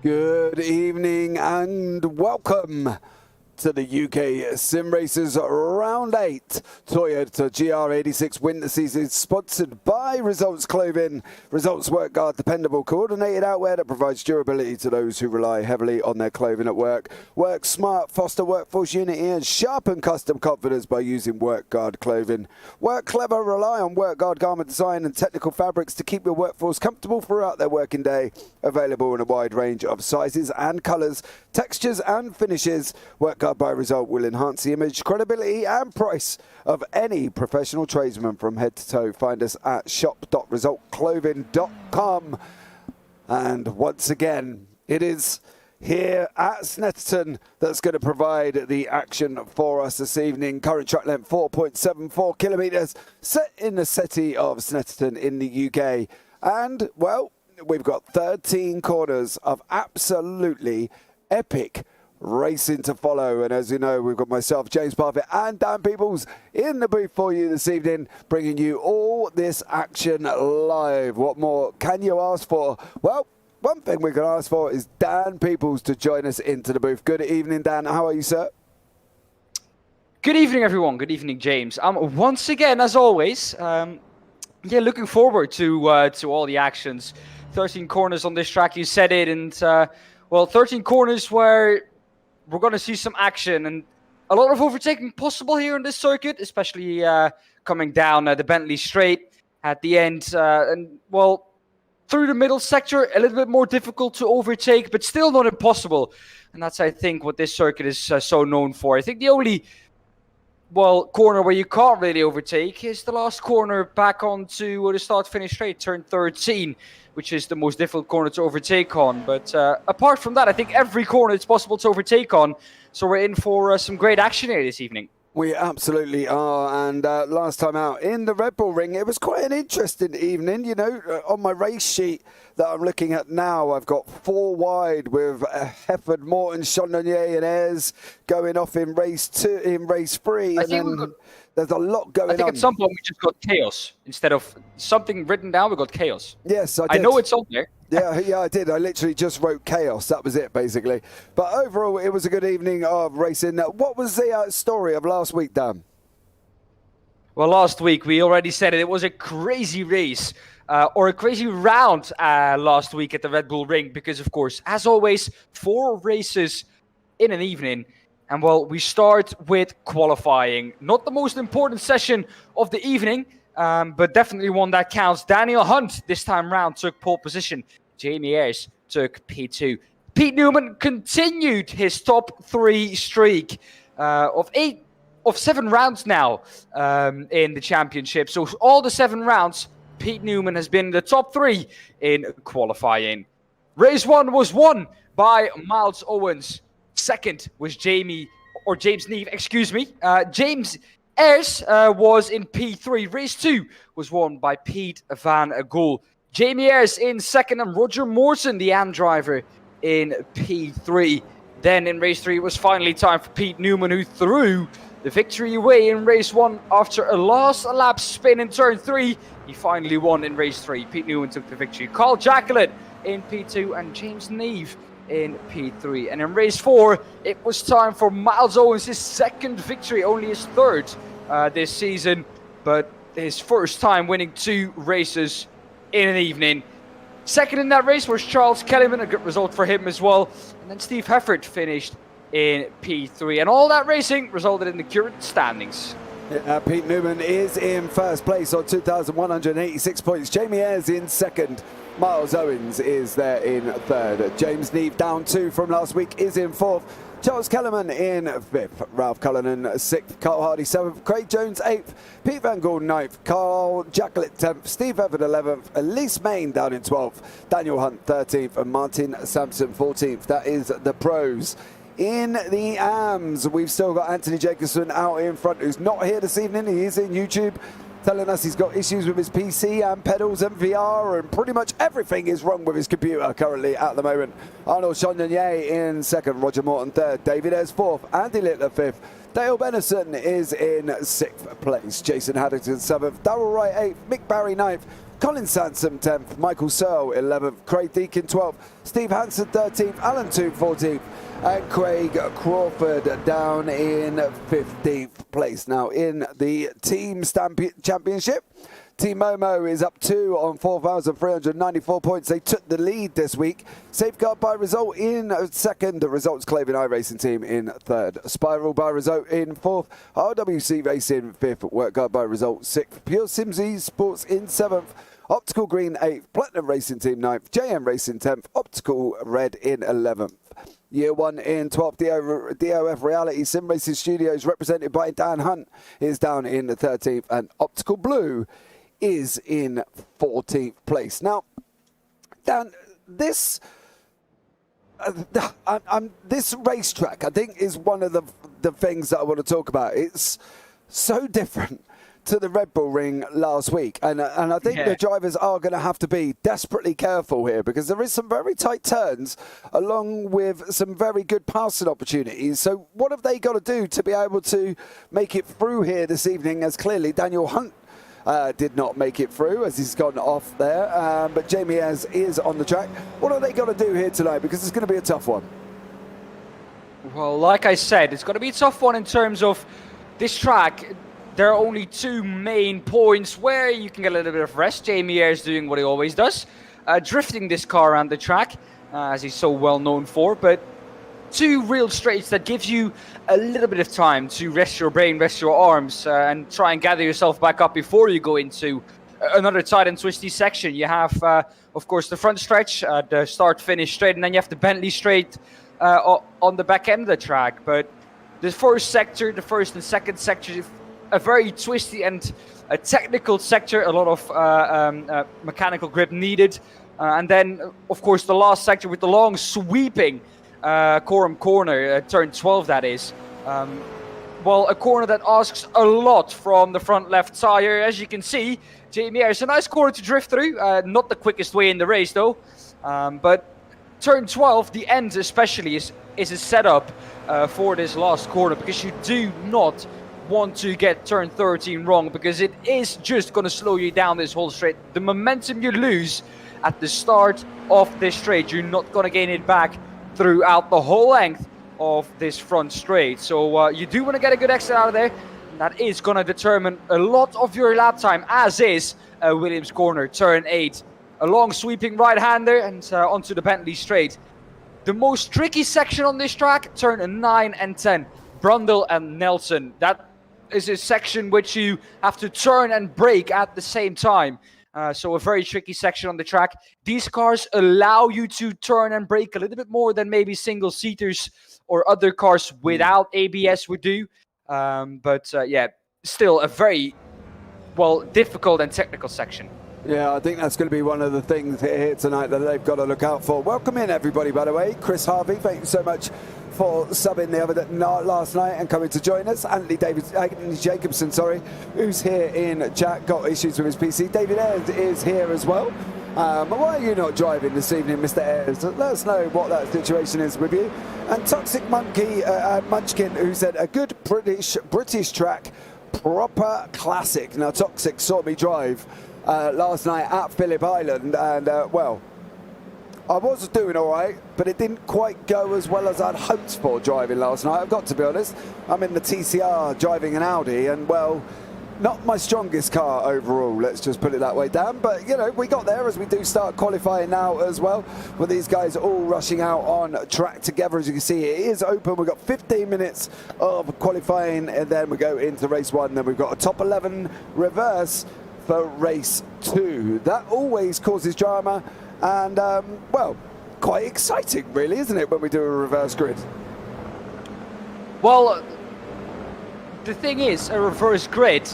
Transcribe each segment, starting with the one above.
Good evening and welcome to the UkSimracers Round 8 Toyota GR86 winter season, sponsored by Results Clothing. Results work guard, dependable, coordinated outwear that provides durability to those who rely heavily on their clothing at work. Work smart, foster workforce unity, and sharpen custom confidence by using work guard clothing. Work clever, rely on work guard garment design and technical fabrics to keep your workforce comfortable throughout their working day. Available in a wide range of sizes and colours, textures and finishes. Work guard by Result will enhance the image, credibility and price of any professional tradesman from head to toe. Find us at shop.resultclothing.com. And once again, it is here at Snetterton that's going to provide the action for us this evening. Current track length 4.74 kilometres, set in the city of Snetterton in the UK. And, well, we've got 13 corners of absolutely epic racing to follow. And as you know, we've got myself, James Parfitt, and Daan Pepels in the booth for you this evening, bringing you all this action live. What more can you ask for? Well, one thing we can ask for is Daan Pepels to join us into the booth. Good evening, Dan. How are you, sir? Good evening, everyone. Good evening, James. Once again, as always, looking forward to all the actions. 13 corners on this track, you said it, and 13 corners where we're going to see some action and a lot of overtaking possible here on this circuit, especially coming down the Bentley Straight at the end. Through the middle sector, a little bit more difficult to overtake, but still not impossible. And that's, I think, what this circuit is so known for. I think the only corner where you can't really overtake is the last corner back onto the start-finish straight, turn 13, which is the most difficult corner to overtake on. But apart from that, I think every corner it's possible to overtake on. So we're in for some great action here this evening. We absolutely are, and last time out in the Red Bull Ring, it was quite an interesting evening. You know, on my race sheet that I'm looking at now, I've got 4 wide with Hefford, Morton, Chandonnier and Ayres going off in race 2, in race 3, and then there's a lot going on. I think at some point we just got chaos. Instead of something written down, we got chaos. Yes, I did. I know it's on there. Yeah, I did. I literally just wrote chaos. That was it, basically. But overall, it was a good evening of racing. What was the story of last week, Dan? Well, last week, we already said it. It was a crazy race, or a crazy round last week at the Red Bull Ring. Because, of course, as always, 4 races in an evening. And, we start with qualifying. Not the most important session of the evening, but definitely one that counts. Daniel Hunt, this time round, took pole position. Jamie Ayres took P2. Pete Newman continued his top 3 streak of 7 rounds now in the championship. So all the 7 rounds, Pete Newman has been in the top 3 in qualifying. Race 1 was won by Miles Owens. Second was James Neve, James Ayres was in P3. Race 2 was won by Pete Van Gool. Jamie Ayres in second, and Roger Morton, the AM driver, in P3. Then in race 3, it was finally time for Pete Newman, who threw the victory away in race 1 after a last lap spin in turn 3. He finally won in race 3. Pete Newman took the victory. Carl Jacqueline in P2 and James Neve in P3. And in race 4, it was time for Miles Owens, his second victory, only his 3rd this season, but his first time winning 2 races in an evening. Second in that race was Charles Kellyman, a good result for him as well. And then Steve Heffert finished in P3. And all that racing resulted in the current standings. Pete Newman is in first place on 2,186 points. Jamie Ayres in second. Miles Owens is there in third. James Neve, down 2 from last week, is in fourth. Charles Kellerman in 5th, Ralph Cullinan 6th, Carl Hardy 7th, Craig Jones 8th, Pete Van Gool 9th, Carl Jacqueline 10th, Steve Everett 11th, Elise Main down in 12th, Daniel Hunt 13th and Martin Sampson 14th. That is the pros. In the AMs, we've still got Anthony Jacobson out in front, who's not here this evening. He is in YouTube, telling us he's got issues with his PC and pedals and VR, and pretty much everything is wrong with his computer currently at the moment. Arnold Chandonnier in second, Roger Morton third, David Ayres fourth, Andy Littler fifth, Dale Benison is in 6th place. Jason Haddington 7th. Darrell Wright 8th. Mick Barry 9th. Colin Sansom 10th. Michael Searle 11th. Craig Deakin 12th. Steve Hansen 13th. Alan Toon 14th. And Craig Crawford down in 15th place. Now in the Team Championship, Team Momo is up 2 on 4,394 points. They took the lead this week. Safeguard by Result in 2nd. Results Clavin iRacing Team in 3rd. Spiral by Result in 4th. RWC Racing 5th. Workguard by Result 6th. Pure Sims Sports in 7th. Optical Green 8th. Platinum Racing Team 9th. JM Racing 10th. Optical Red in 11th. Year 1 in 12th. DOF Reality SimRacers Studios, represented by Dan Hunt, is down in the 13th. And Optical Blue is in 14th place. Now, Dan, this this racetrack, I think, is one of the things that I want to talk about. It's so different to the Red Bull Ring last week, and I think the drivers are going to have to be desperately careful here, because there is some very tight turns along with some very good passing opportunities. So what have they got to do to be able to make it through here this evening, as clearly Daniel Hunt did not make it through as he's gone off there, but Jamie is on the track. What are they got to do here tonight, because it's going to be a tough one? Well, like I said, it's going to be a tough one in terms of this track. There are only 2 main points where you can get a little bit of rest. Jamie Ayres doing what he always does, drifting this car around the track, as he's so well known for, but 2 real straights that gives you a little bit of time to rest your brain, rest your arms, and try and gather yourself back up before you go into another tight and twisty section. You have, of course, the front stretch, the start-finish straight, and then you have the Bentley straight on the back end of the track. But the first sector, the first and second sector, a very twisty and a technical sector, a lot of mechanical grip needed. And then, of course, the last sector with the long sweeping Coram corner, turn 12 that is. Well, a corner that asks a lot from the front left tire. As you can see, Jamie Ayres, a nice corner to drift through. Not the quickest way in the race though. But turn 12, the end especially, is a setup for this last corner, because you do not want to get turn 13 wrong, because it is just going to slow you down this whole straight. The momentum you lose at the start of this straight, you're not going to gain it back throughout the whole length of this front straight. So you do want to get a good exit out of there. And that is going to determine a lot of your lap time, as is Williams corner, turn 8. A long sweeping right-hander and onto the Bentley straight. The most tricky section on this track, turn 9 and 10. Brundle and Nelson. That is a section which you have to turn and brake at the same time. So a very tricky section on the track. These cars allow you to turn and brake a little bit more than maybe single-seaters or other cars without ABS would do. But yeah, still a very, well, difficult and technical section. Yeah, I think that's going to be one of the things here tonight that they've got to look out for. Welcome in, everybody, by the way. Chris Harvey, thank you so much for subbing last night and coming to join us. Anthony Jacobson, who's here in chat, got issues with his PC. David Ayres is here as well. Why are you not driving this evening, Mr. Ayres? Let us know what that situation is with you. And Toxic Monkey Munchkin, who said, a good British track, proper classic. Now, Toxic saw me drive last night at Phillip Island, and well, I was doing all right, but it didn't quite go as well as I'd hoped for driving last night. I've got to be honest. I'm in the TCR driving an Audi, and well, not my strongest car overall, let's just put it that way, Dan. But, you know, we got there as we do start qualifying now as well, with these guys all rushing out on track together. As you can see, it is open. We've got 15 minutes of qualifying, and then we go into race 1. Then we've got a top 11 reverse for race 2. That always causes drama, and well, quite exciting really, isn't it, when we do a reverse grid? Well, the thing is, a reverse grid,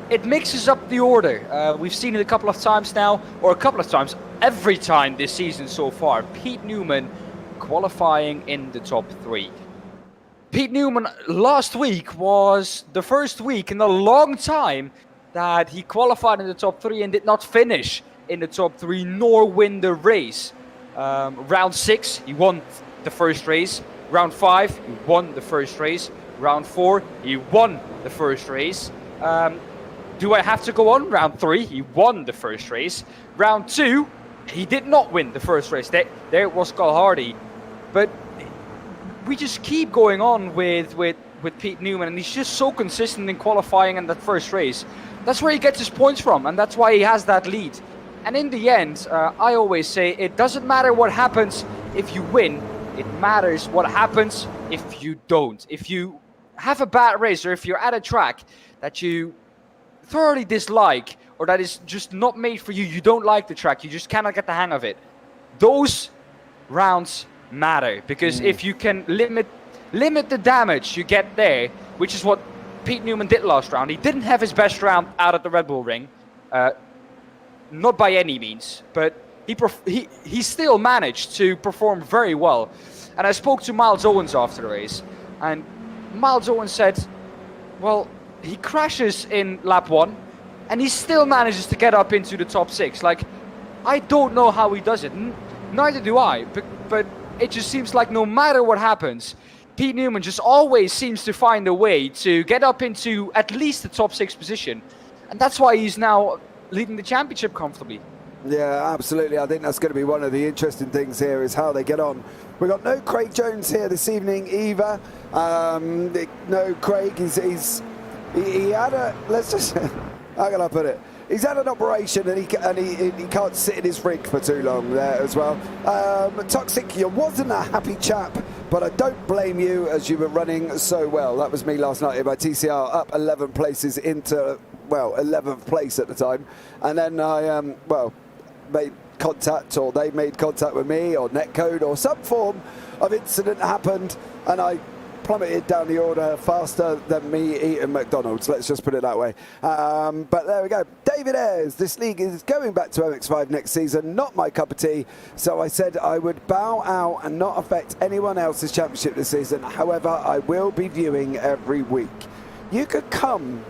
it mixes up the order. We've seen it a couple of times now, or a couple of times, every time this season so far. Pete Newman qualifying in the top 3. Pete Newman last week was the first week in a long time that he qualified in the top 3 and did not finish in the top 3 nor win the race. Round 6, he won the first race. Round 5, he won the first race. Round 4, he won the first race. Do I have to go on? Round 3, he won the first race. Round 2, he did not win the first race. There was Carl Hardy. But we just keep going on with Pete Newman, and he's just so consistent in qualifying in that first race. That's where he gets his points from, and that's why he has that lead. And in the end, I always say it doesn't matter what happens if you win. It matters what happens if you don't. If you have a bad race, or if you're at a track that you thoroughly dislike, or that is just not made for you, you don't like the track, you just cannot get the hang of it, those rounds matter. Because if you can limit the damage you get there, which is what Pete Newman did last round. He didn't have his best round out at the Red Bull Ring, not by any means, but he still managed to perform very well. And I spoke to Miles Owens after the race, and Miles Owens said, well, he crashes in lap 1, and he still manages to get up into the top 6. Like, I don't know how he does it. Neither do I, but it just seems like no matter what happens, Pete Newman just always seems to find a way to get up into at least the top 6 position. And that's why he's now leading the championship comfortably. Yeah, absolutely. I think that's going to be one of the interesting things here, is how they get on. We've got no Craig Jones here this evening either. No Craig, he had a, let's just, how can I put it? He's had an operation, and he can't sit in his rig for too long there as well. Toxic, you wasn't a happy chap, but I don't blame you, as you were running so well. That was me last night in my TCR, up 11 places into, well, 11th place at the time. And then I, made contact, or they made contact with me, or netcode, or some form of incident happened, and I plummeted down the order faster than me eating McDonald's, let's just put it that way. But there we go. David Ayres, this league is going back to MX5 next season, not my cup of tea, so I said I would bow out and not affect anyone else's championship this season. However, I will be viewing every week. You could come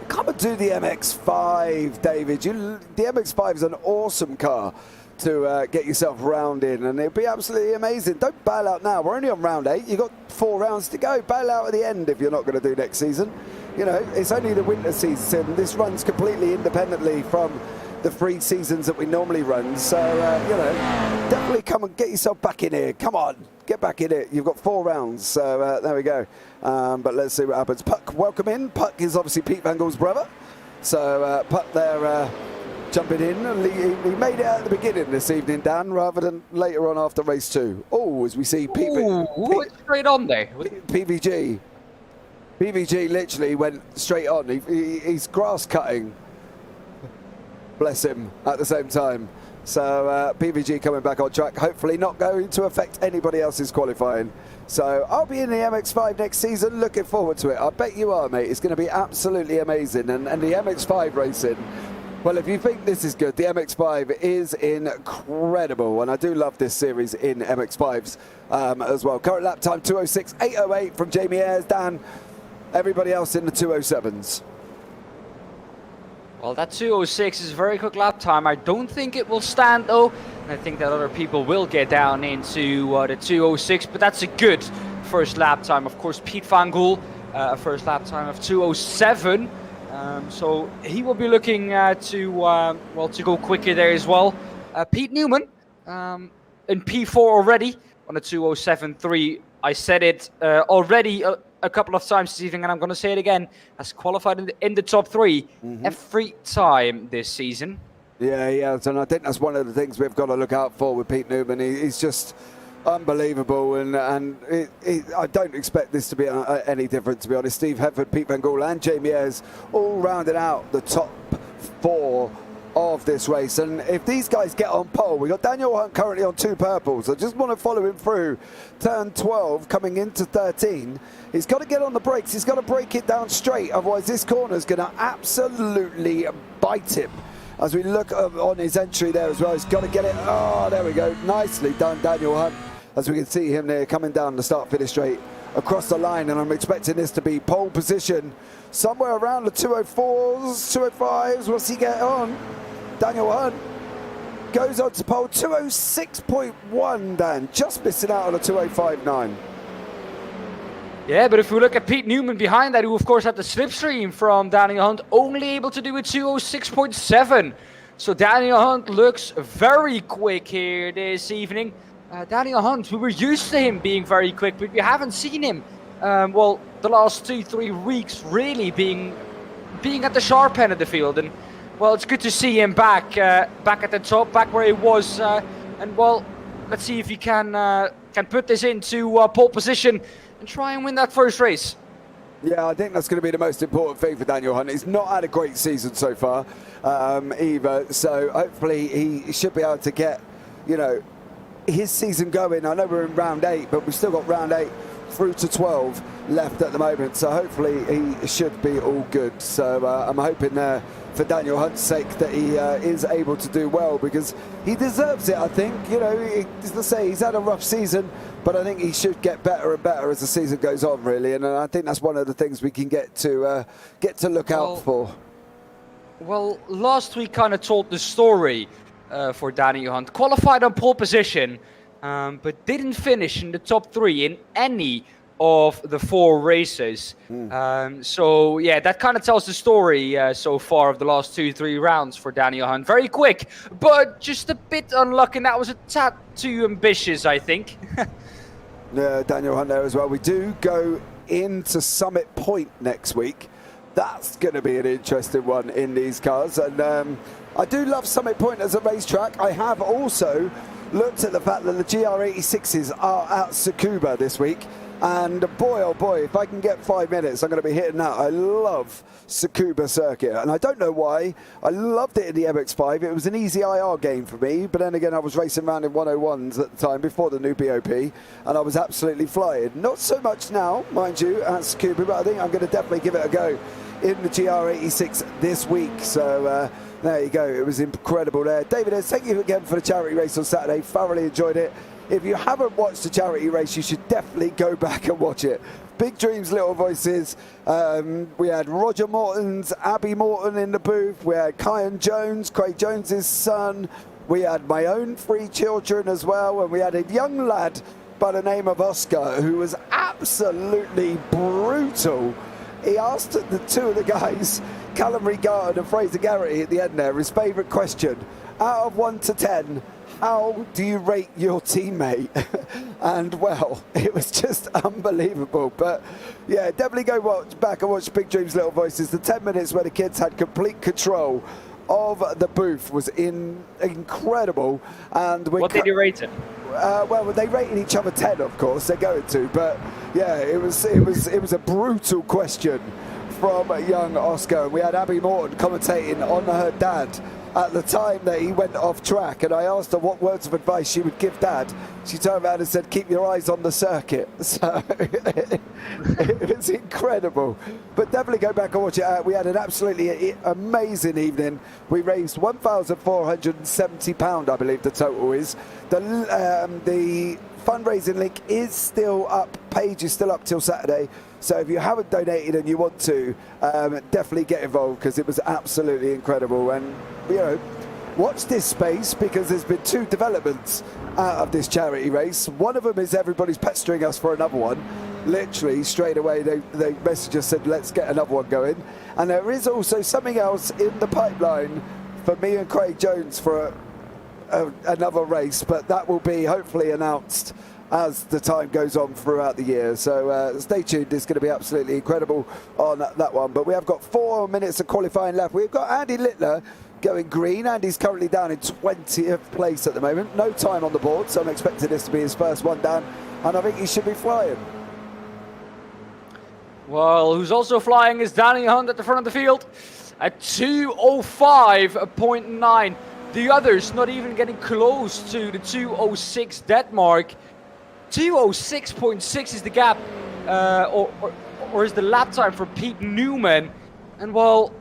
and do the MX5, David. The MX5 is an awesome car to get yourself round in, and it'd be absolutely amazing. Don't bail out now. We're only on round 8. You've got 4 rounds to go. Bail out at the end if you're not going to do next season. You know, it's only the winter season. This runs completely independently from the 3 seasons that we normally run. So, you know, definitely come and get yourself back in here. Come on, get back in it. You've got 4 rounds. So, there we go. But let's see what happens. Puck, welcome in. Puck is obviously Pete Van Gool's brother. So, Puck there... jumping in, and he made it at the beginning this evening, Dan, rather than later on after race 2. Oh, as we see straight on there. PVG literally went straight on. He's grass cutting, bless him, at the same time. So PVG coming back on track, hopefully not going to affect anybody else's qualifying. So I'll be in the MX5 next season, looking forward to it. I bet you are, mate. It's going to be absolutely amazing. And the MX5 racing, well, if you think this is good, the MX5 is incredible, and I do love this series in MX5s as well. Current lap time 2:06.808 from Jamie Ayres. Dan, everybody else in the 2:07s. Well, that 2:06 is a very quick lap time. I don't think it will stand though, and I think that other people will get down into the 2:06, but that's a good first lap time. Of course, Pete Van Gool, a first lap time of 2:07. So he will be looking to go quicker there as well. Pete Newman in P4 already on a 2:07.3. I said it already a couple of times this evening, and I'm going to say it again. Has qualified in the top 3 every time this season. Yeah, and I think that's one of the things we've got to look out for with Pete Newman. He's just unbelievable, and I don't expect this to be any different, to be honest. Steve Hefford, Pete Van Gool and Jamie Ayres all rounded out the top 4 of this race. And if these guys get on pole, we got Daniel Hunt currently on 2 purples. I just want to follow him through turn 12 coming into 13. He's got to get on the brakes. He's got to break it down straight, otherwise this corner is going to absolutely bite him. As we look on his entry there as well, he's got to get it. Oh, there we go. Nicely done, Daniel Hunt. As we can see him there coming down the start-finish straight across the line, and I'm expecting this to be pole position somewhere around the 2:04s, 2:05s. What's he get on? Daniel Hunt goes on to pole 2:06.1, Dan, just missing out on a 2:08.59. Yeah, but if we look at Pete Newman behind that, who of course had the slipstream from Daniel Hunt, only able to do a 2:06.7. So Daniel Hunt looks very quick here this evening. Daniel Hunt, we were used to him being very quick, but we haven't seen him, the last 2-3 weeks really being at the sharp end of the field. And well, it's good to see him back at the top, back where he was. And well, let's see if he can put this into pole position and try and win that first race. Yeah, I think that's going to be the most important thing for Daniel Hunt. He's not had a great season so far either, so hopefully he should be able to get, his season going. I know we're in round 8, but we've still got round 8 through to 12 left at the moment, so hopefully he should be all good. So I'm hoping for Daniel Hunt's sake that he is able to do well, because he deserves it, I think. As I say, he's had a rough season, but I think he should get better and better as the season goes on, really. And I think that's one of the things we can get to look out for. Well, last week kind of told the story for Daniel Hunt. Qualified on pole position, but didn't finish in the top 3 in any of the 4 races. So yeah, that kind of tells the story so far of the last 2-3 rounds for Daniel Hunt. Very quick, but just a bit unlucky, and that was a tad too ambitious, I think. Yeah, Daniel Hunt there as well. We do go into Summit Point next week. That's going to be an interesting one in these cars. And I do love Summit Point as a racetrack. I have also looked at the fact that the GR86s are at Tsukuba this week. And boy, oh boy, if I can get 5 minutes, I'm going to be hitting that. I love Tsukuba Circuit, and I don't know why. I loved it in the MX-5. It was an easy IR game for me, but then again, I was racing around in 101s at the time before the new BOP, and I was absolutely flying. Not so much now, mind you, at Tsukuba, but I think I'm going to definitely give it a go in the GR86 this week. So there you go. It was incredible there. David, thank you again for the charity race on Saturday. Thoroughly enjoyed it. If you haven't watched the charity race, you should definitely go back and watch it. Big Dreams, Little Voices. We had Roger Morton's Abby Morton in the booth. We had Kyan Jones, Craig Jones's son. We had my own 3 children as well. And we had a young lad by the name of Oscar who was absolutely brutal. He asked the 2 of the guys, Callum Regarden and Fraser Garrity at the end there, his favourite question. Out of 1 to 10, how do you rate your teammate? And well, it was just unbelievable. But yeah, definitely go back and watch Big Dreams, Little Voices. The 10 minutes where the kids had complete control of the booth was incredible. And what did you rate it? Well, they rated each other 10, of course. They're going to, but yeah, it was a brutal question from young Oscar. We had Abby Morton commentating on her dad at the time that he went off track, and I asked her what words of advice she would give Dad. She turned around and said, keep your eyes on the circuit. So it was incredible. But definitely go back and watch it out. We had an absolutely amazing evening. We raised £1,470, I believe the total is. The fundraising link is still up, page is still up till Saturday. So if you haven't donated and you want to, definitely get involved, because it was absolutely incredible. And, watch this space, because there's been 2 developments out of this charity race. One of them is everybody's pestering us for another one. Literally, straight away, they messaged us, said, let's get another one going. And there is also something else in the pipeline for me and Craig Jones for another race, but that will be hopefully announced as the time goes on throughout the year. So stay tuned, it's going to be absolutely incredible on that one. But we have got 4 minutes of qualifying left. We've got Andy Littler going green. Andy's currently down in 20th place at the moment. No time on the board, so I'm expecting this to be his first one down, and I think he should be flying. Well, who's also flying is Daniel Hunt at the front of the field at 2:05.9. The others not even getting close to the 2:06 dead mark. 2:06.6 is the gap, or is the lap time for Pete Newman. And well,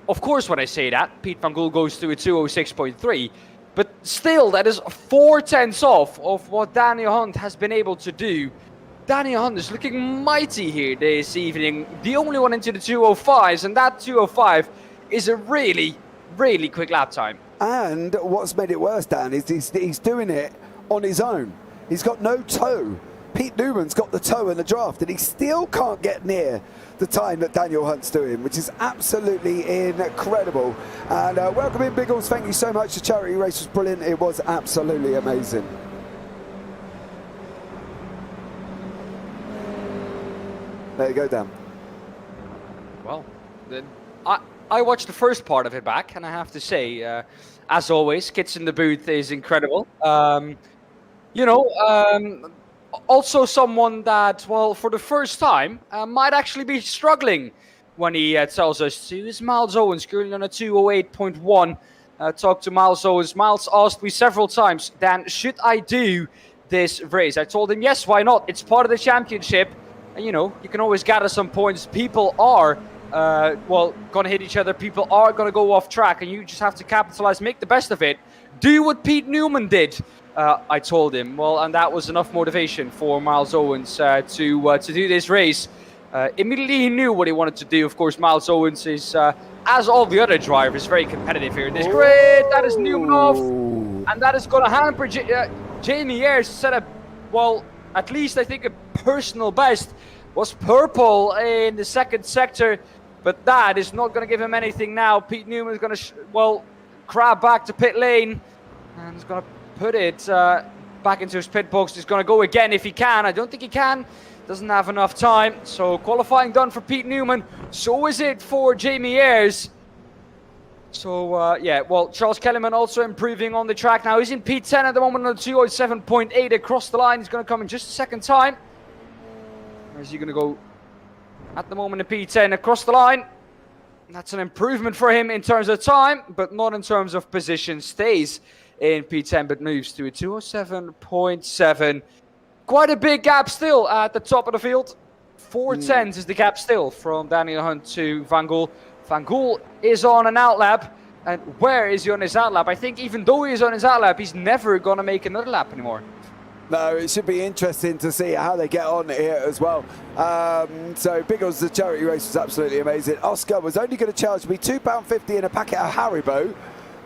of course, when I say that, Pete van Gool goes to a 2:06.3, but still, that is 4/10 off of what Daniel Hunt has been able to do. Daniel Hunt is looking mighty here this evening, the only one into the 2:05s, and that 2:05 is a really, really quick lap time. And what's made it worse, Dan, is he's doing it on his own. He's got no tow. Pete Newman's got the toe in the draft and he still can't get near the time that Daniel Hunt's doing, which is absolutely incredible. And welcome in, Biggles. Thank you so much. The charity race was brilliant. It was absolutely amazing. There you go, Dan. Well, then I watched the first part of it back, and I have to say, as always, Kids in the Booth is incredible. Also someone that, well, for the first time, might actually be struggling when he tells us to. Is Miles Owens, currently on a 208.1. Talked to Miles Owens. Miles asked me several times, Dan, should I do this race? I told him, yes, why not? It's part of the championship. And, you know, you can always gather some points. People are, going to hit each other. People are going to go off track, and you just have to capitalize, make the best of it. Do what Pete Newman did. I told him. Well, and that was enough motivation for Miles Owens to do this race. Immediately he knew what he wanted to do. Of course, Miles Owens is, as all the other drivers, very competitive here in this grid. That is Newman off. And that is going to hamper Jamie Ayres set up, well, at least I think a personal best was purple in the second sector. But that is not going to give him anything now. Pete Newman is going to, crab back to pit lane. And he's going to put it back into his pit box. He's going to go again if he can. I don't think he can. Doesn't have enough time. So qualifying done for Pete Newman. So is it for Jamie Ayres. So, Charles Kellerman also improving on the track now. He's in P10 at the moment on 207.8 across the line. He's going to come in just a second time. Or is he going to go at the moment in P10 across the line? That's an improvement for him in terms of time, but not in terms of position. Stays in P10, but moves to a 207.7. Quite a big gap still at the top of the field. 4/10 is the gap still from Daniel Hunt to Van Gool. Van Gool is on an outlap. And where is he on his outlap? I think even though he is on his outlap, he's never going to make another lap anymore. No, it should be interesting to see how they get on here as well. So Biggles, the charity race was absolutely amazing. Oscar was only going to charge me £2.50 and a packet of Haribo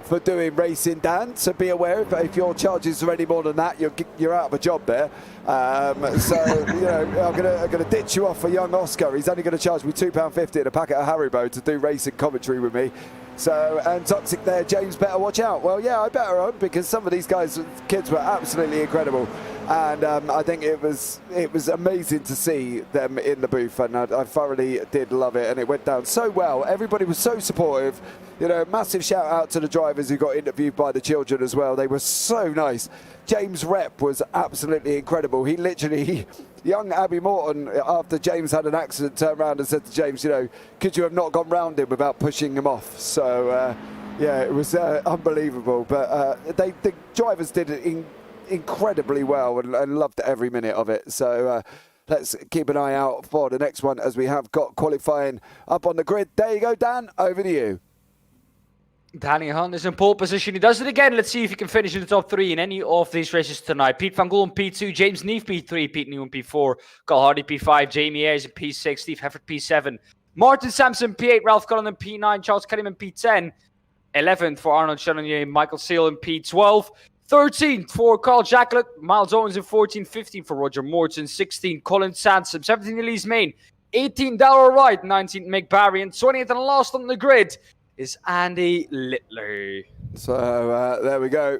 for doing racing, Dan. So be aware, if your charges are any more than that, you're out of a job there. I'm gonna ditch you off for young Oscar. He's only going to charge me £2.50 and a packet of Haribo to do racing commentary with me. So, and Toxic there, James, better watch out. Well, yeah, I better on, because some of these kids were absolutely incredible. And I think it was amazing to see them in the booth, and I thoroughly did love it, and it went down so well. Everybody was so supportive. You know, massive shout out to the drivers who got interviewed by the children as well. They were so nice. James Rep was absolutely incredible. He literally, young Abby Morton, after James had an accident, turned around and said to James, you know, could you have not gone round him without pushing him off? So, yeah, it was unbelievable. But the drivers did it incredibly well and loved every minute of it. So let's keep an eye out for the next one, as we have got qualifying up on the grid. There you go, Dan, over to you. Daniel Hunt is in pole position. He does it again. Let's see if he can finish in the top three in any of these races tonight. Pete Van Gool in P2, James Neef P3, Pete Newman P4, Carl Hardy P5, Jamie Ayres in P6, Steve Heffert P7, Martin Sampson P8, Ralph Cullen in P9, Charles Kellyman P10, 11th for Arnold Chalonier, Michael Seal in P12, 13th for Carl Jacklett, Miles Owens in 14, 15 for Roger Morton, 16 Colin Sansom, 17 Elise Main, 18 Darrell Wright, 19 Mick Barry, and 20th and last on the grid is Andy Littler. So there we go.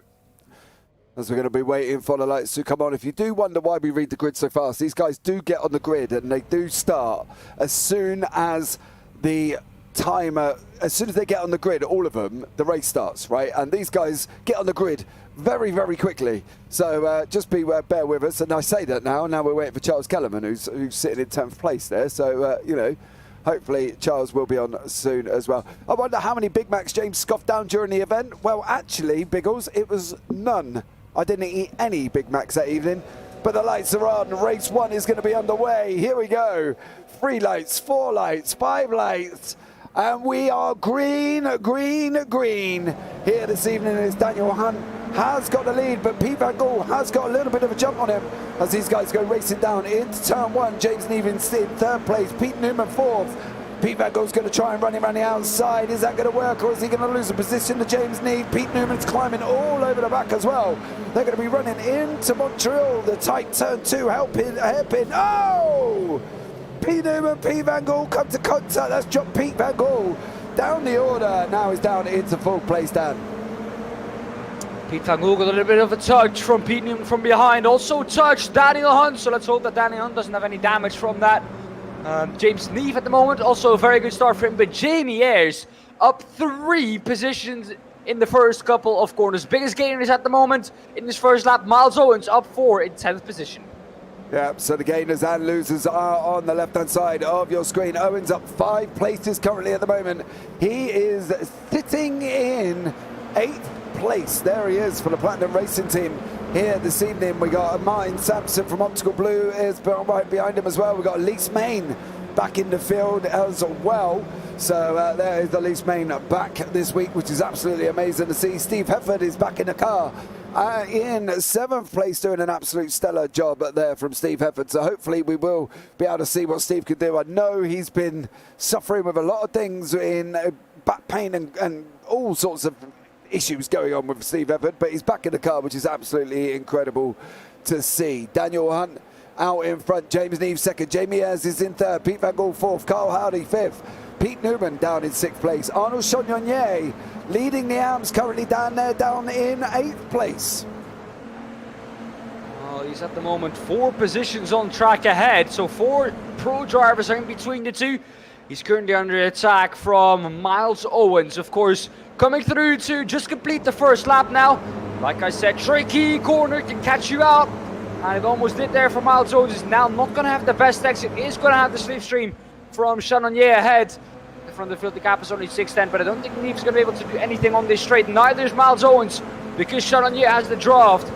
As we're going to be waiting for the lights to come on. If you do wonder why we read the grid so fast, these guys do get on the grid and they do start as soon as the timer, as soon as they get on the grid, all of them, the race starts, right? And these guys get on the grid very, very quickly. So just bear with us. And I say that now we're waiting for Charles Kellerman, who's sitting in 10th place there. So, you know, hopefully Charles will be on soon as well. I wonder how many Big Macs James scoffed down during the event. Well, actually, Biggles, it was none. I didn't eat any Big Macs that evening. But the lights are on. Race 1 is going to be underway. Here we go. 3 lights, 4 lights, 5 lights. And we are green, green, green. Here this evening is Daniel Hunt. Has got the lead, but Pete Van Gool has got a little bit of a jump on him as these guys go racing down into turn 1. James Nevins in 3rd place, Pete Newman 4th, Pete Van Gogh's going to try and run him around the outside. Is that going to work, or is he going to lose a position to James Neave? Pete Newman's climbing all over the back as well. They're going to be running into Montreal. The tight turn 2 hairpin. Oh! Pete Newman, Pete Van Gogh come to contact. That's dropped Pete Van Gogh down the order. Now he's down into 4th place, Dan. Pete Van Gogh got a little bit of a touch from Pete Newman from behind. Also touched Daniel Hunt, so let's hope that Daniel Hunt doesn't have any damage from that. James Neave at the moment, also a very good start for him, but Jamie Ayres up 3 positions in the first couple of corners. Biggest gainers at the moment in this first lap. Miles Owens up 4 in 10th position. Yeah, so the gainers and losers are on the left-hand side of your screen. Owens up 5 places currently at the moment. He is sitting in 8th place. There he is for the Platinum Racing Team. Here this evening we got Martin Sampson from Optical Blue is right behind him as well. We've got Elise Main back in the field as well. So there is Elise Main back this week, which is absolutely amazing to see. Steve Hefford is back in the car in 7th place, doing an absolute stellar job there from Steve Hefford. So hopefully we will be able to see what Steve could do. I know he's been suffering with a lot of things in back pain and all sorts of issues going on with Steve Hefford, but he's back in the car, which is absolutely incredible to see. Daniel Hunt out in front, James Neave 2nd, Jamie Ayres is in 3rd, Pete Van Gogh 4th, Carl Howdy 5th, Pete Newman down in 6th place, Arnold Chagnonier leading the AMs currently down there, down in 8th place. Well, he's at the moment 4 positions on track ahead, so 4 pro drivers are in between the two. He's currently under attack from Miles Owens, of course, coming through to just complete the first lap now. Like I said, tricky corner can catch you out. And it almost did there for Miles Owens. Is now not going to have the best exit. Is going to have the slipstream from Chagnonier ahead. From the field, the gap is only 6'10", but I don't think Neve's going to be able to do anything on this straight. Neither is Miles Owens, because Chagnonier has the draft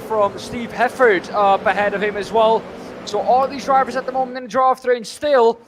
from Steve Hefford up ahead of him as well. So all these drivers at the moment in the draft range still.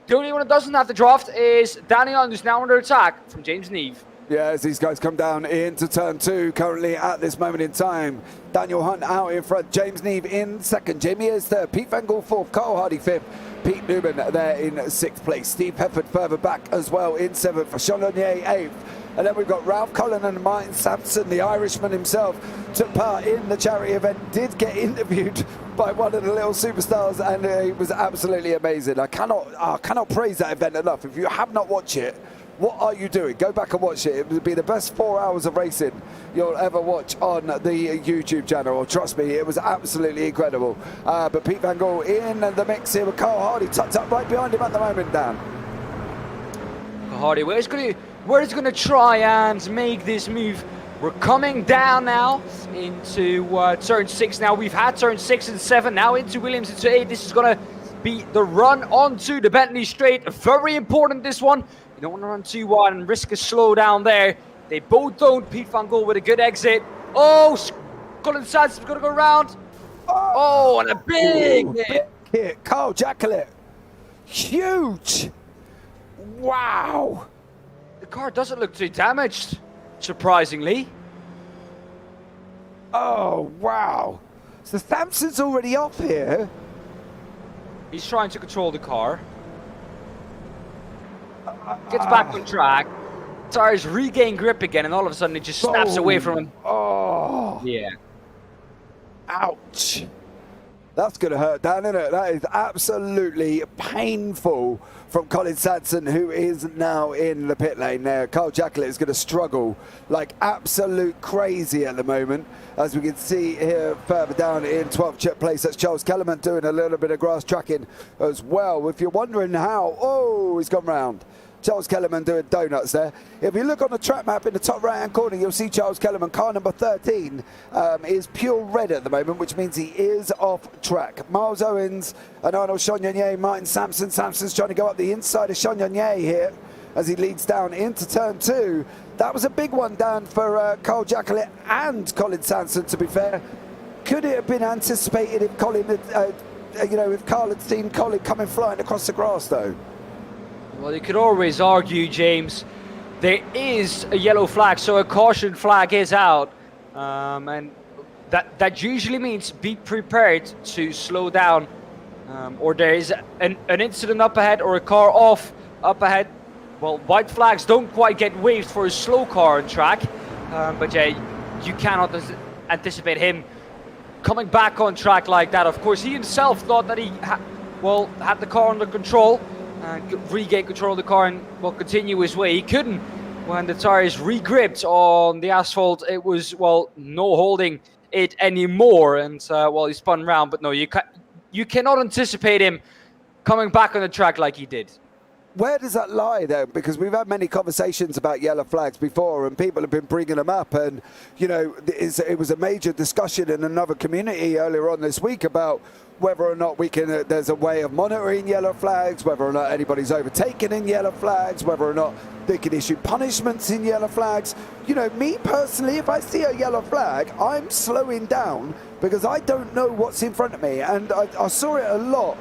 The only one that doesn't have the draft is Daniel Hunt, who's now under attack from James Neave. Yeah, as these guys come down into turn 2 currently at this moment in time. Daniel Hunt out in front, James Neave in 2nd, Jamie Ayres 3rd, Pete Van Gogh 4th, Carl Hardy 5th, Pete Newman there in 6th place, Steve Hefford further back as well in 7th, Chagnonier 8th. And then we've got Ralph Cullen and Martin Sampson, the Irishman himself, took part in the charity event, did get interviewed by one of the little superstars, and it was absolutely amazing. I cannot praise that event enough. If you have not watched it, what are you doing? Go back and watch it. It would be the best 4 hours of racing you'll ever watch on the YouTube channel. Trust me, it was absolutely incredible. But Pete Van Gogh in the mix here with Carl Hardy, tucked up right behind him at the moment, Dan. Hardy, where's going to try and make this move? We're coming down now into turn 6 now. We've had turn 6 and 7, now into Williams into 8. This is going to be the run onto the Bentley Straight. Very important, this one. You don't want to run too wide and risk a slowdown there. They both don't. Pete Van Gogh with a good exit. Oh, Colin Sanson's going to go around. Oh, and a big hit. Carl Jacqueline. Huge. Wow. The car doesn't look too damaged, surprisingly. Oh, wow. So Sampson's already off here. He's trying to control the car. Gets back on track. Tires regain grip again, and all of a sudden it just snaps away from him. Oh. Yeah. Ouch. That's going to hurt, Dan, isn't it? That is absolutely painful from Colin Sanson, who is now in the pit lane there. Carl Jacqueline is going to struggle like absolute crazy at the moment. As we can see here further down in 12th place, that's Charles Kellerman doing a little bit of grass tracking as well. If you're wondering how, oh, he's gone round. Charles Kellerman doing donuts there. If you look on the track map in the top right hand corner, you'll see Charles Kellerman, car number 13, is pure red at the moment, which means he is off track. Miles Owens and Arnold Chagnonier, Martin Sampson. Sampson's trying to go up the inside of Chagnonier here as he leads down into turn 2. That was a big one down for Carl Jacqueline and Colin Sanson, to be fair. Could it have been anticipated if Colin had, if Carl had seen Colin coming flying across the grass though? Well, you could always argue, James, there is a yellow flag, so a caution flag is out. And that usually means be prepared to slow down, or there is an incident up ahead or a car off up ahead. Well, white flags don't quite get waved for a slow car on track, but yeah, you cannot anticipate him coming back on track like that. Of course, he himself thought that he had the car under control, regain control of the car and continue his way. He couldn't when the tires re-gripped on the asphalt. It was no holding it anymore, and he spun around. But no, you cannot anticipate him coming back on the track like he did. Where does that lie, though? Because we've had many conversations about yellow flags before, and people have been bringing them up. And, you know, it was a major discussion in another community earlier on this week about whether or not there's a way of monitoring yellow flags, whether or not anybody's overtaken in yellow flags, whether or not they can issue punishments in yellow flags. You know, me personally, if I see a yellow flag, I'm slowing down because I don't know what's in front of me. And I saw it a lot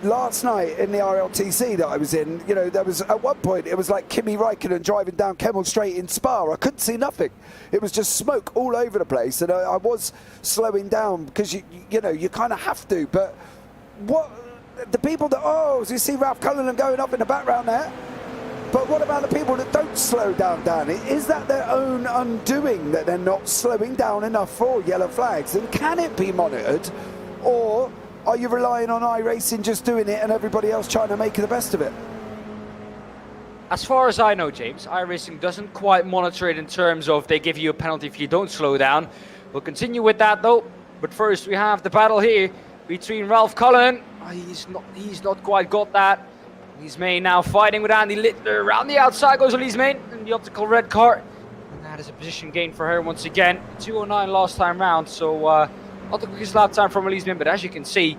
last night in the RLTC that I was in. You know, there was at one point it was like Kimi Räikkönen driving down Kemmel Straight in Spa. I couldn't see nothing. It was just smoke all over the place, and I was slowing down because you know you kind of have to. But what the people that you see Ralph Cullenham going up in the background there. But what about the people that don't slow down, Dan? Is that their own undoing that they're not slowing down enough for yellow flags? And can it be monitored, or are you relying on iRacing just doing it and everybody else trying to make the best of it? As far as I know, James, iRacing doesn't quite monitor it in terms of they give you a penalty if you don't slow down. We'll continue with that though. But first we have the battle here between Ralph Cullen. He's not quite got that. Elise Main now fighting with Andy Littler. Around the outside goes Elise Main in the optical red car. And that is a position gain for her once again. 2:09 last time round, so not the quickest lap time from Elise Main, but as you can see,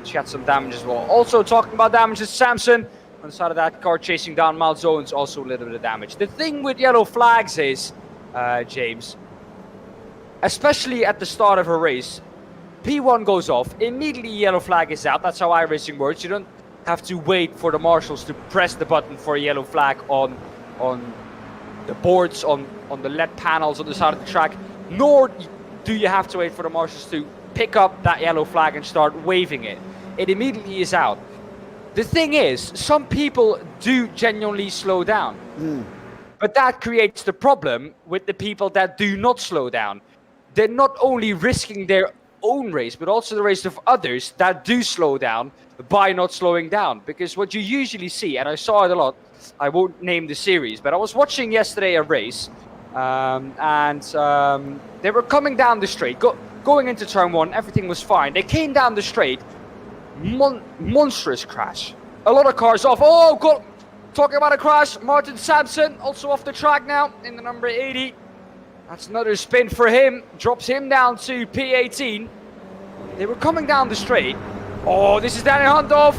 she had some damage as well. Also talking about damage is Samson on the side of that car chasing down Miles Owens, also a little bit of damage. The thing with yellow flags is, James, especially at the start of a race, P1 goes off, immediately yellow flag is out. That's how iRacing works. You don't have to wait for the marshals to press the button for a yellow flag on the boards, on the LED panels on the side of the track, nor do you have to wait for the marshals to pick up that yellow flag and start waving it. It immediately is out. The thing is, some people do genuinely slow down. But that creates the problem with the people that do not slow down. They're not only risking their own race, but also the race of others that do slow down by not slowing down. Because what you usually see, and I saw it a lot, I won't name the series, but I was watching yesterday a race, and they were coming down the straight, going into turn one, everything was fine. They came down the straight, monstrous crash. A lot of cars off. Oh, God. Talking about a crash, Martin Sampson also off the track now in the number 80. That's another spin for him, drops him down to P18. They were coming down the straight. Oh, this is Danny Hunt off.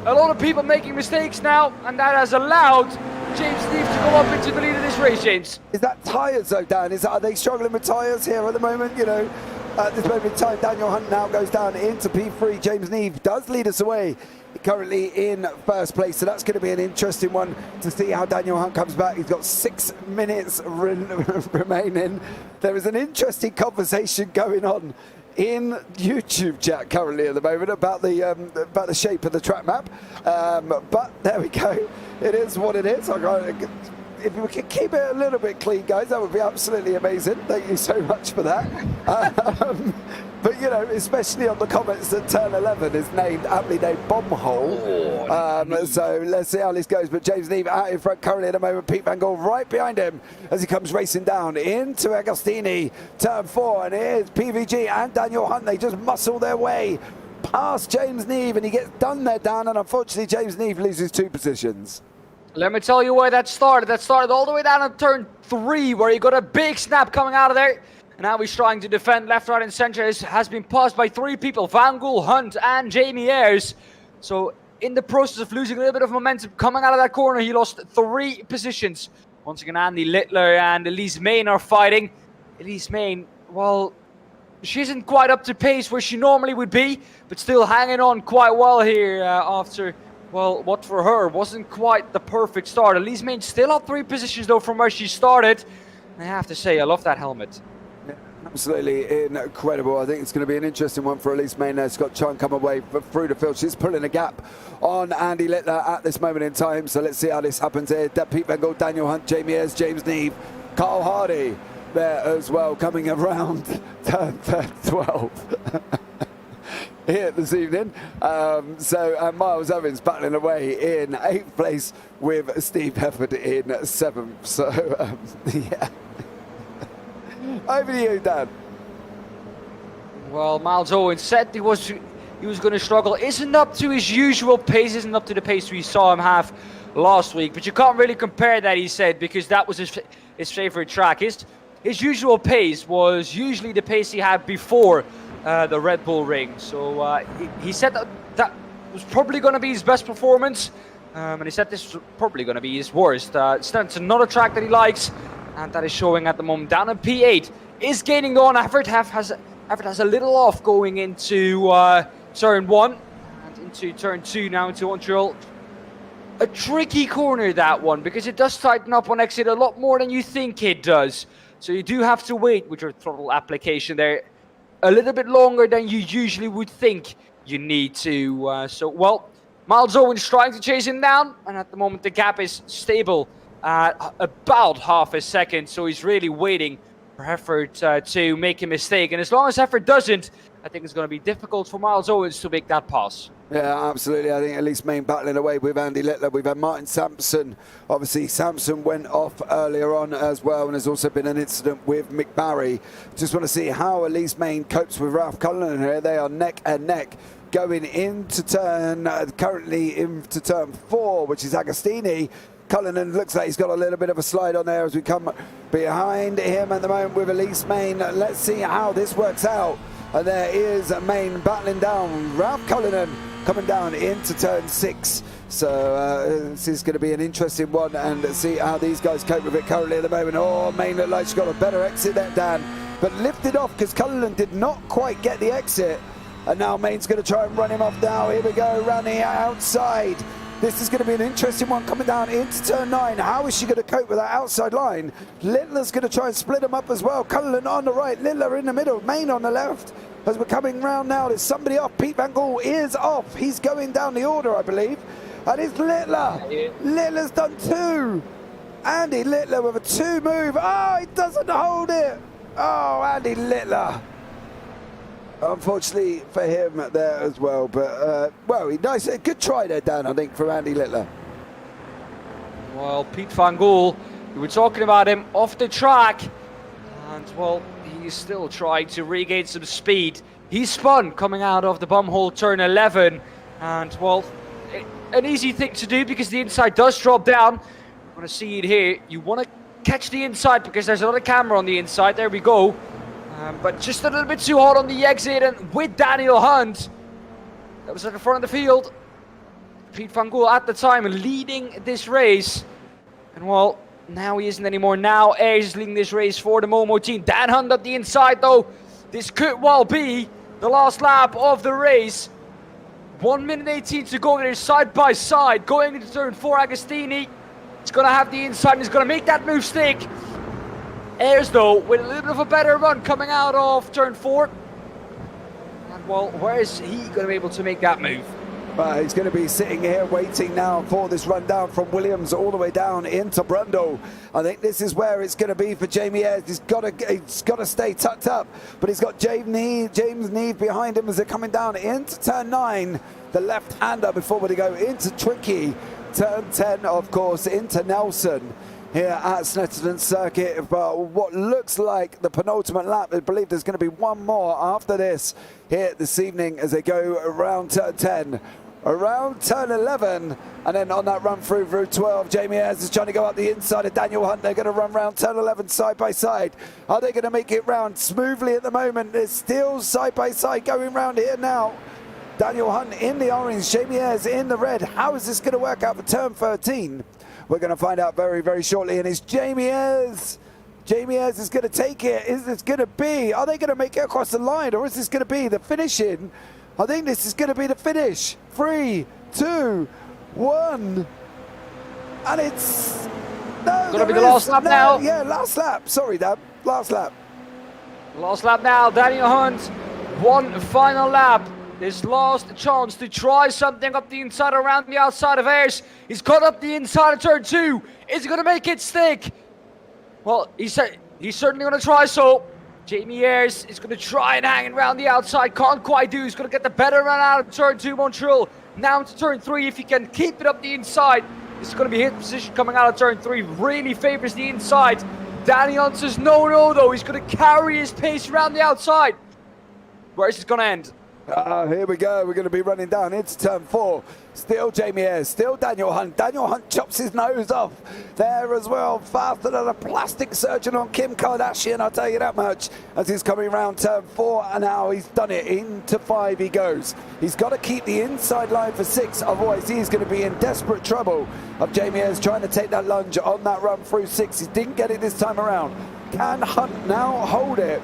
A lot of people making mistakes now, and that has allowed James Neave to go up into the lead of this race, James. Is that tyres though, Dan? Are they struggling with tyres here at the moment? You know, at this moment in time, Daniel Hunt now goes down into P3. James Neave does lead us away, currently in first place, so that's going to be an interesting one to see how Daniel Hunt comes back. He's got 6 minutes remaining. There is an interesting conversation going on in YouTube chat currently at the moment about the shape of the track map, but there we go. It is what it is. If we could keep it a little bit clean, guys, that would be absolutely amazing. Thank you so much for that. But, you know, especially on the comments that turn 11 is aptly named Bombhole. So let's see how this goes. But James Neave out in front currently at the moment. Pete Van Gogh right behind him as he comes racing down into Agostini, turn 4. And here's PVG and Daniel Hunt. They just muscle their way past James Neave, and he gets done there, Dan. And unfortunately, James Neave loses 2 positions. Let me tell you where that started. That started all the way down on turn 3, where he got a big snap coming out of there. And now he's trying to defend left, right, and center. Has been passed by 3 people, Van Gool, Hunt, and Jamie Ayres. So in the process of losing a little bit of momentum coming out of that corner, he lost 3 positions. Once again, Andy Littler and Elise Main are fighting. Elise Main, well, she isn't quite up to pace where she normally would be, but still hanging on quite well here after... Well, what for her wasn't quite the perfect start. Elise Main still up 3 positions though from where she started. I have to say, I love that helmet. Absolutely incredible. I think it's going to be an interesting one for Elise Maynard. She's got to try and come away through the field. She's pulling a gap on Andy Littler at this moment in time. So let's see how this happens here. Pete Van Gogh, Daniel Hunt, Jamie Ayres, James Neve, Carl Hardy there as well, coming around turn 12 here this evening. Miles Evans battling away in 8th place with Steve Hefford in 7th. So, yeah. Over to you, Dan. Well, Miles Owen said he was going to struggle. Isn't up to his usual pace, isn't up to the pace we saw him have last week. But you can't really compare that, he said, because that was his favorite track. His usual pace was usually the pace he had before the Red Bull Ring. So he said that was probably going to be his best performance. And he said this was probably going to be his worst. Snetterton, not a track that he likes. And that is showing at the moment. Down in P8 is gaining on. Everett has a little off going into turn 1 and into turn 2 now into Montreal. A tricky corner, that one, because it does tighten up on exit a lot more than you think it does. So you do have to wait with your throttle application there a little bit longer than you usually would think you need to. Miles Owen's trying to chase him down, and at the moment the gap is stable at about half a second, so he's really waiting for Hefford to make a mistake. And as long as Hefford doesn't, I think it's going to be difficult for Miles Owens to make that pass. Yeah, absolutely. I think at least Main battling away with Andy Littler. We've had Martin Sampson. Obviously, Sampson went off earlier on as well, and there's also been an incident with Mick Barry. Just want to see how Elise Main copes with Ralph Cullen here. They are neck and neck going into currently into turn 4, which is Agostini. Cullinan looks like he's got a little bit of a slide on there as we come behind him at the moment with Elise Main. Let's see how this works out. And there is Main battling down. Ralph Cullinan coming down into turn 6. So this is going to be an interesting one, and see how these guys cope with it currently at the moment. Oh, Main looks like she's got a better exit there, Dan. But lifted off because Cullinan did not quite get the exit. And now Main's going to try and run him off now. Here we go, running outside. This is going to be an interesting one coming down into turn 9. How is she going to cope with that outside line? Littler's going to try and split them up as well. Cullinan on the right, Littler in the middle, Main on the left. As we're coming round now, there's somebody off. Pete Van Gogh is off. He's going down the order, I believe. And it's Littler. Littler's done 2. Andy Littler with a 2 move. Oh, he doesn't hold it. Oh, Andy Littler. Unfortunately for him there as well, but nice, a good try there, Dan, I think, from Andy Littler. Well, Pete Van Gogh, we were talking about him off the track, and well, he's still trying to regain some speed. He spun coming out of the bumhole turn 11, and well, an easy thing to do because the inside does drop down. You want to see it here. You want to catch the inside because there's another camera on the inside. There we go. But just a little bit too hard on the exit, and with Daniel Hunt, that was at the front of the field. Pete Van Gogh at the time leading this race, and well, now he isn't anymore. Now Ayres is leading this race for the Momo team. Dan Hunt at the inside though. This could well be the last lap of the race. 1 minute 18 to go. They're side by side going into turn 4. Agostini is going to have the inside and he's going to make that move stick. Ayres though with a little bit of a better run coming out of turn 4. And well, where is he going to be able to make that move? He's going to be sitting here waiting now for this run down from Williams all the way down into Brundle. I think this is where it's going to be for Jamie Ayres. He's got to stay tucked up, but he's got James Neve behind him as they're coming down into turn 9. The left-hander before we go into Tricky. Turn 10, of course, into Nelson here at Snetterton Circuit. But what looks like the penultimate lap, I believe there's going to be one more after this here this evening as they go around turn 10. Around turn 11, and then on that run through Route 12, Jamie Ayres is trying to go up the inside of Daniel Hunt. They're going to run round turn 11 side by side. Are they going to make it round smoothly at the moment? They're still side by side going round here now. Daniel Hunt in the orange, Jamie Ayres in the red. How is this going to work out for turn 13? We're going to find out very, very shortly. And it's Jamie Ayres. Jamie Ayres is going to take it. Is this going to be? Are they going to make it across the line, or is this going to be the finishing? I think this is going to be the finish. 3, 2, 1. And it's... No, Going to be the last lap now. Yeah, last lap. Sorry, Dan. Last lap. Last lap now, Daniel Hunt. One final lap. His last chance to try something up the inside around the outside of Ayres. He's got up the inside of turn 2. Is he going to make it stick? Well, he's certainly going to try so. Jamie Ayres is going to try and hang around the outside. Can't quite do. He's going to get the better run out of turn 2, Montreal. Now into turn 3. If he can keep it up the inside, it's going to be his position coming out of turn 3. Really favors the inside. Danny Hunt says no, though. He's going to carry his pace around the outside. Where's it going to end? Here we go. We're going to be running down into turn 4. Still Jamie Ayres, still Daniel Hunt. Daniel Hunt chops his nose off there as well. Faster than a plastic surgeon on Kim Kardashian, I'll tell you that much. As he's coming around turn 4, and now he's done it. Into 5 he goes. He's got to keep the inside line for 6, otherwise he's going to be in desperate trouble. Of Jamie Ayres trying to take that lunge on that run through 6. He didn't get it this time around. Can Hunt now hold it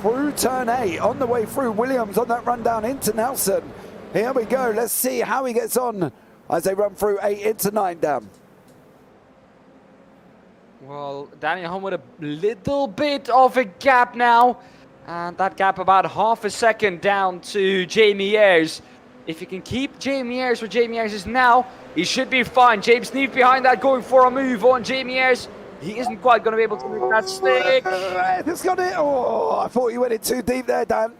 through turn 8, on the way through? Williams on that run down into Nelson. Here we go. Let's see how he gets on as they run through 8 into 9, Dan. Well, Daniel Hunt with a little bit of a gap now. And that gap about half a second down to Jamie Ayres. If you can keep Jamie Ayres where Jamie Ayres is now, he should be fine. James Neave behind that going for a move on Jamie Ayres. He isn't quite going to be able to make that stick. It's got it. Oh, I thought you went in too deep there, Dan.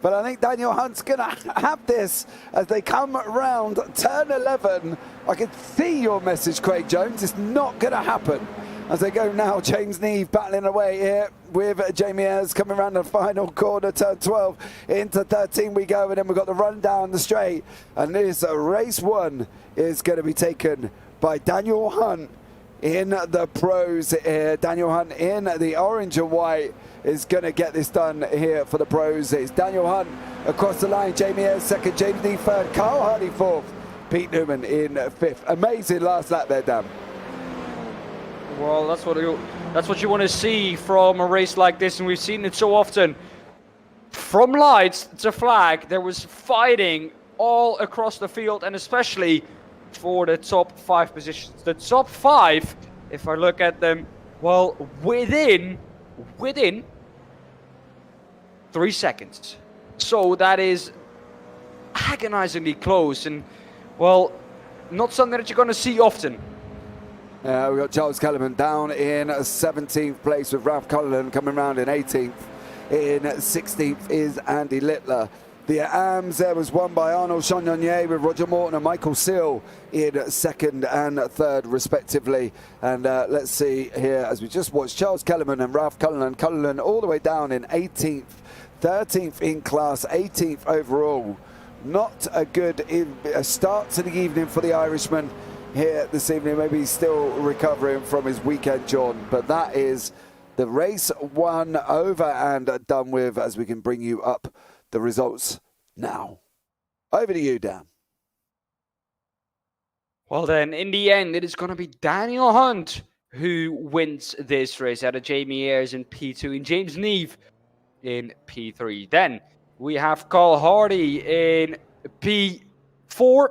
But I think Daniel Hunt's going to have this as they come round turn 11. I can see your message, Craig Jones. It's not going to happen. As they go now, James Neave battling away here with Jamie Ayres coming around the final corner, turn 12. Into 13 we go, and then we've got the run down the straight. And this race 1 is going to be taken by Daniel Hunt in the pros here. Daniel Hunt in the orange and white is going to get this done here for the pros. It's Daniel Hunt across the line. Jamie Ayres second, James Neave third, Carl Hardy fourth, Pete Newman in 5th. Amazing last lap there, Dan. Well, that's what you want to see from a race like this, and we've seen it so often. From lights to flag, there was fighting all across the field, and especially for the top 5 positions. The top 5, if I look at them, well, within 3 seconds. So that is agonizingly close, and well, not something that you're going to see often. We've got Charles Kellerman down in 17th place with Ralph Cullinan coming round in 18th. In 16th is Andy Littler. The AMS there was won by Arnold Chagnonier with Roger Morton and Michael Seal in 2nd and 3rd respectively. And let's see here as we just watched Charles Kellerman and Ralph Cullinan. Cullinan all the way down in 18th, 13th in class, 18th overall. Not a good start to the evening for the Irishman here this evening. Maybe he's still recovering from his weekend jaunt, but that is the race 1 over and done with, as we can bring you up the results now. Over to you, Dan. Well then, in the end, it is going to be Daniel Hunt who wins this race out of Jamie Ayres in P2 and James Neave in P3. Then we have Carl Hardy in P4,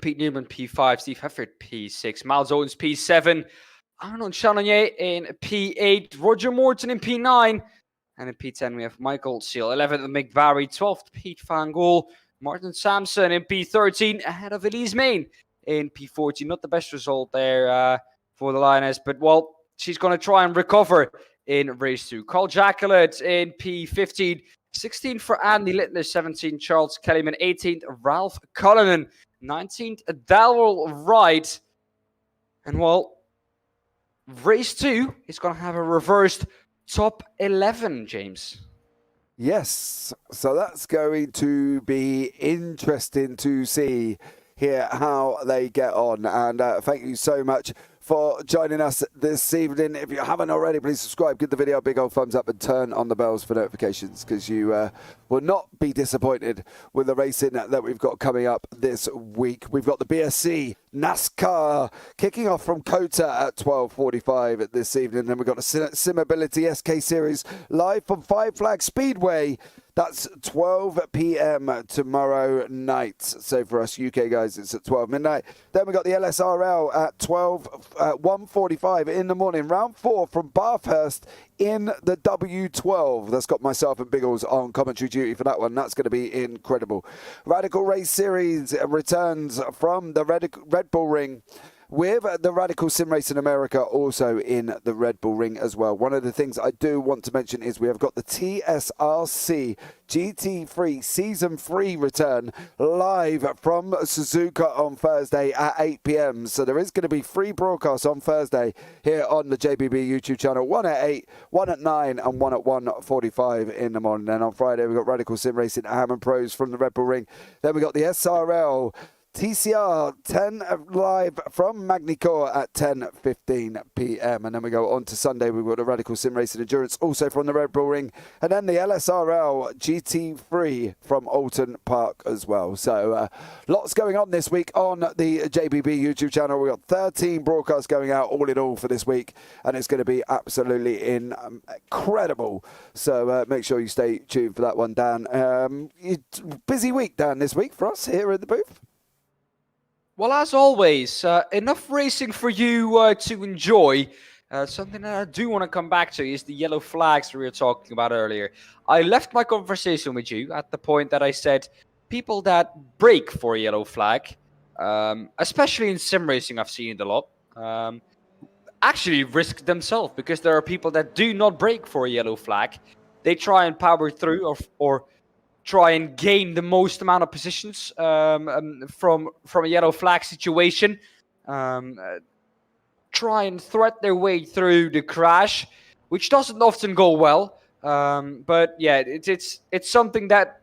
Pete Newman P5, Steve Heffert P6, Miles Owens P7, Arnold Chagnonier in P8, Roger Morton in P9, and in P10 we have Michael Seal, 11th Mick Barry, 12th Pete Van Gool, Martin Sampson in P13, ahead of Elise Main in P14. Not the best result there for the Lioness, but well, she's going to try and recover in race 2. Carl Jacquelet in P15, 16th for Andy Littler, 17th Charles Kellyman, 18th Ralph Cullinan, 19th Darrell Wright. And well, race 2 is going to have a reversed top 11, James. Yes, so that's going to be interesting to see here how they get on. And thank you so much for joining us this evening. If you haven't already, please subscribe, give the video a big old thumbs up and turn on the bells for notifications, because you will not be disappointed with the racing that we've got coming up this week. We've got the BSC NASCAR kicking off from COTA at 12:45 this evening. Then we've got the Simability SK Series live from Five Flag Speedway That's 12 p.m. tomorrow night. So for us UK guys, it's at 12 midnight. Then we got the LSRL at 1:45 in the morning. Round 4 from Bathurst in the W12. That's got myself and Biggles on commentary duty for that one. That's going to be incredible. Radical Race Series returns from the Red Bull Ring, with the Radical Sim Race in America also in the Red Bull Ring as well. One of the things I do want to mention is we have got the TSRC GT3 Season 3 return live from Suzuka on Thursday at 8 p.m. So there is going to be free broadcasts on Thursday here on the JBB YouTube channel. One at 8, one at 9 and one at 1:45 in the morning. And on Friday we've got Radical Sim Racing Hammond Pros from the Red Bull Ring. Then we got the SRL TCR 10 live from Magny-Cours at 10:15 p.m. And then we go on to Sunday. We've got the Radical Sim Racing Endurance also from the Red Bull Ring. And then the LSRL GT3 from Alton Park as well. So lots going on this week on the JBB YouTube channel. We've got 13 broadcasts going out all in all for this week. And it's going to be absolutely incredible. So make sure you stay tuned for that one, Dan. Busy week, Dan, this week for us here in the booth. Well, as always, enough racing for you to enjoy. Something that I do want to come back to is the yellow flags we were talking about earlier. I left my conversation with you at the point that I said people that break for a yellow flag, especially in sim racing, I've seen it a lot, actually risk themselves, because there are people that do not break for a yellow flag. They try and power through or try and gain the most amount of positions from a yellow flag situation. Try and thread their way through the crash, which doesn't often go well. But yeah, it's something that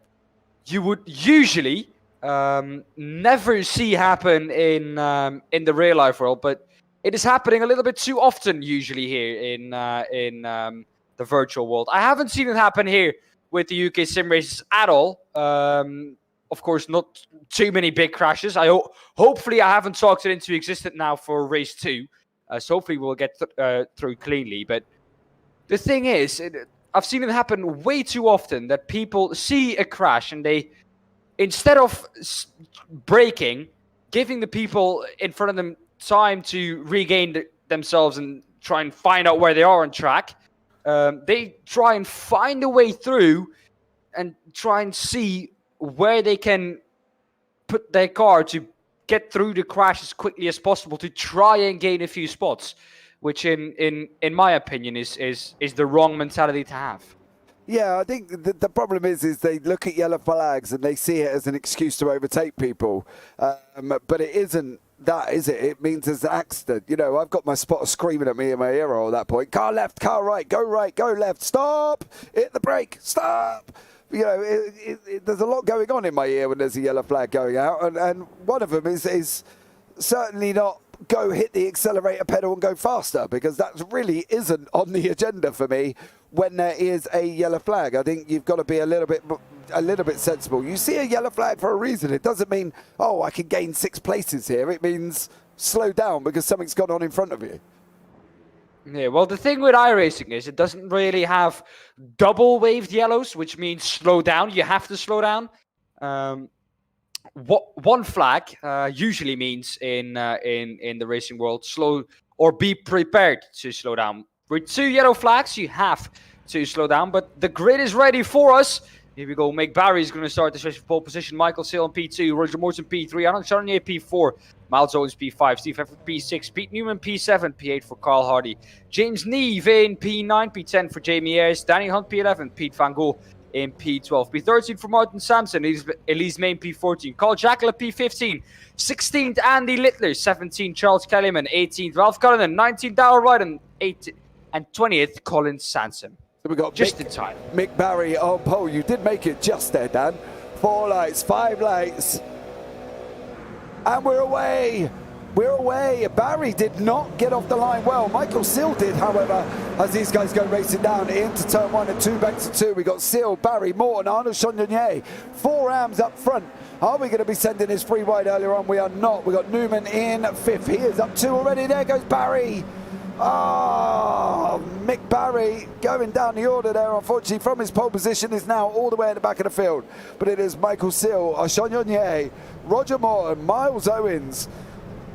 you would usually never see happen in the real life world, but it is happening a little bit too often usually here in the virtual world. I haven't seen it happen here with the UK SimRacers at all. Of course, not too many big crashes. Hopefully I haven't talked it into existence now for race 2. So hopefully we'll get through cleanly. But the thing is, I've seen it happen way too often that people see a crash and they, instead of braking, giving the people in front of them time to regain themselves and try and find out where they are on track, they try and find a way through and try and see where they can put their car to get through the crash as quickly as possible to try and gain a few spots, which in my opinion is the wrong mentality to have. Yeah, I think the problem is they look at yellow flags and they see it as an excuse to overtake people, but it isn't that, is it? It means there's an accident. You know, I've got my spotter screaming at me in my ear at that point. Car left, car right, go left, stop, hit the brake, stop. You know, there's a lot going on in my ear when there's a yellow flag going out, and one of them is certainly not go hit the accelerator pedal and go faster, because that really isn't on the agenda for me when there is a yellow flag. I think you've got to be a little bit sensible. You see a yellow flag for a reason. It doesn't mean, oh, I can gain 6 places here. It means slow down because something's gone on in front of you. Yeah, well, the thing with iRacing is it doesn't really have double waved yellows, which means slow down. You have to slow down. One flag usually means in the racing world, slow or be prepared to slow down. With 2 yellow flags, you have to slow down, but the grid is ready for us. Here we go. Mick Barry is going to start the race for pole position. Michael Sale in P2, Roger Morton P3, Alan Charnier P4, Miles Owens P5, Steve Effort P6, Pete Newman P7, P8 for Carl Hardy, James Neve in P9, P10 for Jamie Ayres, Danny Hunt P11, Pete Van Gogh in P12, P13 for Martin Sampson, Elise Main P14, Carl Jackala P15, 16th Andy Littler, 17th Charles Kellyman, 18th Ralph Cullinan, 19th Darrell Wright, and 20th Colin Sansom. So we got just in time. Mick Barry on pole. You did make it just there, Dan. 4 lights, 5 lights. And we're away. We're away. Barry did not get off the line well. Michael Seal did, however, as these guys go racing down into turn 1 and 2 back to 2. We got Seal, Barry, Morton, Arnold Chardonnay. 4 Rams up front. Are we going to be sending his free wide earlier on? We are not. We got Newman in 5th. He is up 2 already. There goes Barry. Oh, Mick Barry going down the order there, unfortunately, from his pole position, is now all the way at the back of the field. But it is Michael Seal, Sean Yonye, Roger Morton, Miles Owens,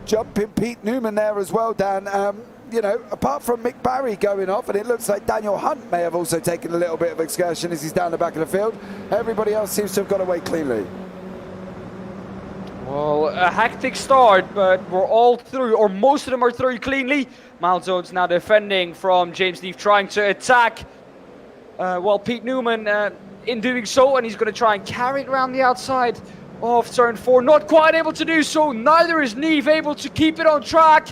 jumping Pete Newman there as well, Dan. You know, apart from Mick Barry going off, and it looks like Daniel Hunt may have also taken a little bit of excursion as he's down the back of the field, everybody else seems to have got away cleanly. Well, a hectic start, but we're all through, or most of them are through cleanly. Miles Owens now defending from James Neef, trying to attack. Well, Pete Newman in doing so, and he's going to try and carry it around the outside of turn 4. Not quite able to do so. Neither is Neef able to keep it on track.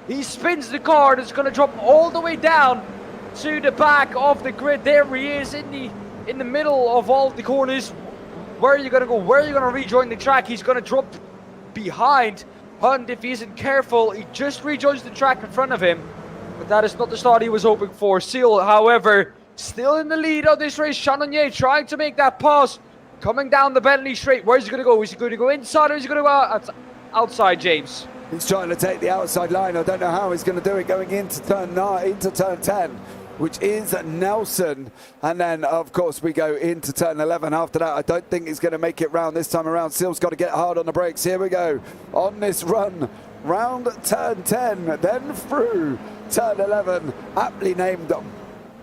He spins the car, and it's going to drop all the way down to the back of the grid. There he is in the middle of all the corners. Where are you going to go? Where are you going to rejoin the track? He's going to drop behind Hunt if he isn't careful. He just rejoins the track in front of him. But that is not the start he was hoping for. Seal, however, still in the lead of this race. Chanonnier trying to make that pass. Coming down the Bentley straight. Where's he going to go? Is he going to go inside or is he going to go outside, James? He's trying to take the outside line. I don't know how he's going to do it going into turn 10, which is Nelson. And then, of course, we go into turn 11 after that. I don't think he's going to make it round this time around. Seal's got to get hard on the brakes. Here we go on this run. Round turn 10, then through turn 11, aptly named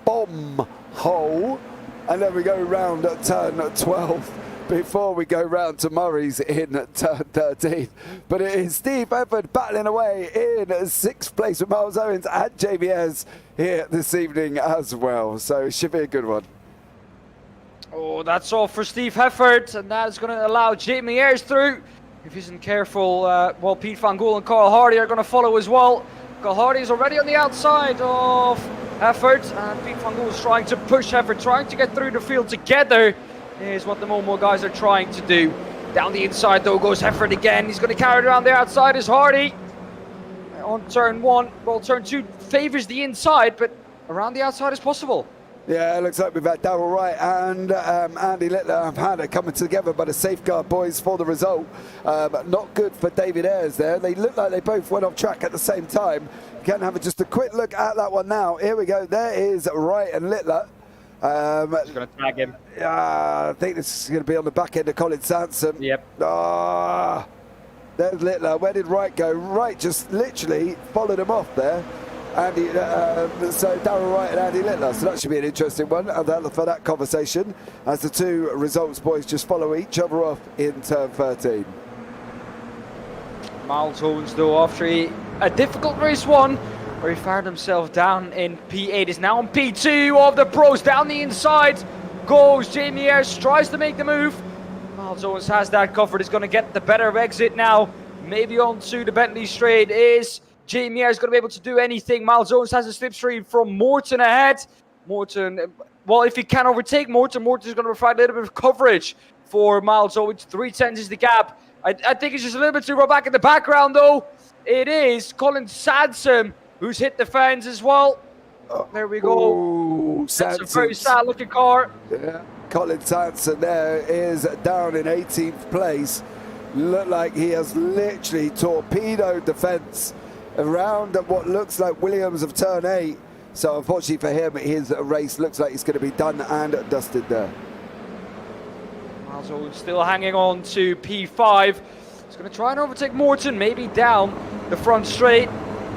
Bomb Hole. And then we go round turn 12. Before we go round to Murray's in turn 13. But it is Steve Efford battling away in 6th place with Miles Owens and JBS here this evening as well. So it should be a good one. Oh, that's all for Steve Heffert, and that is going to allow Jamie Ayres through. If he isn't careful, well, Pete Van Gool and Carl Hardy are going to follow as well. Carl Hardy is already on the outside of Heffert, and Pete Van Gool is trying to push Heffert, trying to get through the field together. Is what the Momo guys are trying to do. Down the inside though goes Heffert again. He's going to carry it around the outside is Hardy. On turn 1, well, turn 2 favours the inside, but around the outside is possible. Yeah, it looks like we've had Darryl Wright and Andy Littler have had it coming together, but a safeguard boys for the result. Not good for David Ayres there. They look like they both went off track at the same time. You can have just a quick look at that one now. Here we go. There is Wright and Littler. He's going to tag him. I think this is going to be on the back end of Colin Sansom. Yep. There's Littler. Where did Wright go? Wright just literally followed him off there. Andy, so Darryl Wright and Andy Littler. So that should be an interesting one for that conversation as the two results boys just follow each other off in turn 13. Miles Owens though, after a difficult race 1, where he fired himself down in P8, is now on P2 of the pros. Down the inside goes Jamie Ayres, tries to make the move. Miles Owens has that covered. He's going to get the better exit now. Maybe onto the Bentley straight. Is Jamie Ayres going to be able to do anything? Miles Owens has a slipstream from Morton ahead. Morton, well, if he can overtake Morton, Morton's going to provide a little bit of coverage for Miles Owens. 3/10 is the gap. I think it's just a little bit too far back in the background, though. It is Colin Sansom who's hit the fence as well. There we go. Ooh, that's a very sad looking car. Yeah. Colin Sansom there is down in 18th place. Look like he has literally torpedoed the fence around at what looks like Williams of turn 8. So unfortunately for him, his race looks like it's going to be done and dusted there. Miles Owens still hanging on to P5. He's going to try and overtake Morton, maybe down the front straight.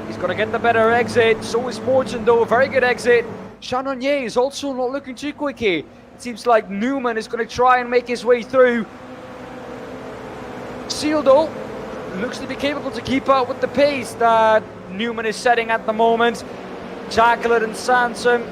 He's going to get the better exit. So is Morton, though. A very good exit. Chanonnier is also not looking too quick here. It seems like Newman is going to try and make his way through. Seal, though, looks to be capable to keep up with the pace that Newman is setting at the moment. Jacqueline and Sansom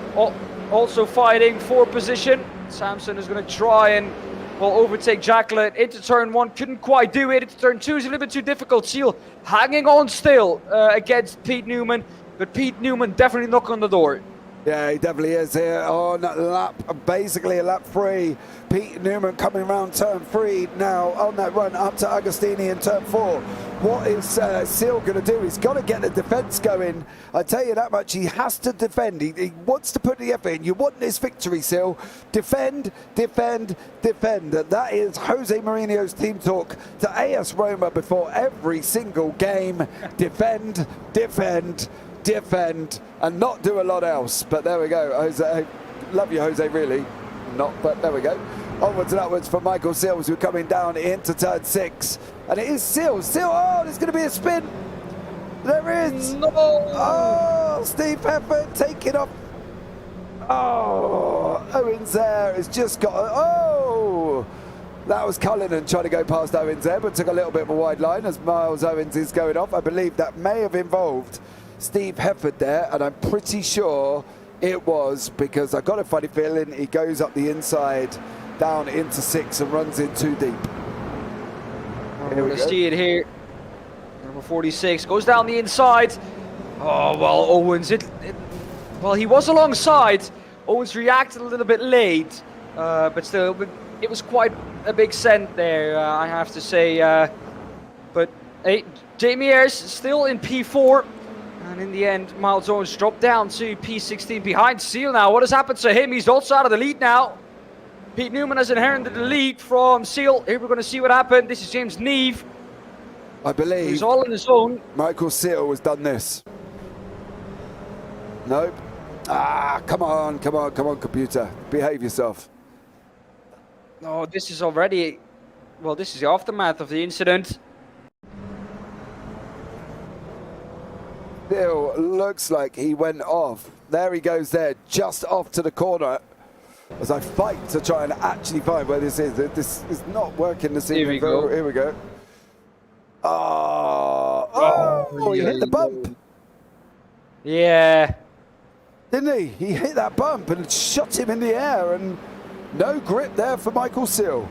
also fighting for position. Samson is going to try and overtake Jacqueline into turn 1. Couldn't quite do it. Into turn 2 is a little bit too difficult. Seal hanging on still against Pete Newman. But Pete Newman definitely knocking on the door. Yeah, he definitely is here on basically a lap 3. Pete Newman coming around turn 3 now on that run up to Agostini in turn 4. What is Seal going to do? He's got to get the defence going. I tell you that much, he has to defend. He wants to put the effort in. You want this victory, Seal. Defend, defend, defend. And that is Jose Mourinho's team talk to AS Roma before every single game. Defend, defend, defend, and not do a lot else. But there we go, Jose. Love you, Jose, really. Not, but there we go. Onwards and upwards for Michael Seals, who's coming down into turn 6. And it is Seals. Oh, there's going to be a spin. There is. No. Oh, Steve Pepper taking off. Oh, Owens there has just got. Oh, that was Cullinan trying to go past Owens there, but took a little bit of a wide line as Miles Owens is going off. I believe that may have involved Steve Hefford there, and I'm pretty sure it was, because I got a funny feeling he goes up the inside down into 6 and runs in too deep. We're going to see it here. Number 46 goes down the inside. Oh, well, Owens, well, he was alongside. Owens reacted a little bit late, but still, it was quite a big scent there, I have to say. But hey, Jamie Ayres still in P4. And in the end, Miles Owens dropped down to P16 behind Seal now. What has happened to him? He's also out of the lead now. Pete Newman has inherited the lead from Seal. Here we're going to see what happened. This is James Neve. I believe he's all on his own. Michael Seal has done this. Nope. Ah, come on, computer. Behave yourself. Oh, this is already... Well, this is the aftermath of the incident. Still looks like he went off. There he goes there, just off to the corner. As I fight to try and actually find where this is. This is not working this evening. Here we go. Oh, he hit the bump. Yeah. Didn't he? He hit that bump and shot him in the air, and no grip there for Michael Seal.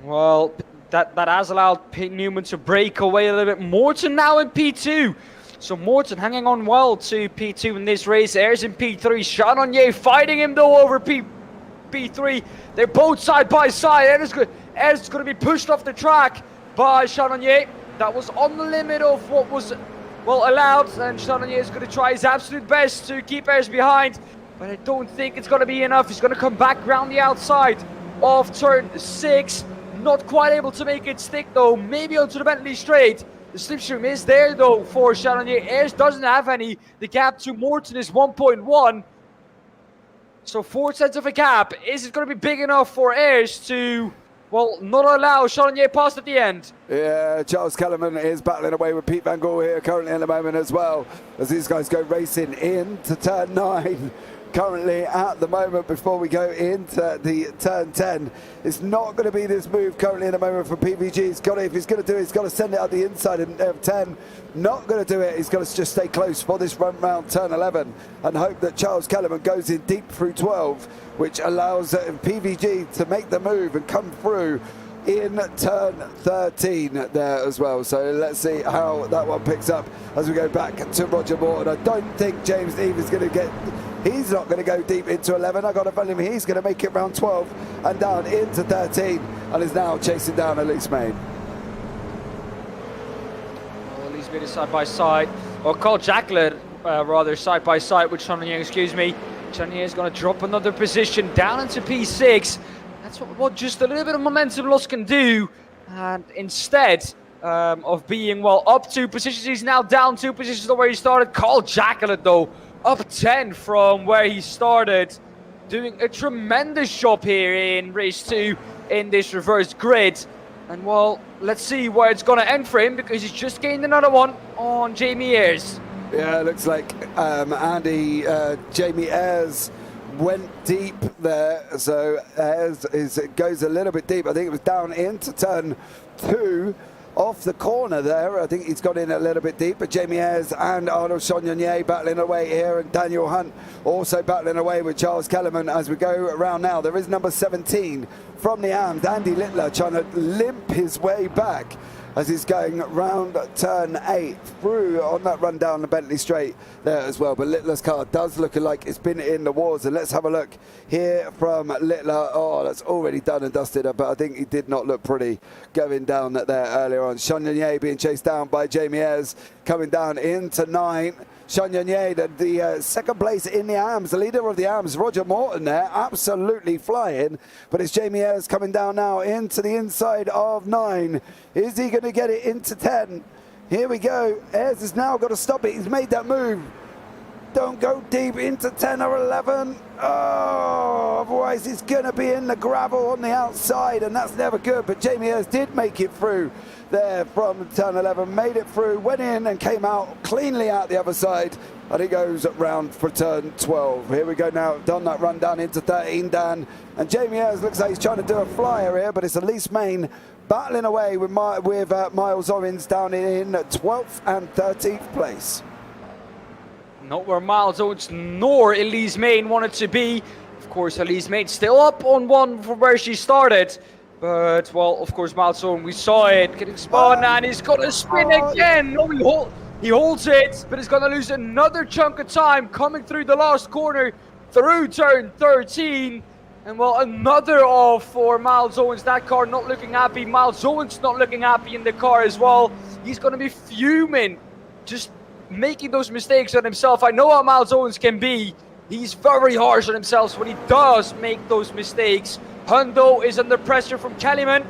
Well, that has allowed Pete Newman to break away a little bit. Morton now in P2. So Morton hanging on well to P2 in this race. Ayres in P3. Chardonnay fighting him though over P3. They're both side by side. Ayres is going to be pushed off the track by Chardonnay. That was on the limit of what was, well, allowed. And Chardonnay is going to try his absolute best to keep Ayres behind. But I don't think it's going to be enough. He's going to come back around the outside of turn 6. Not quite able to make it stick though. Maybe onto the Bentley straight. The slipstream is there though for Chardonnay. Ayres doesn't have any. The gap to Morton is 1.1. So 4 cents of a gap. Is it going to be big enough for Ayres to, well, not allow Chardonnay past at the end? Yeah, Charles Kellerman is battling away with Pete Van Gaal here currently at the moment as well, as these guys go racing into turn 9. Currently at the moment before we go into the turn 10. It's not going to be this move currently in the moment for PVG. If he's going to do it, he's got to send it out the inside of 10. Not going to do it. He's got to just stay close for this run round turn 11 and hope that Charles Kellerman goes in deep through 12, which allows PVG to make the move and come through in turn 13 there as well. So let's see how that one picks up as we go back to Roger Morton. I don't think James Neve is going to get... He's not going to go deep into 11. I got a feeling he's going to make it round 12 and down into 13 and is now chasing down Elise Main. Well, Elise Main is side by side, or Carl Jackler rather side by side with Chardonnay, excuse me. Chardonnay is going to drop another position down into P6. That's what just a little bit of momentum loss can do. And instead of being, well, up 2 positions, he's now down 2 positions to where he started. Carl Jackler though, up 10 from where he started, doing a tremendous job here in race 2 in this reverse grid. And well, let's see where it's going to end for him, because he's just gained another one on Jamie Ayres. Yeah, it looks like Jamie Ayres went deep there, so Ayres goes a little bit deep. I think it was down into turn 2. Off the corner there, I think he's got in a little bit deep, but Jamie Ayres and Arnold Chardonnay battling away here, and Daniel Hunt also battling away with Charles Kellerman as we go around now. There is number 17 from the AMS, Andy Littler, trying to limp his way back as he's going round turn 8 through on that run down the Bentley straight there as well. But Littler's car does look like it's been in the wars, and let's have a look here from Littler. Oh, that's already done and dusted, but I think he did not look pretty going down there earlier on. Chardonnay being chased down by Jamie Ayres, coming down into 9. Chardonnay, the second place in the AMS, the leader of the AMS, Roger Morton there, absolutely flying. But it's Jamie Ayres coming down now into the inside of 9. Is he going to get it into 10? Here we go. Ayres has now got to stop it. He's made that move. Don't go deep into 10 or 11. Oh, otherwise it's going to be in the gravel on the outside, and that's never good. But Jamie Ayres did make it through there from turn 11, made it through, went in and came out cleanly out the other side. And he goes round for turn 12. Here we go now. Done that run down into 13, Dan. And Jamie Ayres looks like he's trying to do a flyer here, but it's Elise Main battling away with Miles Owens down in 12th and 13th place. Not where Miles Owens nor Elise Main wanted to be. Of course, Elise Main still up on 1 from where she started. But, well, of course, Miles Owens, we saw it getting spun, and he's got to spin again. No, he holds it, but he's going to lose another chunk of time coming through the last corner through turn 13. And, well, another off for Miles Owens. That car not looking happy. Miles Owens not looking happy in the car as well. He's going to be fuming, just making those mistakes on himself. I know how Miles Owens can be. He's very harsh on himself when he does make those mistakes. Hundo is under pressure from Kellyman.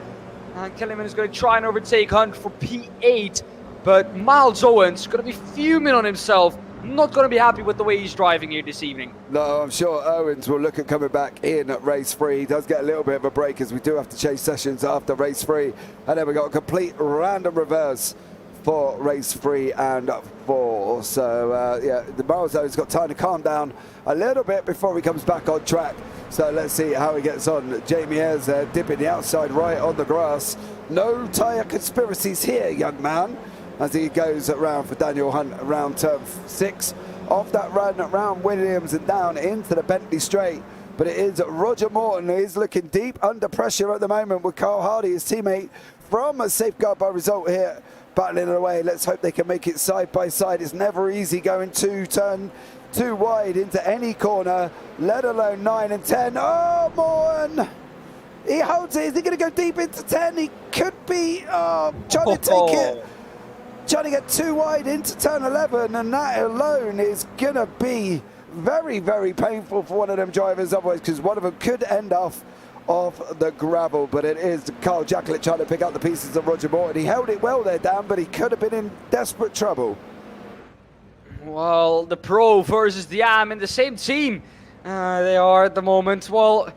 And Kellyman is going to try and overtake Hunt for P8. But Miles Owens is going to be fuming on himself. Not going to be happy with the way he's driving here this evening. No, I'm sure Owens will look at coming back in at race 3. He does get a little bit of a break as we do have to chase sessions after race 3. And then we got a complete random reverse for race 3 and 4. So, yeah, the Miles Owens got time to calm down a little bit before he comes back on track. So let's see how he gets on. Jamie Ayres dipping the outside right on the grass. No tyre conspiracies here, young man, as he goes around for Daniel Hunt around turn 6 off that run around Williams and down into the Bentley straight. But it is Roger Morton who is looking deep under pressure at the moment with Carl Hardy, his teammate from a Safeguard by Result here, battling it away. Let's hope they can make it side by side. It's never easy going turn 2 wide into any corner, let alone 9 and 10. Oh, Morton! He holds it. Is he going to go deep into 10? He could be trying to take it. Trying to get 2 wide into turn 11, and that alone is going to be very, very painful for one of them drivers otherwise, because one of them could end off the gravel. But it is Carl Jacklett trying to pick up the pieces of Roger Morton. He held it well there, Dan, but he could have been in desperate trouble. Well, the Pro versus the Am in the same team. They are at the moment. Well,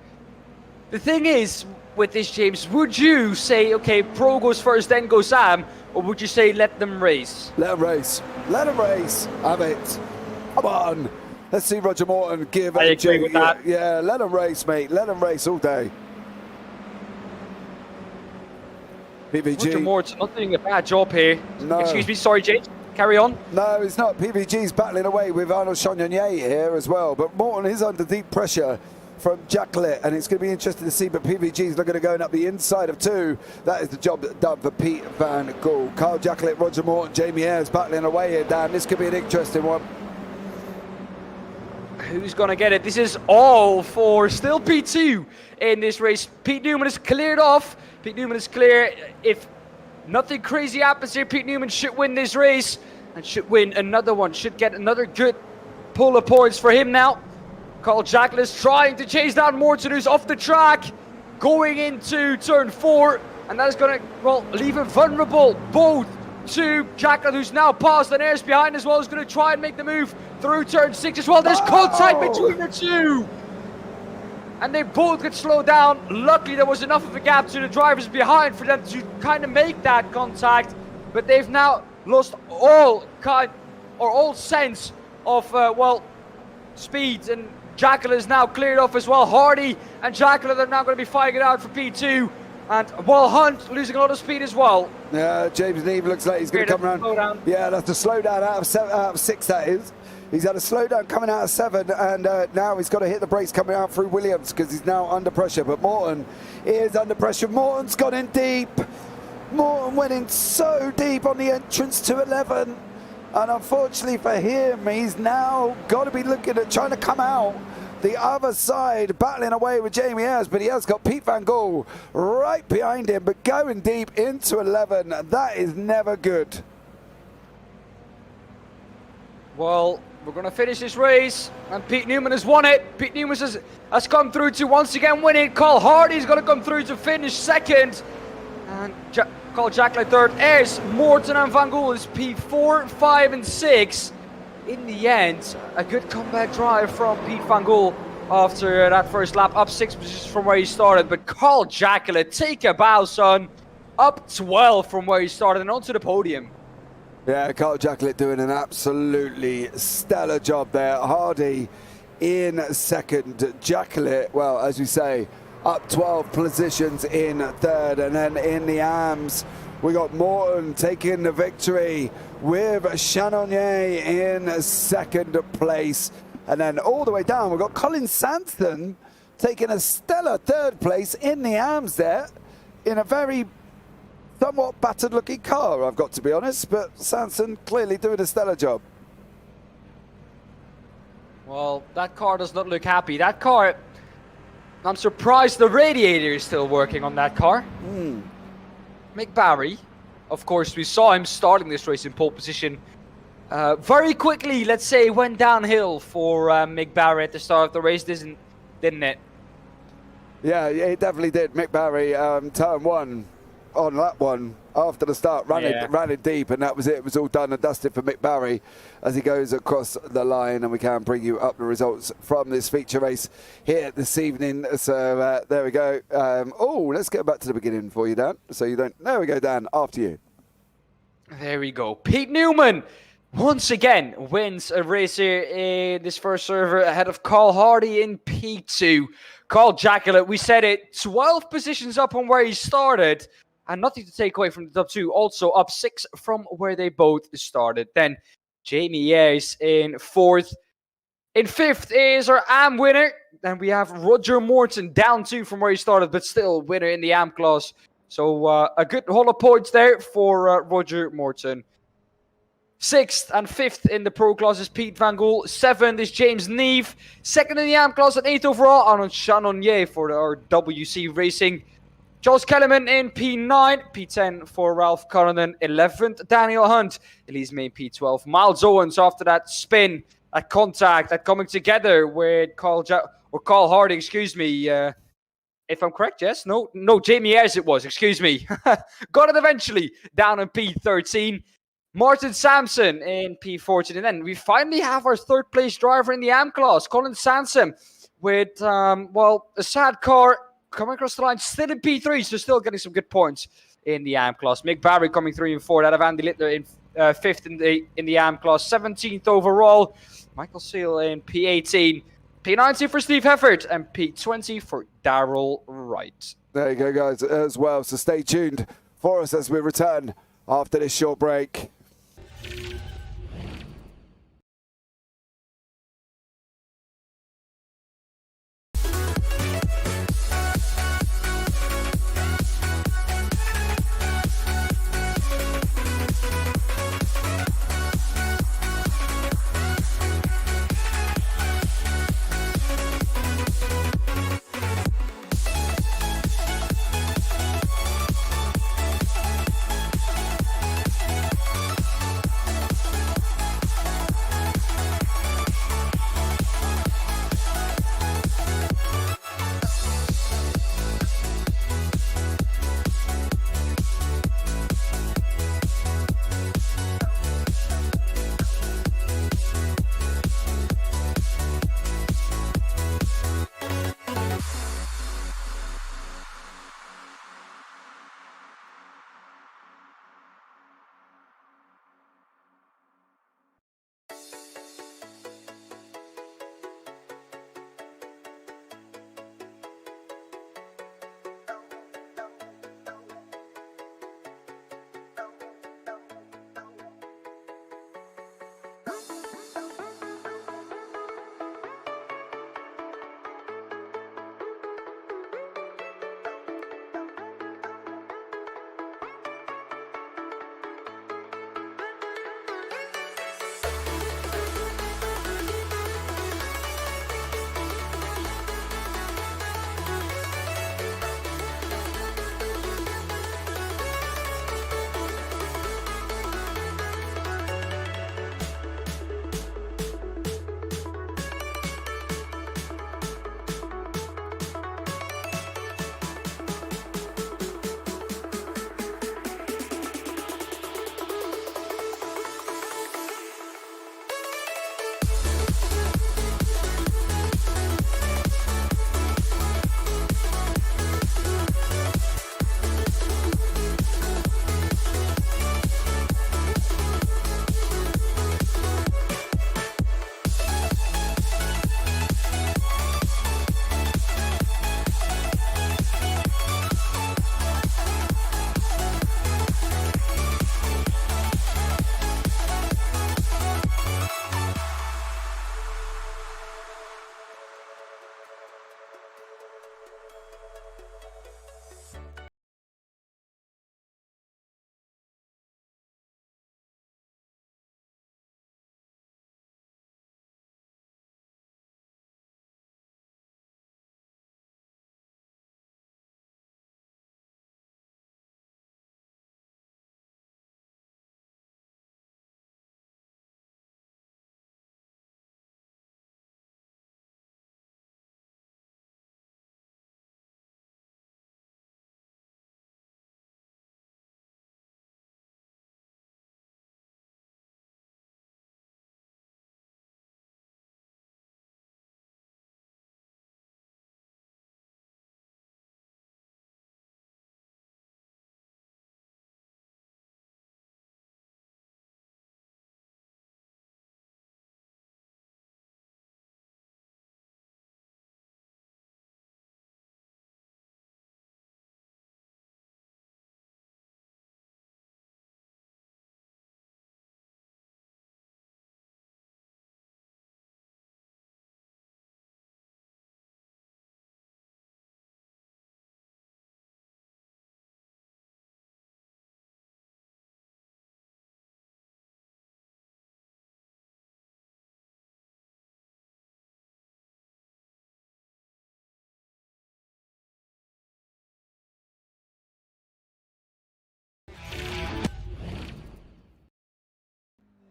the thing is with this, James, would you say, okay, Pro goes first, then goes Am, or would you say let them race? Let them race. Let them race. Have it. Come on. Let's see Roger Morton give I agree with that. Yeah, let them race, mate. Let them race all day. PVG. Roger Morton not doing a bad job here. No. Excuse me, sorry, James. Carry on. No, it's not. PVG's battling away with Arnold Chagnon here as well. But Morton is under deep pressure from Jacklett, and it's going to be interesting to see. But PVG's looking to go up the inside of 2. That is the job done for Pete Van Gool. Carl Jacklett, Roger Morton, Jamie Ayres battling away here, Dan. This could be an interesting one. Who's going to get it? This is all for still P2 in this race. Pete Newman is cleared off. Pete Newman is clear. If nothing crazy happens here, Pete Newman should win this race and should win another one. Should get another good pull of points for him now. Carl Jacklett is trying to chase down Morton, who's off the track, going into turn 4. And that is going to, well, leave him vulnerable both to Jacklett, who's now passed, and Ayres behind as well, is going to try and make the move through turn 6 as well. There's contact between the two. And they both get slowed down. Luckily, there was enough of a gap to the drivers behind for them to kind of make that contact. But they've now lost all sense of, well, speed. And Jacklett is now cleared off as well. Hardy and Jacklett are now going to be fighting it out for P2. And, well, Hunt losing a lot of speed as well. Yeah, James Neve looks like he's going to come around. Yeah, that's a slowdown out of 6, that is. He's had a slowdown coming out of 7, and now he's got to hit the brakes coming out through Williams because he's now under pressure. But Morton is under pressure. Morton's gone in deep. Morton went in so deep on the entrance to 11. And unfortunately for him, he's now got to be looking at trying to come out the other side, battling away with Jamie Ayres, but he has got Pete Van Gool right behind him, but going deep into 11. That is never good. Well, we're going to finish this race, and Pete Newman has won it. Pete Newman has come through to once again win it. Carl Hardy's going to come through to finish second. And Carl Jacklin third. There's Morton and Van Gool is P4, 5 and 6. In the end, a good comeback drive from Pete Van Gool after that first lap, up 6 positions from where he started. But Carl Jacklin, take a bow, son. Up 12 from where he started and onto the podium. Yeah, Carl Jacklin doing an absolutely stellar job there. Hardy in second. Jacklin, well, as we say, up 12 positions in third. And then in the AMS, we got Morton taking the victory with Chanonier in second place. And then all the way down, we've got Colin Sanson taking a stellar third place in the AMS there in a very somewhat battered looking car, I've got to be honest, but Sanson clearly doing a stellar job. Well, that car does not look happy. That car, I'm surprised the radiator is still working on that car. Mick Barry, of course, we saw him starting this race in pole position. Very quickly, let's say, went downhill for Mick Barry at the start of the race, didn't it? Yeah, it definitely did. Mick Barry, turn one on lap one after the start, ran it deep, and that was it. It was all done and dusted for Mick Barry as he goes across the line, and we can bring you up the results from this feature race here this evening. So there we go. Let's get back to the beginning for you, Dan. So you don't. There we go, Dan. After you. There we go. Pete Newman once again wins a race here in this first server ahead of Carl Hardy in P2. Carl Jacklin, we said it, 12 positions up on where he started. And nothing to take away from the top two. Also up 6 from where they both started. Then Jamie Ayres in fourth. In fifth is our AM winner. Then we have Roger Morton down 2 from where he started, but still winner in the AM class. So a good haul of points there for Roger Morton. 6th and 5th in the Pro class is Pete Van Gool. 7th is James Neve. 2nd in the AM class and 8th overall on Chanonier for our WC Racing. Charles Kellerman in P9, P10 for Ralph Cullinan, 11th, Daniel Hunt, Elise May P12, Miles Owens after that spin, that contact, that coming together with Carl Hardy, excuse me, if I'm correct, yes? No, Jamie Ayres it was, excuse me. Got it eventually, down in P13. Martin Sampson in P14, and then we finally have our third place driver in the AM class, Colin Sanson, with, a sad car, coming across the line, still in P3, so still getting some good points in the AM class. Mick Barry coming 3 and 4, that of Andy Littler in 5th in the AM class, 17th overall. Michael Seal in P18, P19 for Steve Heffert, and P20 for Darrell Wright. There you go, guys, as well. So stay tuned for us as we return after this short break.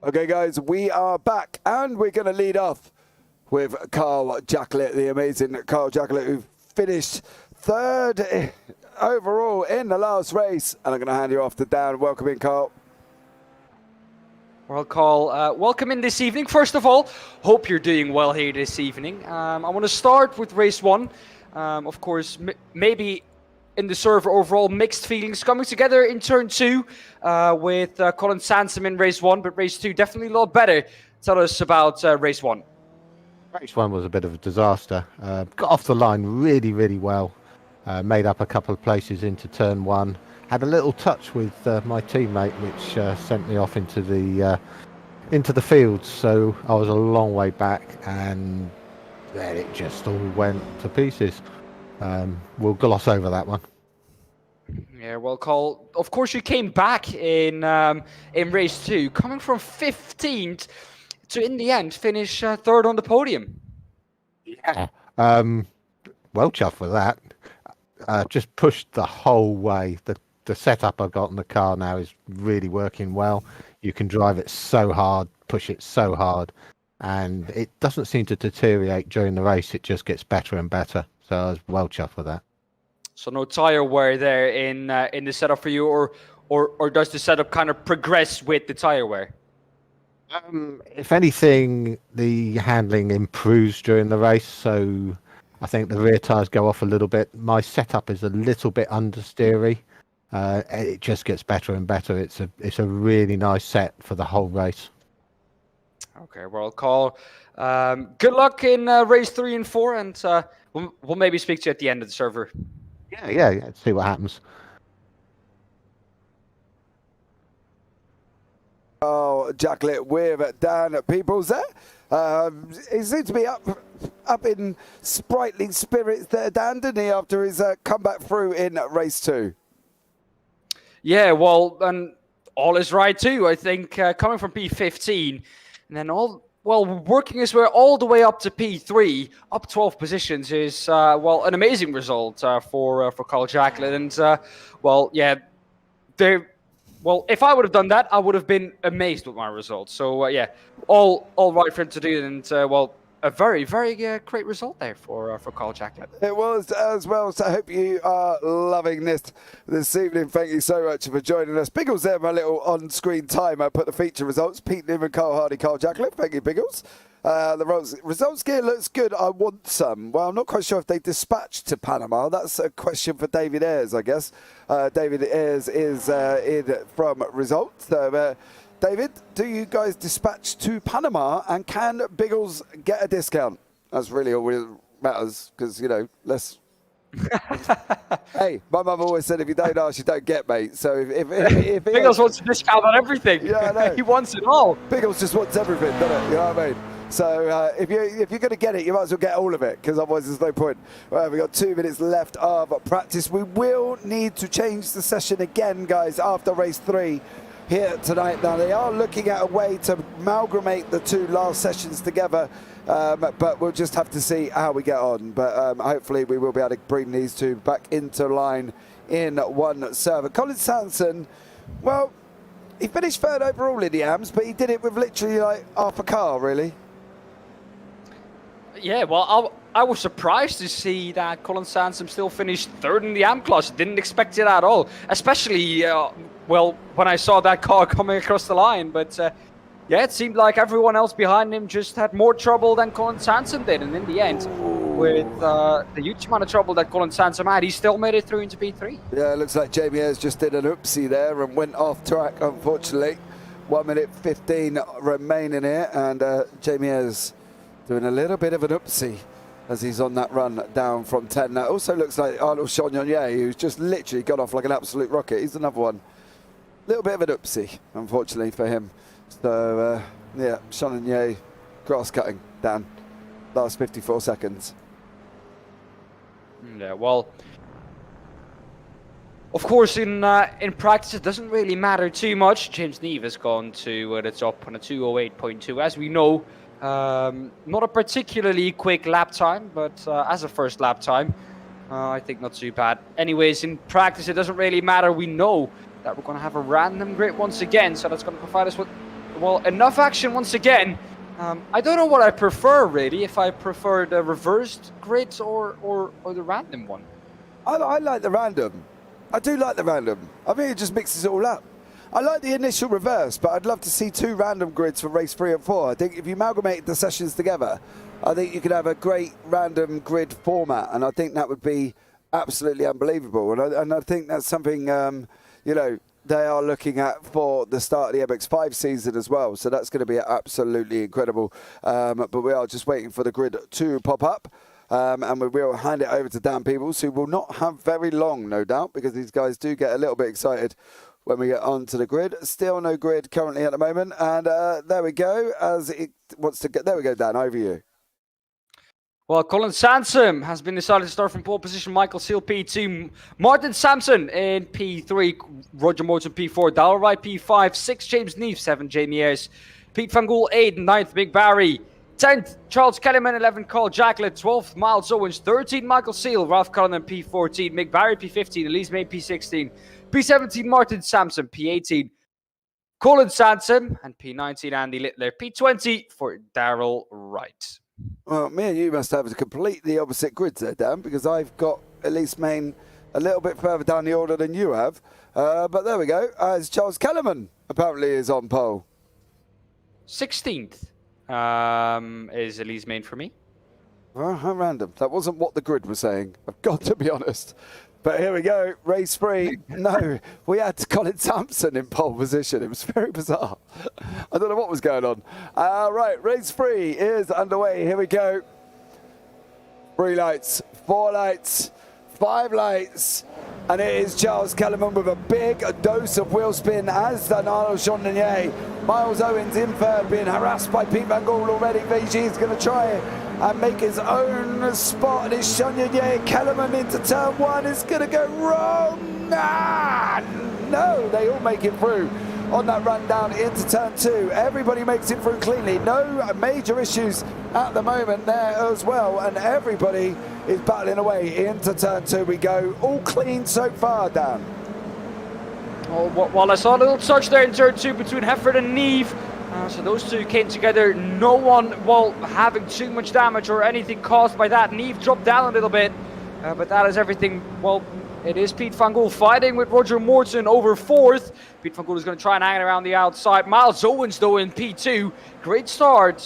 Okay, guys, we are back, and we're going to lead off with Carl Jacklett, the amazing Carl Jacklett, who finished third overall in the last race. And I'm going to hand you off to Daan. Welcome in, Carl. Well, Carl, welcome in this evening. First of all, hope you're doing well here this evening. I want to start with race 1. Of course, maybe in the server overall, mixed feelings coming together in turn 2 with Colin Sansom in race 1, but race 2 definitely a lot better. Tell us about race 1. Race 1 was a bit of a disaster. Got off the line really, really well. Made up a couple of places into turn 1. Had a little touch with my teammate, which sent me off into the fields. So I was a long way back, and then it just all went to pieces. We'll gloss over that one. Yeah, well, Carl, of course you came back in race 2, coming from 15th to, in the end, finish third on the podium. Yeah. Well chuffed with that. Just pushed the whole way. The setup I've got in the car now is really working well. You can drive it so hard, push it so hard, and it doesn't seem to deteriorate during the race. It just gets better and better. So I was well chuffed with that. So no tire wear there in the setup for you, or does the setup kind of progress with the tire wear? If anything, the handling improves during the race. So I think the rear tires go off a little bit. My setup is a little bit understeery. It just gets better and better. It's a really nice set for the whole race. Okay, well, Carl, good luck in race 3 and 4, and we'll maybe speak to you at the end of the server. Yeah. See what happens. Oh, Jacklett with Daan Pepels there. He seems to be up in sprightly spirits there, Daan, didn't he, after his comeback through in race 2? Yeah, well, and all is right too. I think coming from P15 and then working his way all the way up to P3, up 12 positions is an amazing result for Carl Jacklett. And if I would have done that, I would have been amazed with my results. So all right for him to do, and a very, very great result there for Carl Jacklett. It was as well, so I hope you are loving this evening. Thank you so much for joining us. Biggles there, my little on-screen timer, put the feature results. Pete Newman, Carl Hardy, Carl Jacklett. Thank you, Biggles. The results gear looks good. I want some. Well, I'm not quite sure if they dispatched to Panama. That's a question for David Ayres, I guess. David Ayres is in from results. So, David, do you guys dispatch to Panama, and can Biggles get a discount? That's really all that matters, because, let's... Hey, my mum always said, if you don't ask, you don't get, mate. So if Biggles wants a discount on everything. Yeah, I know. He wants it all. Biggles just wants everything, doesn't it? You know what I mean? So if you're going to get it, you might as well get all of it, because otherwise there's no point. Well, we've got 2 minutes left of practice. We will need to change the session again, guys, after race 3. Here tonight. Now they are looking at a way to amalgamate the 2 last sessions together, but we'll just have to see how we get on. But hopefully we will be able to bring these 2 back into line in one server. Colin Sanson, well, he finished 3rd overall in the AMs, but he did it with literally like half a car, really. Yeah, well, I was surprised to see that Colin Sansom still finished 3rd in the AM class. Didn't expect it at all, especially, when I saw that car coming across the line. But, it seemed like everyone else behind him just had more trouble than Colin Sansom did. And in the end, with the huge amount of trouble that Colin Sansom had, he still made it through into P3. Yeah, it looks like Jamie Ayres just did an oopsie there and went off track, unfortunately. 1 minute 15 remaining here, and Jamie Ayres doing a little bit of an oopsie as he's on that run down from 10. Now, it also looks like Arnold Chagnon, who's just literally got off like an absolute rocket. He's another one. Little bit of an oopsie, unfortunately, for him. So, Chagnon, grass cutting down. Last 54 seconds. Yeah, well, of course, in practice, it doesn't really matter too much. James Neve has gone to the top on a 2:08.2. As we know, not a particularly quick lap time, but as a first lap time, I think not too bad. Anyways, in practice, it doesn't really matter. We know that we're going to have a random grid once again, so that's going to provide us with well, enough action once again. I don't know what I prefer, really, if I prefer the reversed grid or the random one. I like the random. I do like the random. I think it just mixes it all up. I like the initial reverse, but I'd love to see 2 random grids for race 3 and 4. I think if you amalgamated the sessions together, I think you could have a great random grid format, and I think that would be absolutely unbelievable. And I think that's something, you know, they are looking at for the start of the MX5 season as well. So that's going to be absolutely incredible. But we are just waiting for the grid to pop up. And we will hand it over to Dan Pepels, who will not have very long, no doubt, because these guys do get a little bit excited when we get onto the grid. Still no grid currently at the moment. And there we go. As it wants to get, there we go, Dan, over you. Well, Colin Sansom has been decided to start from pole position. Michael Seal P2, Martin Sampson in P3, Roger Morton P4, Darrell Wright P5, 6 James Neef, 7 Jamie Ayres, Pete Van Gool 8, 9th Mick Barry, 10th Charles Kellyman, 11 Carl Jacklett, 12th Miles Owens, 13 Michael Seal, Ralph Cullinan P14, Mick Barry P15, Elise May P16, P17 Martin Sampson, P18 Colin Sansom, and P19 Andy Littler, P20 for Darrell Wright. Well, me and you must have a completely opposite grids there, Dan, because I've got Elise Main a little bit further down the order than you have. But there we go. As Charles Kellerman apparently is on pole. 16th is Elise Main for me. Well, how random. That wasn't what the grid was saying. I've got to be honest. But here we go, race 3. No, we had Colin Sampson in pole position. It was very bizarre. I don't know what was going on. Right, race 3 is underway. Here we go. 3 lights, 4 lights, 5 lights. And it is Charles Kellerman with a big dose of wheel spin, as the Arnaud Chandonnier. Miles Owens in third, being harassed by Pete Van Gool already. VG is going to try it and make his own spot. And it's Chandonnier. Kellerman into turn 1. It's going to go wrong. No, they all make it through on that run down into turn 2. Everybody makes it through cleanly. No major issues at the moment there as well. And everybody is battling away into turn 2. We go all clean so far, Dan. Oh, well, I saw a little touch there in turn 2 between Hefford and Neve. So those two came together. No one, well, having too much damage or anything caused by that. Neve dropped down a little bit. But that is everything. Well, it is Pete Van Gool fighting with Roger Morton over 4th. Pete Van Gool is going to try and hang around the outside. Miles Owens, though, in P2. Great start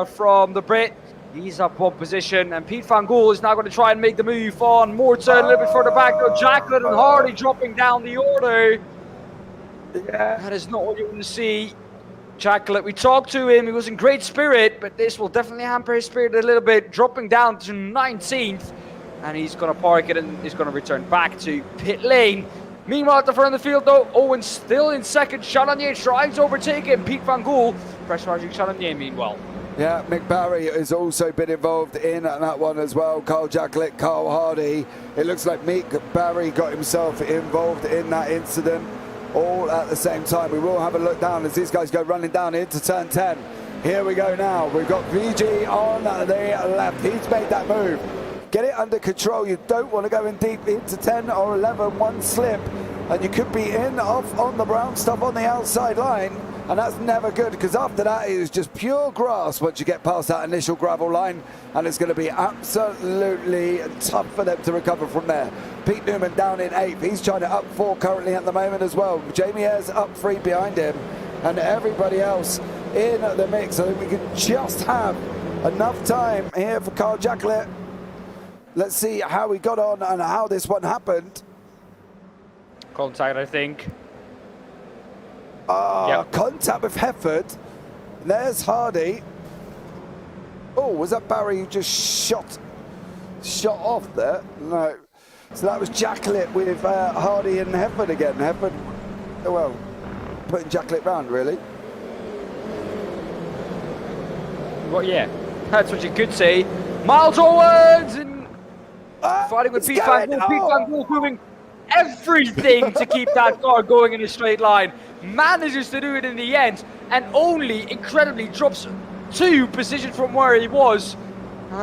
from the Brit. He's up 1 position. And Pete Van Gool is now going to try and make the move on Morton. A little bit further back, though. Jacklett and Hardy dropping down the order. Yeah. That is not what you want to see. Jacklett, we talked to him. He was in great spirit, but this will definitely hamper his spirit a little bit. Dropping down to 19th. And he's going to park it and he's going to return back to pit lane. Meanwhile, at the front of the field, though, Owens still in second. Chandonnier trying to overtake him. Pete Van Gool pressurizing Chandonnier meanwhile. Yeah, Mick Barry has also been involved in that one as well. Carl Jacklett, Carl Hardy. It looks like Mick Barry got himself involved in that incident all at the same time. We will have a look down as these guys go running down into turn 10. Here we go now. We've got VG on the left. He's made that move. Get it under control. You don't want to go in deep into 10 or 11. One slip and you could be in off on the brown stuff on the outside line, and that's never good, because after that it is just pure grass once you get past that initial gravel line, and it's going to be absolutely tough for them to recover from there. Pete Newman down in 8th. He's trying to up 4 currently at the moment as well. Jamie Ayres up 3 behind him, and everybody else in the mix. I think we can just have enough time here for Carl Jacklett. Let's see how we got on and how this one happened. Contact, I think. Yep. Contact with Hefford. There's Hardy. Oh, was that Barry who just shot off there? No. So that was Jacklett with Hardy and Hefford again. Hefford, well, putting Jacklett round, really. Well, yeah, that's what you could say. Miles Owens and fighting with Pete Van Gool. Pete Van Gool doing everything to keep that car going in a straight line. Manages to do it in the end, and only incredibly drops 2 positions from where he was.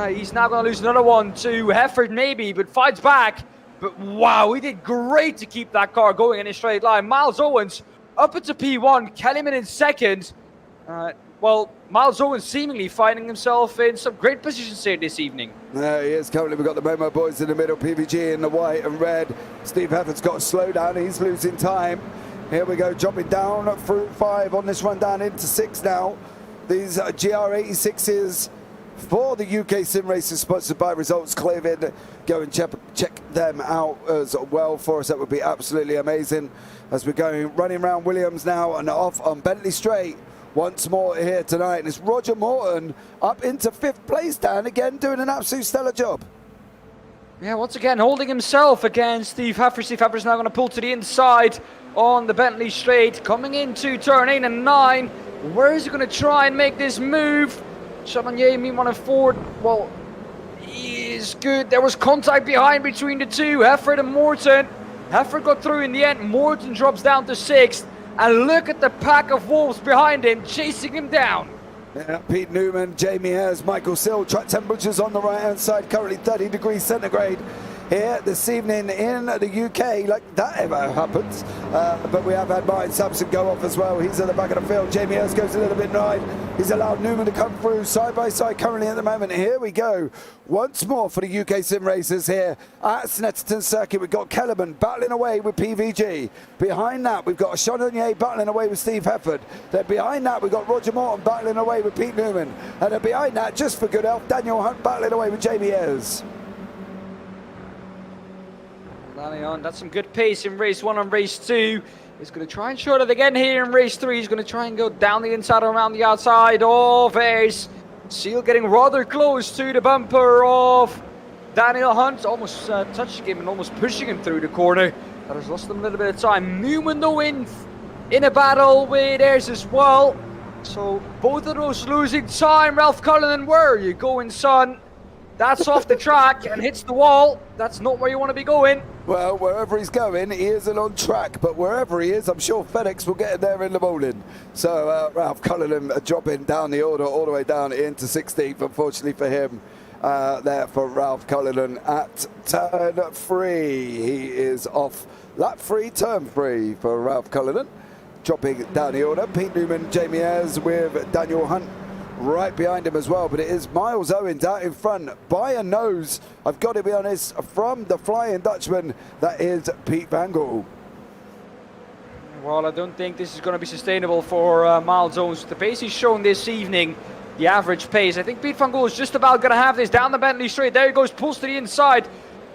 He's now going to lose another one to Hefford maybe, but fights back. But wow, he did great to keep that car going in a straight line. Miles Owens up into P1, Kellyman in 2nd. Well, Miles Owen seemingly finding himself in some great positions here this evening. There he is. Currently, we've got the Momo boys in the middle, PVG in the white and red. Steve Heffert's got a slow down. He's losing time. Here we go, dropping down through 5 on this run down into 6 now. These GR86s for the UK SimRacers, sponsored by Results Clothing. Go and check them out as well for us. That would be absolutely amazing. As we're going, running around Williams now and off on Bentley Straight. Once more here tonight, and it's Roger Morton up into 5th place, Dan, again doing an absolute stellar job. Yeah, once again holding himself against Steve Heffer. Steve Heffer's now going to pull to the inside on the Bentley Straight, coming into turn 8 and 9. Where is he going to try and make this move? Chevalier, meanwhile, at Ford, well, he is good. There was contact behind between the two, Heffer and Morton. Heffer got through in the end. Morton drops down to 6th. And look at the pack of wolves behind him, chasing him down. Yeah, Pete Newman, Jamie Ayres, Michael Sill. Track temperatures on the right-hand side, currently 30 degrees centigrade here this evening in the UK, like that ever happens. But we have had Martin Sampson go off as well. He's at the back of the field. Jamie Ayres goes a little bit wide. He's allowed Newman to come through side by side currently at the moment. Here we go. Once more for the UK SimRacers here at Snetterton Circuit. We've got Kellerman battling away with PVG. Behind that, we've got Chardonnay battling away with Steve Hefford. Then behind that, we've got Roger Morton battling away with Pete Newman. And then behind that, just for good health, Daniel Hunt battling away with Jamie Ayres. That's some good pace in race 1 and race 2. He's going to try and short it again here in race 3. He's going to try and go down the inside and around the outside of Ayres. Seal getting rather close to the bumper of Daniel Hunt. Almost touching him and almost pushing him through the corner. That has lost him a little bit of time. Newman though in a battle with Ayres as well. So both of those losing time. Ralph Cullinan, where are you going, son? That's off the track and hits the wall. That's not where you want to be going. Well, wherever he's going, he isn't on track. But wherever he is, I'm sure FedEx will get him there in the morning. So Ralph Cullinan dropping down the order all the way down into 16th, unfortunately for him. There for Ralph Cullinan at turn 3. He is off lap 3, turn 3 for Ralph Cullinan. Dropping down the order. Pete Newman, Jamie Ayres with Daniel Hunt right behind him as well, but it is Miles Owens out in front by a nose, I've got to be honest, from the Flying Dutchman. That is Pete Van Gool. Well, I don't think this is going to be sustainable for Miles Owens. The pace he's shown this evening, the average pace, I think Pete Van Gool is just about going to have this down the Bentley Straight. There he goes, pulls to the inside.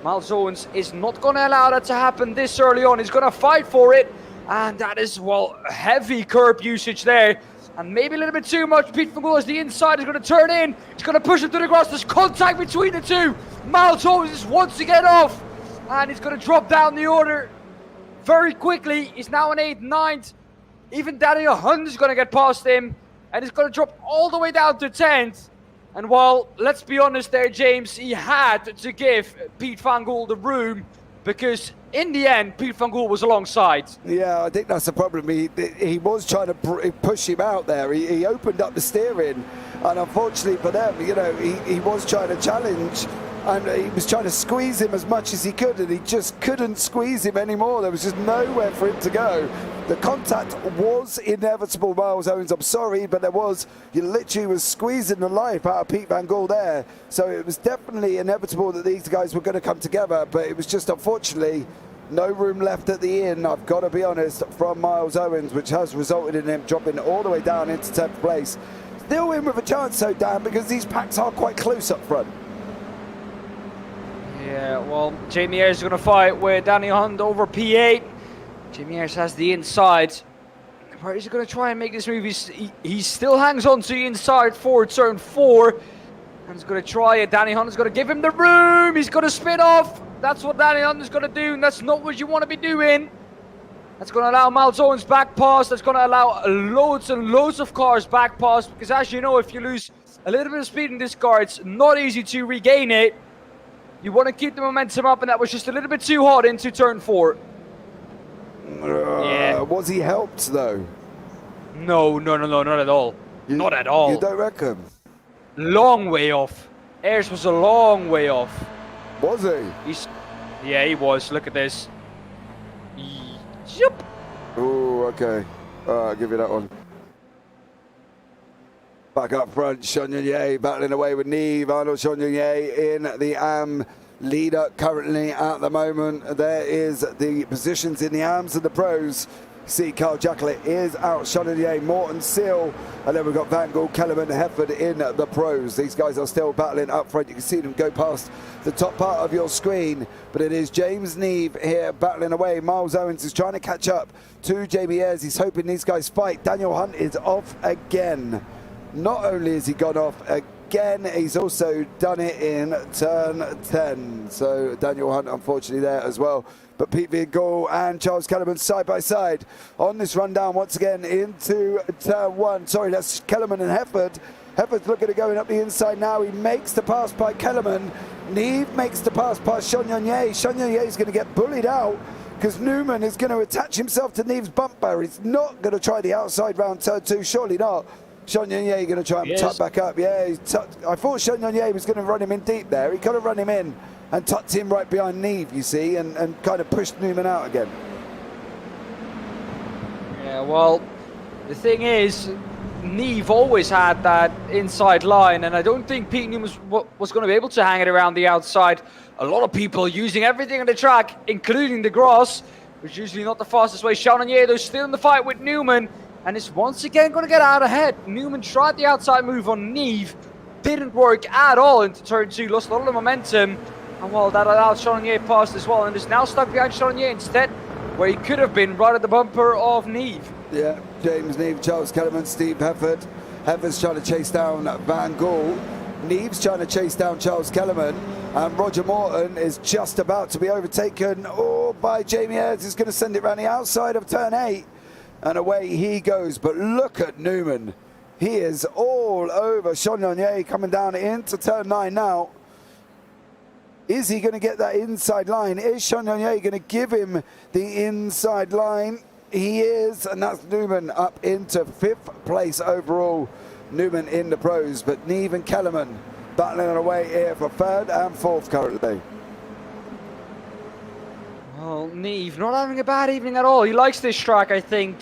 Miles Owens is not going to allow that to happen this early on. He's going to fight for it, and that is, well, heavy curb usage there. And maybe a little bit too much. Pete Van Gool as the inside is going to turn in. He's going to push him to the grass. There's contact between the two. Miles Owens is once again off. And he's going to drop down the order very quickly. He's now in 8th, 9th. Even Daniel Hunt is going to get past him. And he's going to drop all the way down to 10th. And well, let's be honest there, James. He had to give Pete Van Gool the room. Because in the end, Pete Van Gool was alongside. Yeah, I think that's the problem. He was trying to push him out there. He opened up the steering, and unfortunately for them, you know, he was trying to challenge, and he was trying to squeeze him as much as he could, and he just couldn't squeeze him anymore. There was just nowhere for him to go. The contact was inevitable, Miles Owens. I'm sorry, but there was. You literally was squeezing the life out of Pete Van Gool there. So it was definitely inevitable that these guys were going to come together, but it was just unfortunately no room left at the end, I've got to be honest, from Miles Owens, which has resulted in him dropping all the way down into 10th place. Still in with a chance though, Dan, because these packs are quite close up front. Yeah, well, Jamie Ayres is going to fight with Daniel Hunt over P8. Jamie Ayres has the inside. Where is he going to try and make this move? He still hangs on to the inside for turn 4. And he's going to try it. Danny Hunt is going to give him the room. He's going to spin off. That's what Danny Hunt is going to do. And that's not what you want to be doing. That's going to allow Miles Owens back pass. That's going to allow loads and loads of cars back pass. Because as you know, if you lose a little bit of speed in this car, it's not easy to regain it. You want to keep the momentum up. And that was just a little bit too hot into turn 4. Yeah. Was he helped though? No, not at all. Not at all. You don't reckon? Long way off. Ayres was a long way off. Was he? Yeah, he was. Look at this. Yep. Oh, okay. I'll give you that one. Back up front, Chagnon battling away with Neve. Arnold Chagnon in the AM leader currently at the moment. There is the positions in the AMs and the pros. See Carl Jacklett is out, Chagnon, Morton, Seal, and then we've got Van Gaal, Kellerman, Hefford in the pros. These guys are still battling up front. You can see them go past the top part of your screen, but it is James Neve here battling away. Miles Owens is trying to catch up to Jamie Ayres. He's hoping these guys fight. Daniel Hunt is off again. Not only has he gone off again, he's also done it in turn 10. So Daniel Hunt unfortunately there as well. But Pete Van Gaal and Charles Kellerman side by side on this rundown once again into turn 1. Sorry, that's Kellerman and Hefford. Hefford's looking at going up the inside now. He makes the pass by Kellerman. Neve makes the pass past Chagnon. Chagnon is going to get bullied out because Newman is going to attach himself to Neve's bumper. He's not going to try the outside round turn 2, surely not. Chagnon going to try and tuck back up. Yeah, I thought Chagnon was going to run him in deep there. He could have run him in and tucked him right behind Neve, you see, and kind of pushed Newman out again. Yeah, well, the thing is, Neve always had that inside line, and I don't think Pete Newman was going to be able to hang it around the outside. A lot of people using everything on the track, including the grass, which is usually not the fastest way. Chagnon, though, still in the fight with Newman, and is once again going to get out ahead. Newman tried the outside move on Neve, didn't work at all into turn 2, lost a lot of momentum. And well, that allowed Chagnon past as well, and is now stuck behind Chagnon instead, where he could have been right at the bumper of Neve. Yeah, James Neve, Charles Kellerman, Steve Hefford. Hefford's trying to chase down Van Gaal. Neve's trying to chase down Charles Kellerman. And Roger Morton is just about to be overtaken by Jamie Ayres. He's going to send it around the outside of turn 8. And away he goes. But look at Newman. He is all over Chagnon coming down into turn 9 now. Is he going to get that inside line? Is Chagnon going to give him the inside line? He is, and that's Newman up into 5th place overall. Newman in the pros, but Neve and Kellerman battling away here for 3rd and 4th currently. Well, Neve not having a bad evening at all. He likes this track, I think,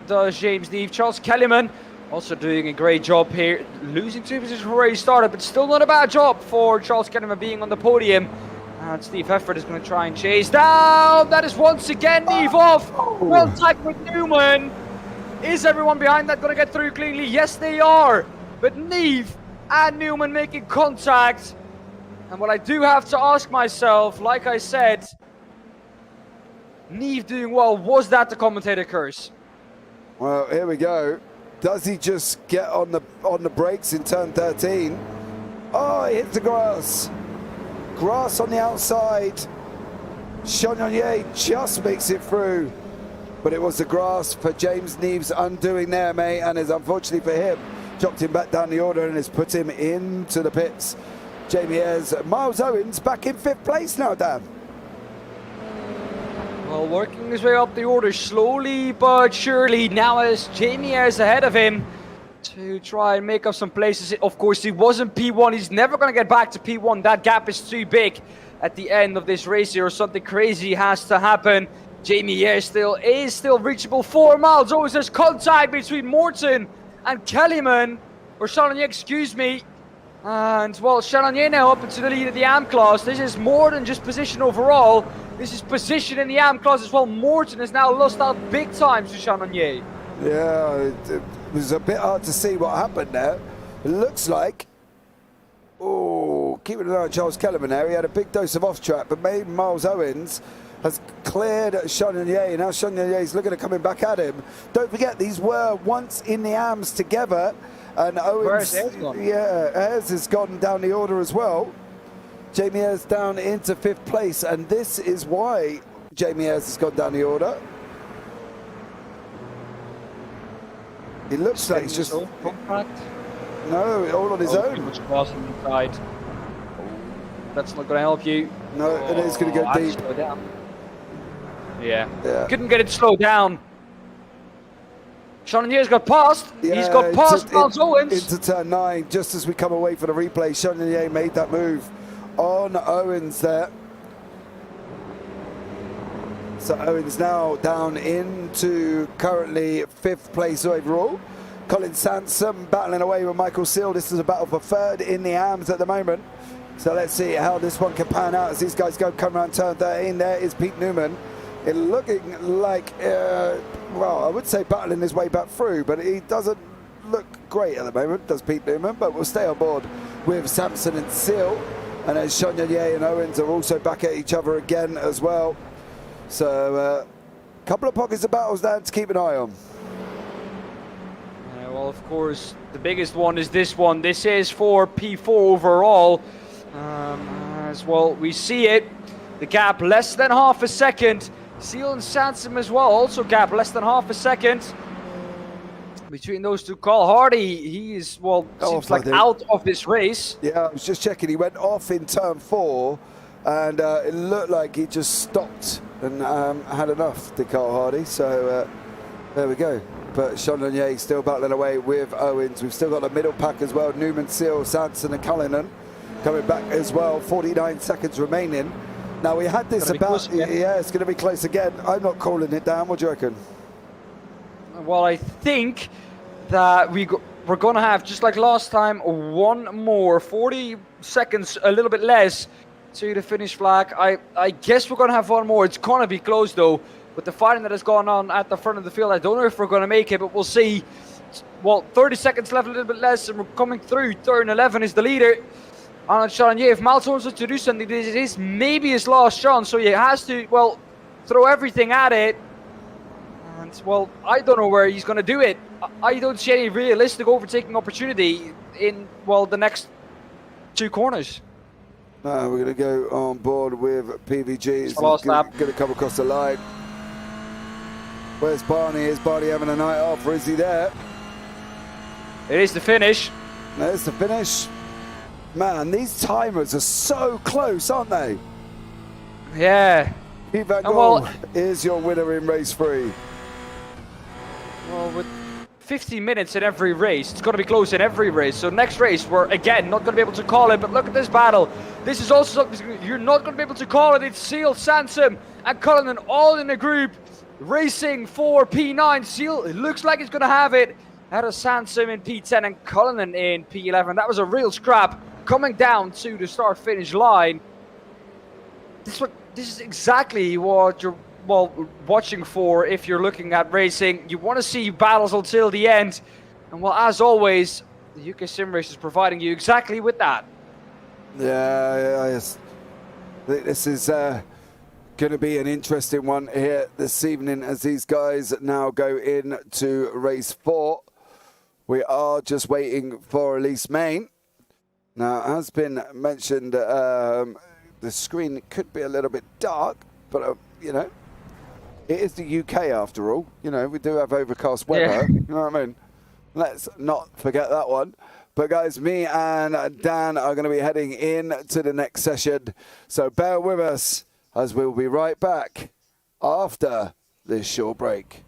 does James Neve. Charles Kellerman also doing a great job here, losing 2 positions from where he started, but still not a bad job for Charles Kellerman being on the podium. And Steve Hefford is going to try and chase down. That is once again Neve off. Well tight with Newman. Is everyone behind that going to get through cleanly? Yes, they are. But Neve and Newman making contact. And what I do have to ask myself, like I said, Neve doing well, was that the commentator curse? Well, here we go. Does he just get on the brakes in turn 13? Oh, he hits the grass. Grass on the outside. Chagnon just makes it through. But it was the grass for James Neve's undoing there, mate. And is unfortunately for him, dropped him back down the order and has put him into the pits. Jamie Ayres, Miles Owens back in 5th place now, Dan. Well, working his way up the order slowly but surely. Now as Jamie Ayres ahead of him to try and make up some places. Of course, he wasn't P1. He's never going to get back to P1. That gap is too big at the end of this race here, or something crazy has to happen. Jamie Ayres is still reachable. 4 miles. Always there's contact between Morton and Kellerman, or Chagnon, excuse me. And well, Chagnon now up into the lead of the AM class. This is more than just position overall. This is position in the AM class as well. Morton has now lost out big time to Chagnon. Yeah, it was a bit hard to see what happened there. It looks like, keeping an eye on Charles Kellerman there. He had a big dose of off-track, but maybe Miles Owens has cleared Chagnon. Now Chagnon is looking at coming back at him. Don't forget, these were once in the AMs together. And Owens, Ayres has gone down the order as well. Jamie Ayres down into 5th place, and this is why Jamie Ayres has gone down the order. It looks like he's just... No, all on his own. Too much grass on the side. That's not going to help you. No, it is going to go deep. Slow down. Yeah. Couldn't get it slowed down. Chagnon got past. Yeah, he's got past Miles Owens. Into turn 9, just as we come away for the replay. Chagnon made that move on Owens there. So Owens now down into currently 5th place overall. Colin Sansom battling away with Michael Seal. This is a battle for third in the AMs at the moment. So let's see how this one can pan out as these guys come around turn 13. There is Pete Newman. It looking like, well, I would say battling his way back through, but he doesn't look great at the moment, does Pete Newman, but we'll stay on board with Sampson and Seal. And then Chonier and Owens are also back at each other again as well. So a couple of pockets of battles down to keep an eye on. Well, of course, the biggest one is this one. This is for P4 overall. As well, we see it. The gap less than half a second. Seal and Sansom as well, also gap less than half a second. Between those two, Carl Hardy, he is, well, seems like out of this race. Yeah, I was just checking. He went off in turn 4, and it looked like he just stopped and had enough, did Carl Hardy. So there we go. But Sean Lanier still battling away with Owens. We've still got the middle pack as well. Newman, Seal, Sanson and Cullinan coming back as well. 49 seconds remaining. Now we had this about, yeah, it's going to be close again. I'm not calling it down. What do you reckon? Well, I think that we're going to have, just like last time, one more 40 seconds, a little bit less to the finish flag. I guess we're going to have one more. It's going to be close though. With the fighting that has gone on at the front of the field, I don't know if we're going to make it, but we'll see. Well, 30 seconds left, a little bit less, and we're coming through. Third and 11 is the leader. Arnold Charnier, if Miles wants to do something, this is maybe his last chance, so he has to, well, throw everything at it. And, well, I don't know where he's going to do it. I don't see any realistic overtaking opportunity in, well, the next two corners. No, we're going to go on board with PVG. It's going to come across the line. Where's Barney? Is Barney having a night off, or is he there? It is the finish. There's the finish. Man, these timers are so close, aren't they? Yeah. Pete Van Gogh is your winner in race 3. Well, with 15 minutes in every race, it's going to be close in every race. So next race, we're, again, not going to be able to call it. But look at this battle. This is also something you're not going to be able to call it. It's Seal, Sansom, and Cullinan all in a group. Racing for P9. Seal, it looks like he's going to have it. Out of Sansom in P10 and Cullinan in P11. That was a real scrap coming down to the start-finish line. This is exactly what you're, well, watching for if you're looking at racing. You want to see battles until the end. And, well, as always, the UK SimRacers is providing you exactly with that. Yeah, this is going to be an interesting one here this evening as these guys now go into race 4. We are just waiting for Elise Main. Now, as been mentioned, the screen could be a little bit dark, but, you know, it is the UK after all. You know, we do have overcast weather. Yeah. You know what I mean? Let's not forget that one. But, guys, me and Dan are going to be heading in to the next session. So bear with us as we'll be right back after this short break.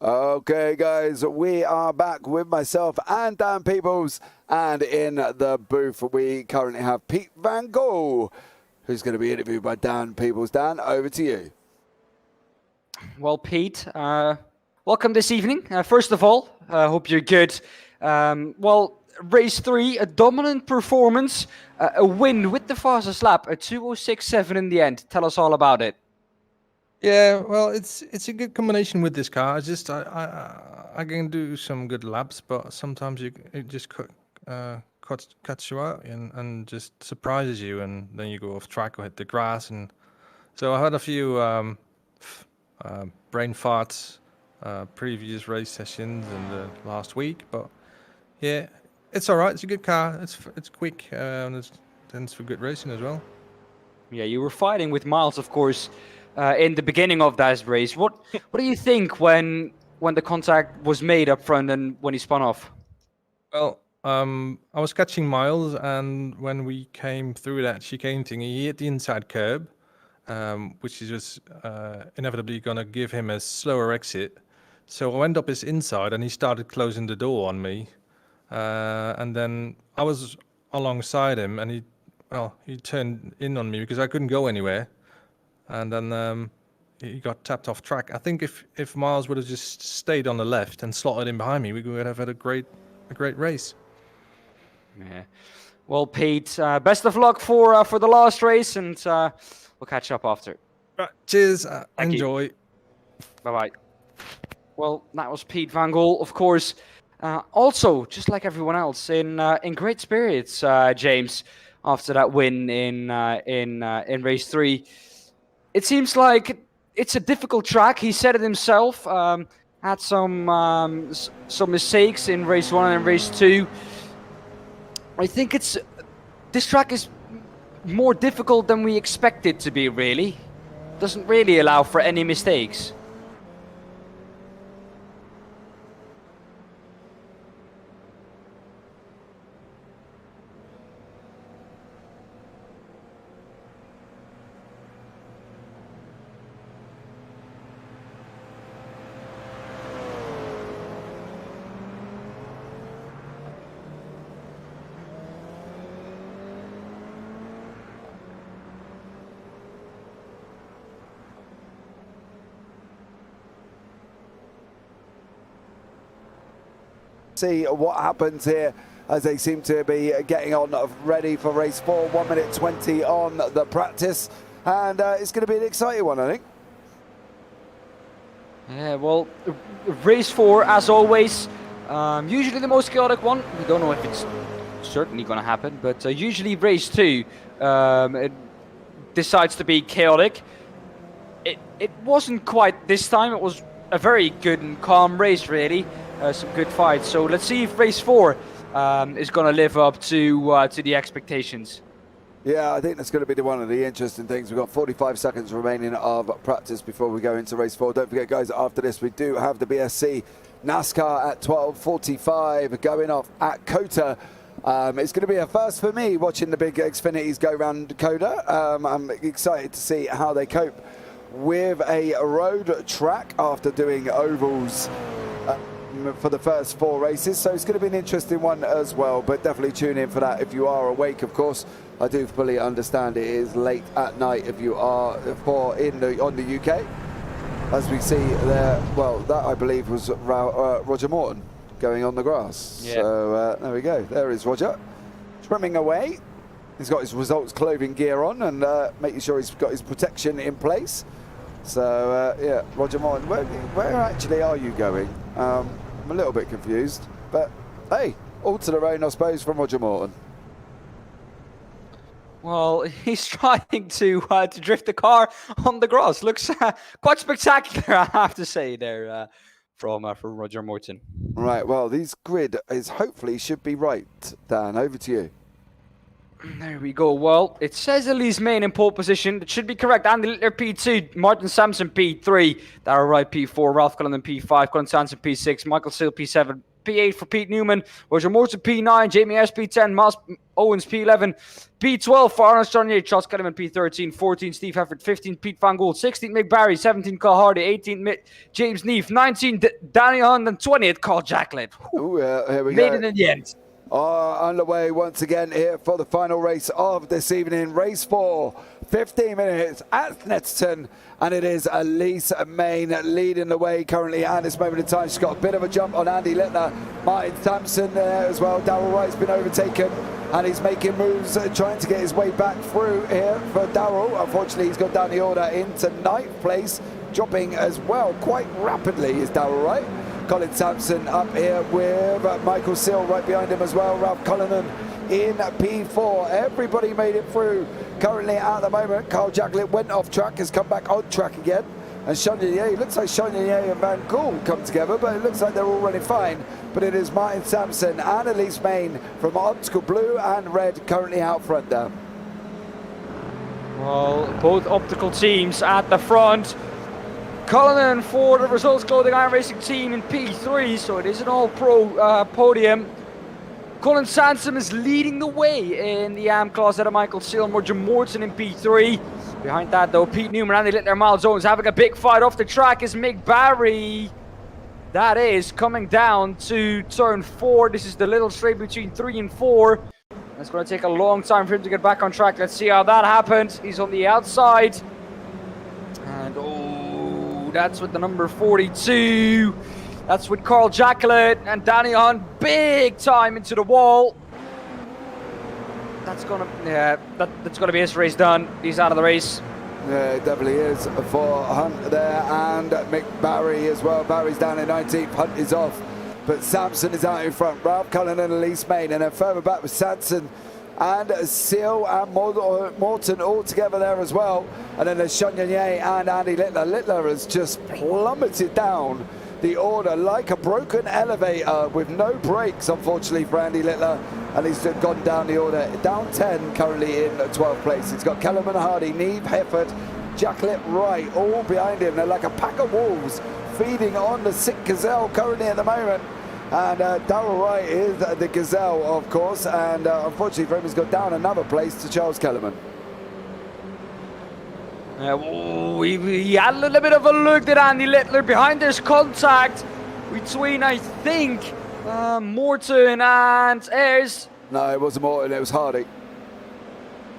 Okay, guys, we are back with myself and Daan Pepels, and in the booth we currently have Pete Van Gogh, who's going to be interviewed by Daan Pepels. Daan, over to you. Well, Pete, welcome this evening. First of all, I hope you're good. Well, race 3, a dominant performance, a win with the fastest lap, a 2:06.7 in the end. Tell us all about it. Yeah, well, it's a good combination with this car. It's just I can do some good laps, but sometimes it just cuts you out and just surprises you, and then you go off track or hit the grass. And so I had a few brain farts previous race sessions in the last week, but yeah, it's all right. It's a good car. It's quick and it's for good racing as well. Yeah, you were fighting with Miles, of course, in the beginning of that race. What do you think when the contact was made up front and when he spun off? Well, I was catching Miles, and when we came through that chicane thing, he hit the inside curb, which is just inevitably going to give him a slower exit. So I went up his inside, and he started closing the door on me. And then I was alongside him, and he turned in on me because I couldn't go anywhere. And then he got tapped off track. I think if Miles would have just stayed on the left and slotted in behind me, we would have had a great race. Yeah. Well, Pete, best of luck for the last race, and we'll catch up after. Right, cheers. Thank Enjoy. you. Bye-bye. Well, that was Pete Van Gogh, of course. Also, just like everyone else, in great spirits, James, after that win in race 3. It seems like it's a difficult track. He said it himself. Had some mistakes in race 1 and race 2. I think this track is more difficult than we expect it to be. Really, doesn't really allow for any mistakes. See what happens here as they seem to be getting on ready for race 4. 1 minute 20 on the practice, and it's going to be an exciting one, I think. Yeah, well, race 4, as always, usually the most chaotic one. We don't know if it's certainly going to happen, but usually race 2 it decides to be chaotic. It wasn't quite this time. It was a very good and calm race, really. Some good fights. So let's see if race 4 is going to live up to the expectations. Yeah, I think that's going to be one of the interesting things. We've got 45 seconds remaining of practice before we go into race 4. Don't forget, guys, after this, we do have the BSC NASCAR at 12:45 going off at COTA. It's going to be a first for me watching the big Xfinities go around COTA. I'm excited to see how they cope with a road track after doing ovals for the first 4 races, so it's going to be an interesting one as well, but definitely tune in for that if you are awake. Of course, I do fully understand it is late at night if you are on the UK, as we see there. Well, that I believe was Roger Morton going on the grass. Yeah. So there we go, there is Roger trimming away. He's got his results clothing gear on and making sure he's got his protection in place. So yeah, Roger Morton, where actually are you going? I'm a little bit confused, but hey, all to their own, I suppose, from Roger Morton. Well, he's trying to drift the car on the grass. Looks quite spectacular, I have to say, there from Roger Morton. Right, well, these grid is hopefully should be right. Dan, over to you. There we go. Well, it says Elise Main in pole position. It should be correct. Andy Littler P2, Martin Sampson P3, Darrell Wright P4, Ralph Cullen P5, Colin Sanson P6, Michael Seal P7, P8 for Pete Newman, Roger Morton P9, Jamie S P10, Miles Owens P11, P12 for Arnold Charnier, Charles Kellerman P13, 14 Steve Heffert, 15 Pete Van Gool, 16 Mick Barry, 17 Carl Hardy, 18 James Neef, 19 Danny Hunt, and 20th Carl Jacklin. Ooh, here we Made go. it in the end. Underway once again here for the final race of this evening. Race 4, 15 minutes at Snetterton, and it is Elise Main leading the way currently at this moment in time. She's got a bit of a jump on Andy Littler. Martin Sampson there as well. Darryl Wright's been overtaken, and he's making moves, trying to get his way back through here for Darryl. Unfortunately, he's got down the order into 9th place, dropping as well quite rapidly is Darryl Wright. Colin Sampson up here with Michael Seal right behind him as well. Ralph Cullinan in P4. Everybody made it through currently at the moment. Carl Jacklin went off track, has come back on track again. And Chanier, looks like Chanier and Van Gool come together, but it looks like they're all running fine. But it is Martin Sampson and Elise Main from Optical Blue and Red currently out front there. Well, both optical teams at the front. Cullinan for the Results Clothing Iron Racing team in P3, so it is an all-pro podium. Colin Sansom is leading the way in the AM class out of Michael Seal and Roger Morton in P3. Behind that, though, Pete Newman, Andy Littler, Miles Owens having a big fight off the track is Mick Barry. That is coming down to turn 4. This is the little straight between 3 and 4. It's going to take a long time for him to get back on track. Let's see how that happens. He's on the outside. And that's with the number 42. That's with Carl Jacklin and Danny Hunt big time into the wall. That's gonna be his race done. He's out of the race. Yeah, it definitely is for Hunt there and Mick Barry as well. Barry's down in 19th, Hunt is off, but Sampson is out in front. Ralph Cullen and Elise Main, and then further back with Sanson and Seal and Morton all together there as well. And then there's Chanier and Andy Littler. Littler has just plummeted down the order like a broken elevator with no brakes, unfortunately, for Andy Littler. And he's gone down the order, down 10 currently in 12th place. He's got Kellerman, Hardy, Neve, Hefford, Jacklin, Wright, all behind him. They're like a pack of wolves feeding on the sick gazelle currently at the moment. And Darryl Wright is the gazelle, of course, and unfortunately for him, he's got down another place to Charles Kellerman. He had a little bit of a look at Andy Littler behind this contact between, I think, Morton and Ayres. No, it wasn't Morton, it was Hardy.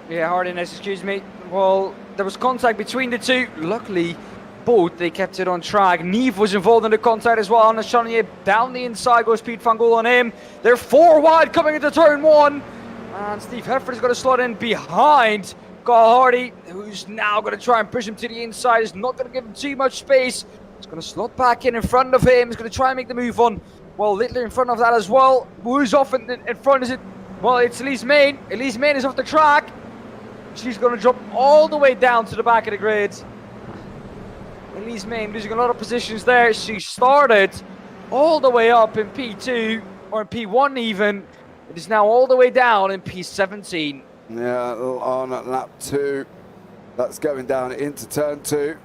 Yeah, Hardiness, excuse me. Well, there was contact between the two. Luckily, both, they kept it on track. Neve was involved in the contact as well. On the Chanier, down the inside goes Pete Van Gool on him. They're 4 wide coming into turn 1. And Steve Hefford is going to slot in behind Carl Hardy, who's now going to try and push him to the inside. He's not going to give him too much space. He's going to slot back in front of him. He's going to try and make the move on. Well, Littler in front of that as well. Who's off in front? Is it? Well, it's Elise Main. Elise Main is off the track. She's going to drop all the way down to the back of the grid. Elise Main losing a lot of positions there. She started all the way up in P2, or in P1 even. It is now all the way down in P17. Yeah, on lap 2. That's going down into turn 2.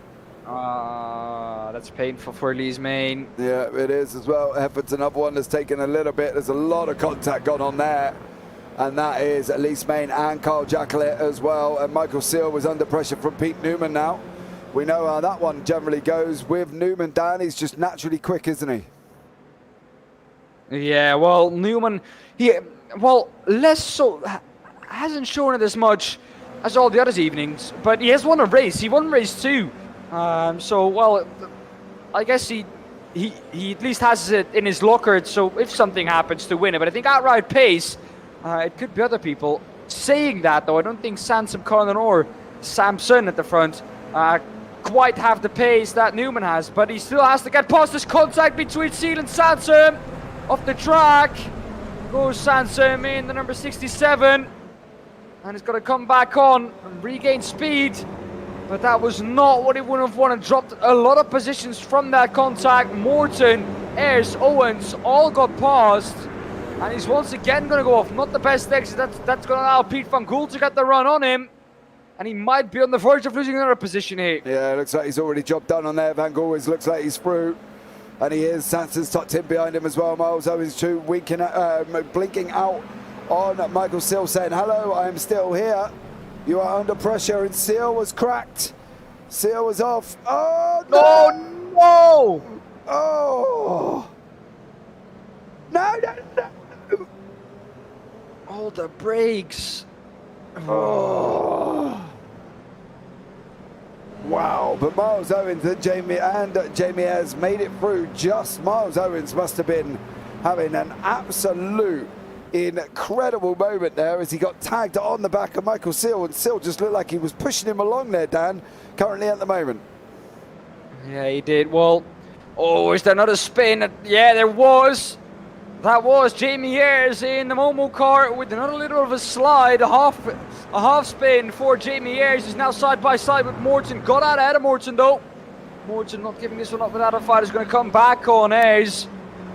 That's painful for Elise Main. Yeah, it is as well. Hefford's another one that's taken a little bit. There's a lot of contact gone on there. And that is Elise Main and Carl Jacklin as well. And Michael Seal was under pressure from Pete Newman now. We know how that one generally goes with Newman. Daan, he's just naturally quick, isn't he? Yeah, well, Newman, less so, hasn't shown it as much as all the other evenings, but he has won a race. He won race 2. I guess he at least has it in his locker, so if something happens to win it. But I think outright pace, it could be other people. Saying that, though, I don't think Sansom, Cullinan, or Sampson at the front quite have the pace that Newman has, but he still has to get past this contact between Seal and Sansom. Off the track goes Sansom in the number 67, and he's got to come back on and regain speed, but that was not what he would have wanted. Dropped a lot of positions from that contact. Morton, Ayres, Owens all got past, and he's once again going to go off. Not the best exit. That's going to allow Pete Van Gool to get the run on him. And he might be on the verge of losing another position here. Yeah, it looks like he's already job done on there. Van Gool looks like he's through. And he is. Sanson's tucked in behind him as well. Miles Owens too, blinking out on Michael Seal, saying, hello, I am still here. You are under pressure, and Seal was cracked. Seal was off. Oh, no! Oh, no! Oh! No, no, no! Oh, the brakes. Oh! Wow, but Miles Owens and Jamie Ayres made it through. Just Miles Owens must have been having an absolute incredible moment there as he got tagged on the back of Michael Seal, and Seal just looked like he was pushing him along there, Dan, currently at the moment. Yeah, he did. Well, oh, is there another spin? Yeah, there was. That was Jamie Ayres in the Momo car with another little of a slide, a half spin for Jamie Ayres. He's now side by side with Morton. Got out ahead of Morton though. Morton not giving this one up without a fight. Is going to come back on Ayres.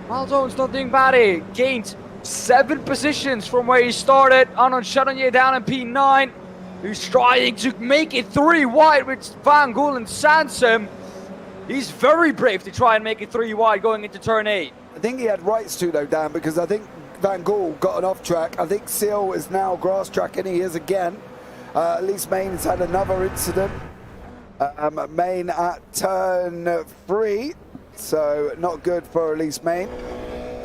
Miles Owens not doing bad here. Gained 7 positions from where he started. Anon Chardonnay down in P9. Who's trying to make it 3 wide with Van Gool and Sansom. He's very brave to try and make it 3 wide going into turn 8. I think he had rights to though, Dan, because I think Van Gool got an off track. I think Seal is now grass tracking. He is again. At least Main's had another incident. Main at turn 3, so not good for Elise Main.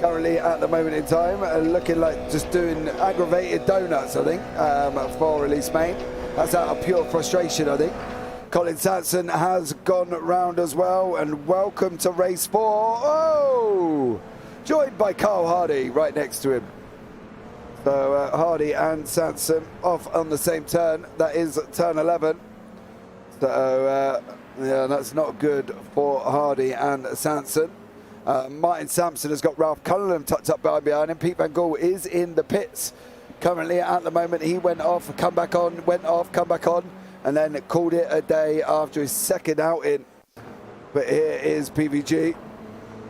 Currently at the moment in time, looking like just doing aggravated donuts, I think, for Elise Main. That's out of pure frustration, I think. Colin Sanson has gone round as well, and welcome to race 4. Oh! Joined by Carl Hardy right next to him. So Hardy and Sanson off on the same turn. That is turn 11. So yeah, that's not good for Hardy and Sanson. Martin Sampson has got Ralph Cullenham tucked up behind him. Pete Van Gool is in the pits. Currently at the moment, he went off, come back on, went off, come back on, and then called it a day after his second outing. But here is PVG.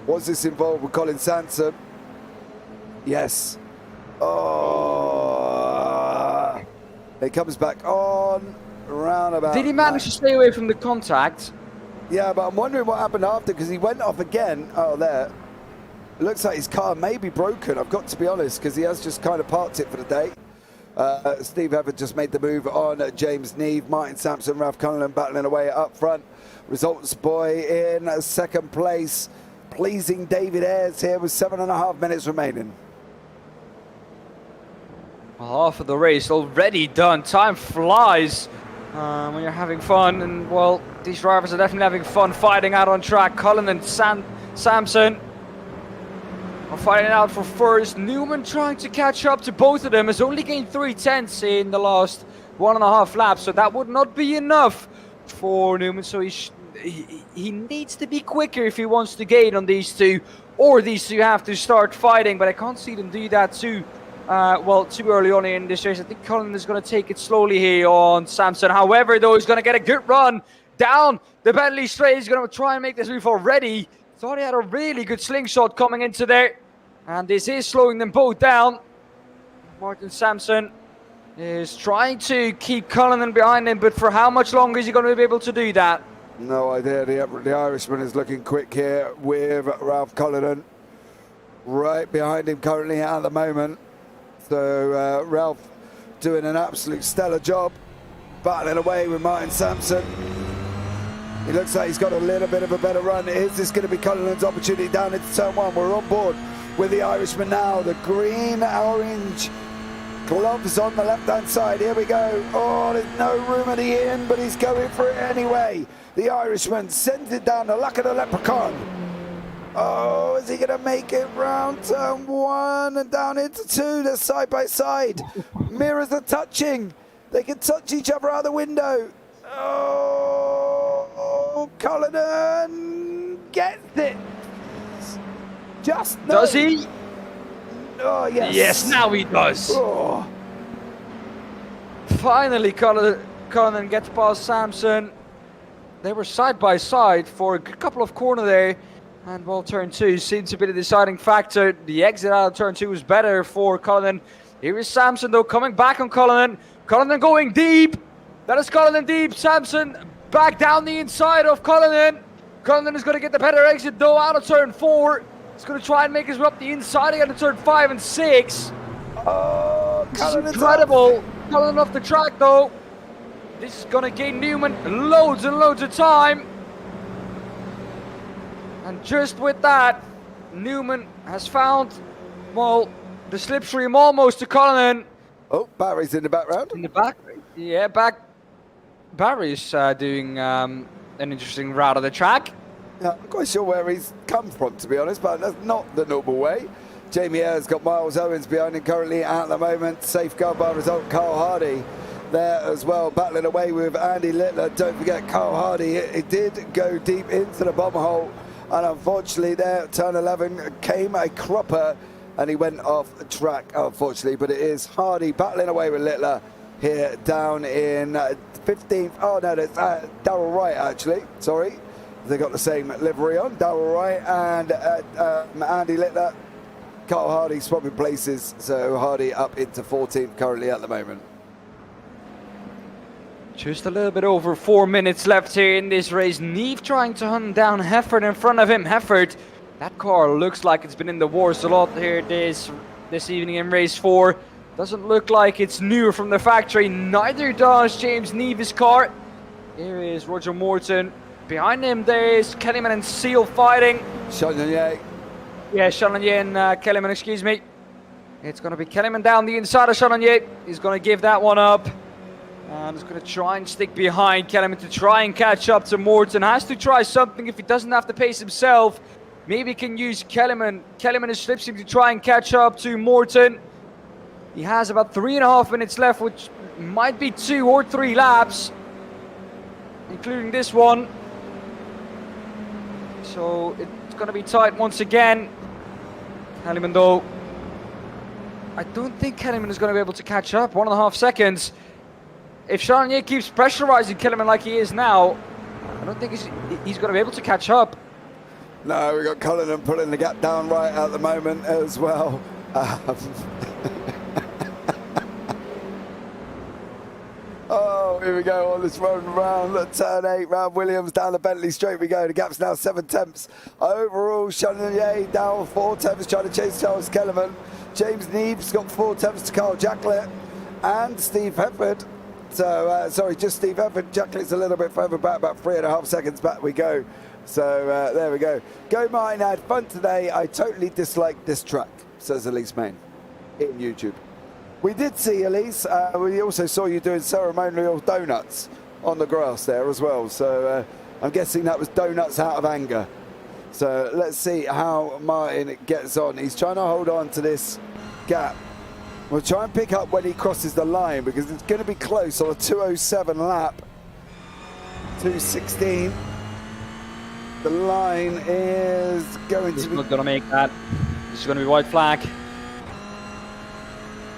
Was this involved with Colin Sanson? Yes. Oh. He comes back on, roundabout. Did he manage to stay away from the contact? Yeah, but I'm wondering what happened after, because he went off again. Oh, there. It looks like his car may be broken, I've got to be honest, because he has just kind of parked it for the day. Steve Everett just made the move on James Neve. Martin Sampson, Ralph Cullenham battling away up front. Results boy in second place. Pleasing David Ayres here with 7.5 minutes remaining. Well, half of the race already done. Time flies when you're having fun. And, well, these drivers are definitely having fun fighting out on track. Cullen and Sampson are fighting out for first. Newman trying to catch up to both of them. Has only gained 3/10 in the last 1.5 laps. So that would not be enough for Newman. So he needs to be quicker if he wants to gain on these two. Or these two have to start fighting. But I can't see them do that too early on in this race. I think Cullen is going to take it slowly here on Sampson. However, though, he's going to get a good run down the Bentley straight. He's going to try and make this move already. Thought he had a really good slingshot coming into there. And this is slowing them both down. Martin Sampson is trying to keep Cullen behind him, but for how much longer is he going to be able to do that? No idea. The Irishman is looking quick here with Ralph Cullenham right behind him currently at the moment. So Ralph doing an absolute stellar job, battling away with Martin Sampson. He looks like he's got a little bit of a better run. Is this going to be Cullenham's opportunity down into turn 1? We're on board with the Irishman now. The green-orange gloves on the left-hand side. Here we go. Oh, there's no room at the end, but he's going for it anyway. The Irishman sends it down the luck of the leprechaun. Oh, is he going to make it round turn 1 and down into 2? They're side by side. Mirrors are touching. They can touch each other out the window. Oh, Cullenham gets it. Just no. Does he? Oh, yes. Yes, now he does. Oh. Finally, Cullen gets past Sampson. They were side by side for a good couple of corners there. And well, turn 2 seems to be the deciding factor. The exit out of turn 2 was better for Cullen. Here is Sampson, though, coming back on Cullen. Cullen going deep. That is Cullen deep. Sampson back down the inside of Cullen. Cullinan is going to get the better exit though out of turn 4. He's going to try and make his way up the inside again to turn 5 and 6. Oh, This is incredible. Cullinan off the track though. This is going to gain Newman loads and loads of time. And just with that, Newman has found, well, the slipstream almost to Cullinan. Oh, Barry's in the background. In the back, yeah, Barry's doing an interesting route of the track. Yeah, I'm not quite sure where he's come from, to be honest, but that's not the normal way. Jamie Ayres got Miles Owens behind him currently at the moment. Safeguard by result, Carl Hardy there as well, battling away with Andy Littler. Don't forget Carl Hardy, it did go deep into the bomb hole, and unfortunately there, turn 11 came a cropper, and he went off track, unfortunately. But it is Hardy battling away with Littler here down in 15th. Oh no, that's Darrell Wright actually, sorry. They got the same livery on, Darrell Wright and Andy Littler. Carl Hardy swapping places, so Hardy up into 14th currently at the moment. Just a little bit over 4 minutes left here in this race. Neve trying to hunt down Hefford in front of him. Hefford, that car looks like it's been in the wars a lot here this evening in race 4. Doesn't look like it's new from the factory. Neither does James Neve's car. Here is Roger Morton. Behind him there is Kellyman and Seal fighting. Chalonier. Yeah, Chalonier and Kellyman, excuse me. It's going to be Kellyman down the inside of Chalonier. He's going to give that one up. And he's going to try and stick behind Kellyman to try and catch up to Morton. Has to try something if he doesn't have to pace himself. Maybe he can use Kellyman and slipstream to try and catch up to Morton. He has about 3.5 minutes left, which might be 2 or 3 laps, including this one. So it's going to be tight once again. Kellyman though, I don't think Kellyman is going to be able to catch up. 1.5 seconds. If Chalonier keeps pressurizing Kellyman like he is now, I don't think he's going to be able to catch up. No, we got Cullinan pulling the gap down right at the moment as well. Oh, here we go on this run round turn 8, round Williams down the Bentley straight we go. The gap's now 7 tenths. Overall, Chalonier down 4 tenths trying to chase Charles Kellerman. James Neve's got 4 tenths to Carl Jacklett and Steve Hefford. So, sorry, just Steve Hefford. Jacklett's a little bit further back, about 3.5 seconds back we go. So there we go. Go Martin, I had fun today. I totally disliked this track, says Elise Main in YouTube. We did see, Elise, we also saw you doing ceremonial donuts on the grass there as well. So I'm guessing that was donuts out of anger. So let's see how Martin gets on. He's trying to hold on to this gap. We'll try and pick up when he crosses the line because it's going to be close on a 2:07 lap. 2:16. The line is going He's to be... not going to make that. This is going to be white flag.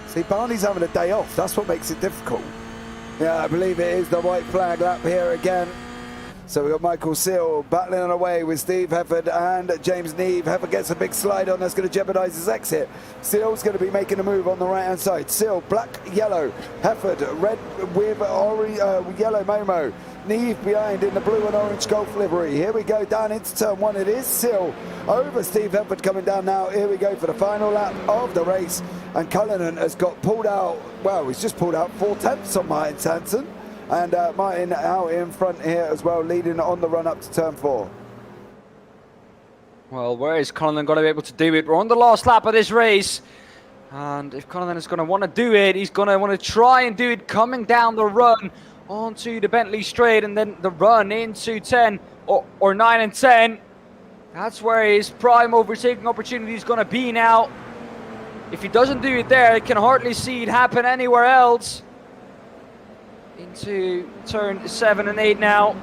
See, Barney's having a day off. That's what makes it difficult. Yeah, I believe it is the white flag lap here again. So we've got Michael Seal battling on away with Steve Hefford and James Neve. Hefford gets a big slide on that's going to jeopardise his exit. Seal's going to be making a move on the right-hand side. Seal, black, yellow. Hefford, red with yellow Momo. Neve behind in the blue and orange Golf livery. Here we go, down into turn 1. It is Seal over Steve Hefford coming down now. Here we go for the final lap of the race. And Cullinan has got pulled out, well, he's just pulled out 4 tenths on Martin Sanson. And Martin out in front here as well, leading on the run up to turn 4. Well, where is Cullinan going to be able to do it? We're on the last lap of this race. And if Cullinan is going to want to do it, he's going to want to try and do it coming down the run onto the Bentley straight and then the run into 10 or 9 and 10. That's where his prime overtaking opportunity is going to be now. If he doesn't do it there, I can hardly see it happen anywhere else. Into turn 7 and 8 now.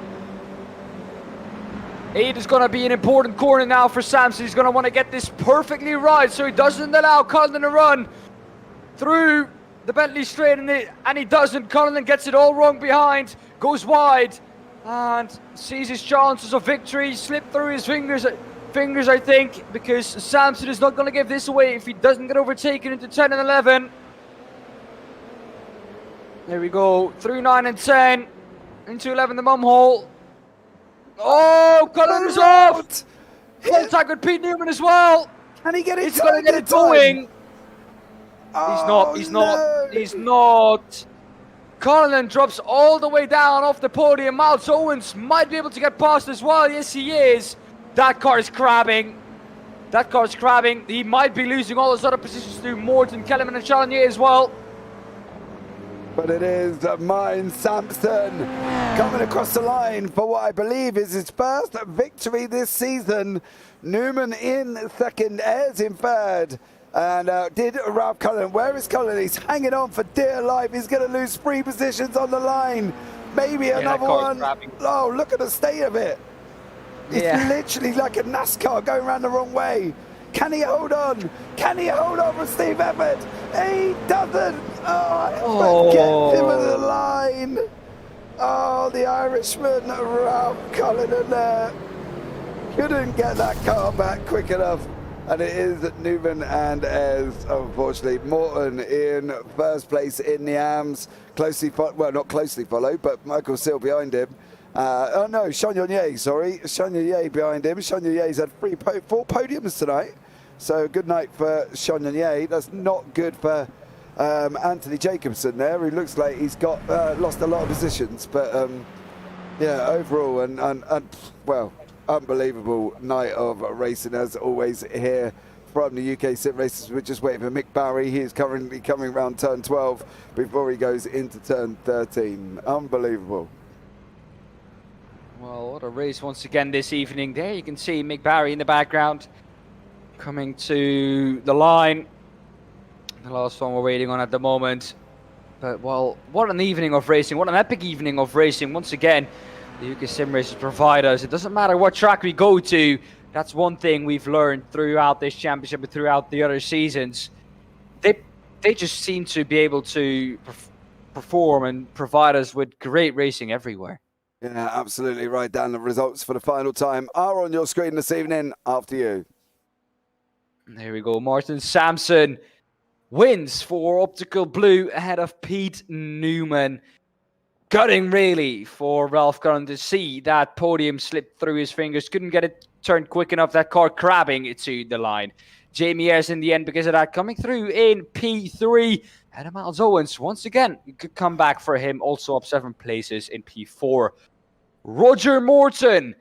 8 is going to be an important corner now for Samson. He's going to want to get this perfectly right so he doesn't allow Cullinan to run through the Bentley straight, and he doesn't. Cullinan gets it all wrong behind, goes wide, and sees his chances of victory slip through his fingers, I think, because Samson is not going to give this away if he doesn't get overtaken into 10 and 11. There we go, through 9 and 10, into 11 the mum hole. Oh, no, Cullen is off! Contact with Pete Newman as well! Can he get it? He's going to get it going! He's not. Cullen drops all the way down off the podium. Miles Owens might be able to get past as well. Yes, he is. That car is crabbing. He might be losing all his other positions to Morton, Kellerman, and Chalonier as well. But it is Martin Sampson coming across the line for what I believe is his first victory this season. Newman in second, Ayres in third. And did Ralph Cullen. Where is Cullen? He's hanging on for dear life. He's going to lose 3 positions on the line. Maybe another one. Oh, look at the state of it. It's literally like a NASCAR going around the wrong way. Can he hold on? Can he hold on for Steve Efford? He doesn't. Oh, gets him at the line. Oh, the Irishman, Ralph Cullen in there. Couldn't get that car back quick enough. And it is Newman and Ayres, unfortunately. Morton in first place in the AMS. Not closely followed, but Michael Seal behind him. Sean Yonye, sorry. Sean Yonye behind him. Sean Yonye's had 4 podiums tonight. So good night for Sean Yonye. That's not good for Anthony Jacobson there, who looks like he's got lost a lot of positions. But overall, and unbelievable night of racing as always here from the UK SimRacers. We're just waiting for Mick Barry. He is currently coming around turn 12 before he goes into turn 13. Unbelievable. Well, what a race once again this evening. There you can see Mick Barry in the background coming to the line. The last one we're waiting on at the moment. But, well, what an evening of racing. What an epic evening of racing. Once again, the UkSimracers provide us. It doesn't matter what track we go to. That's one thing we've learned throughout this championship and throughout the other seasons. They just seem to be able to perform and provide us with great racing everywhere. Yeah, absolutely right, Dan. The results for the final time are on your screen this evening. After you. There we go. Martin Sampson wins for Optical Blue ahead of Pete Newman. Gutting, really, for Ralph Cullen to see that podium slip through his fingers. Couldn't get it turned quick enough. That car crabbing it to the line. Jamie Ayres in the end because of that. Coming through in P3. Adam Miles Owens, once again, good comeback for him. Also up 7 places in P4. Roger Morton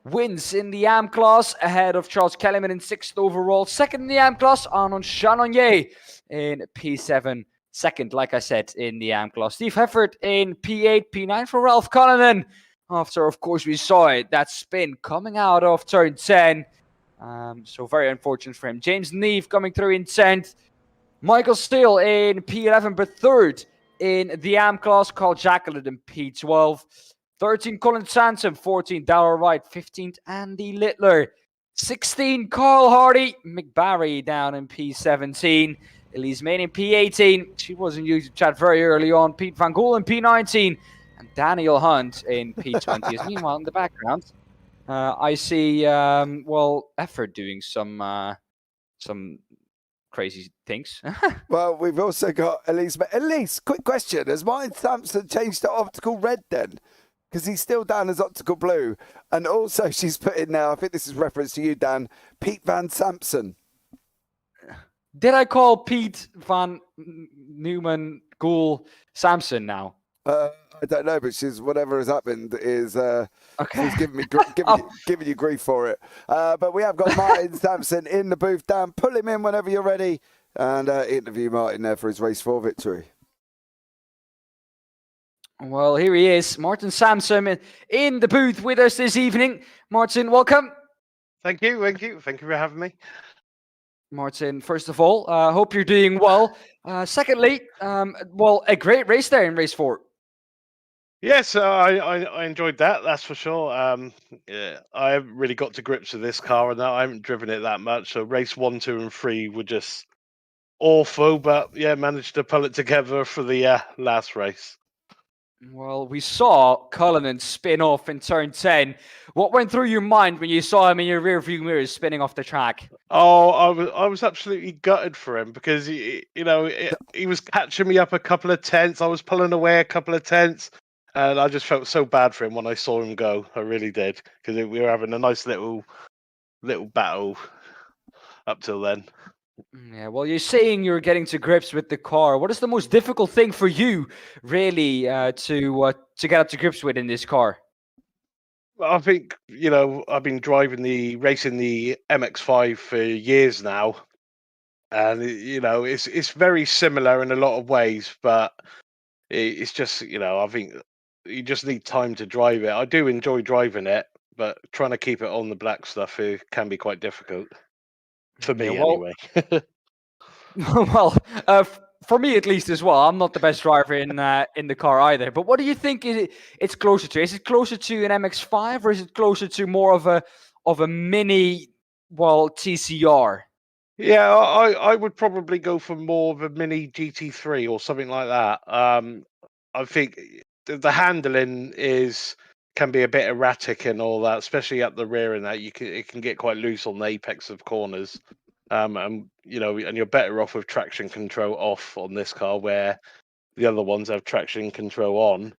wins in the AM class ahead of Charles Kellerman in 6th overall. Second in the AM class, Arnon Chanonnier in P7. Second, like I said, in the AM class. Steve Heffert in P8, P9 for Ralph Cullen. After, of course, we saw it, that spin coming out of turn 10. So very unfortunate for him. James Neve coming through in 10th. Michael Steele in P11, but third in the AM class. Carl Jacqueline in P12. 13, Colin Sansom. 14, Darrell Wright. 15th, Andy Littler. 16, Carl Hardy. Mick Barry down in P17. Elise Main in P18. She was in YouTube chat very early on. Pete Van Gool in P19. And Daniel Hunt in P20. Meanwhile, in the background, I see, Effort doing some crazy things. Well, we've also got Elise. Elise, quick question. Has Martin Sampson changed to optical red then? Because he's still down as optical blue. And also she's put in now, I think this is reference to you, Dan, Pete Van Sampson. Did I call Pete Van Newman Gool Sampson now? I don't know, but she's whatever has happened is okay. She's giving you grief for it. But we have got Martin Sampson in the booth. Dan, pull him in whenever you're ready and interview Martin there for his race 4 victory. Well, here he is, Martin Sampson in the booth with us this evening. Martin, welcome. Thank you for having me. Martin, first of all, hope you're doing well. Secondly, a great race there in race 4. Yes, I enjoyed that. That's for sure. I haven't really got to grips with this car, and I haven't driven it that much. So race 1, 2, and 3 were just awful, but yeah, managed to pull it together for the last race. Well, we saw Cullinan spin off in turn 10. What went through your mind when you saw him in your rear view mirrors spinning off the track? Oh, I was absolutely gutted for him because he was catching me up a couple of tenths. I was pulling away a couple of tenths, And I just felt so bad for him when I saw him go. I really did, because we were having a nice little battle up till then. Yeah, well, you're saying you're getting to grips with the car. What is the most difficult thing for you, really, to get up to grips with in this car? I think, I've been racing the MX-5 for years now, and it's very similar in a lot of ways, but it's just, I think you just need time to drive it. I do enjoy driving it, but trying to keep it on the black stuff can be quite difficult for me, anyway. Well, for me at least as well. I'm not the best driver in the car either. But what do you think it's closer to? Is it closer to an MX-5 or is it closer to more of a mini, TCR? Yeah, I would probably go for more of a mini GT3 or something like that. I think the handling can be a bit erratic and all that, especially at the rear, and that it can get quite loose on the apex of corners. And you're better off with traction control off on this car, where the other ones have traction control on.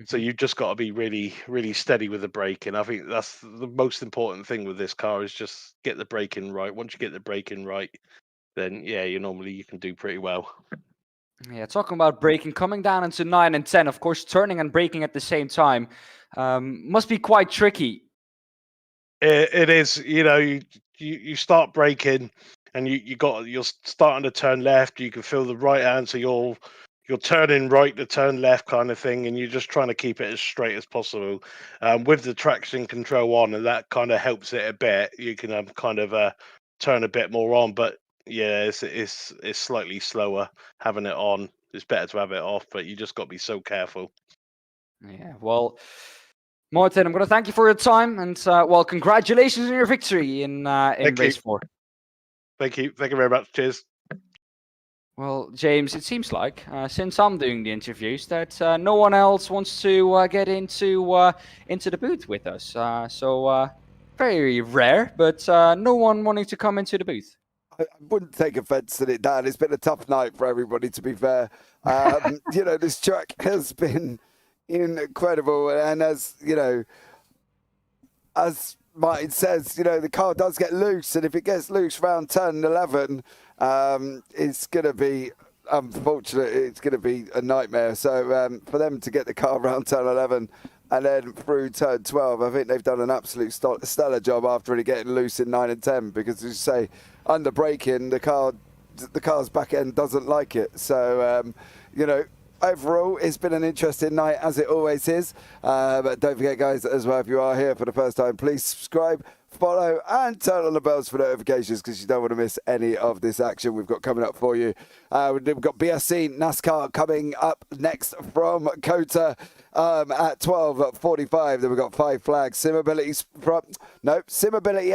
So you've just got to be really, really steady with the braking. I think that's the most important thing with this car, is just get the braking right. Once you get the braking right, then yeah, you can do pretty well. Yeah, talking about braking, coming down into 9 and 10, of course, turning and braking at the same time must be quite tricky. It is. You start braking, and you're starting to turn left. You can feel the right hand, so you're turning right to turn left, kind of thing, and you're just trying to keep it as straight as possible. With the traction control on, and that kind of helps it a bit. You can kind of turn a bit more on, but yeah, it's slightly slower having it on. It's better to have it off, but you just got to be so careful. Yeah, well, Martin, I'm going to thank you for your time, and congratulations on your victory in race 4. Thank you very much. Cheers. Well, James, it seems like since I'm doing the interviews that no one else wants to get into the booth with us. So very rare, but no one wanting to come into the booth. I wouldn't take offence to it, Dan. It's been a tough night for everybody, to be fair. This track has been incredible, and as Martin says, the car does get loose, and if it gets loose around 10, 11, it's going to be, unfortunate, it's going to be a nightmare. So for them to get the car around 10, 11, and then through turn 12, I think they've done an absolute stellar job after really getting loose in 9 and 10, because as you say, under braking, the car's back end doesn't like it. So, overall, it's been an interesting night, as it always is. But don't forget, guys, as well, if you are here for the first time, please subscribe, follow, and turn on the bells for notifications, because you don't want to miss any of this action we've got coming up for you. We've got BSC NASCAR coming up next from COTA at 12:45. Then we've got Five Flags Simability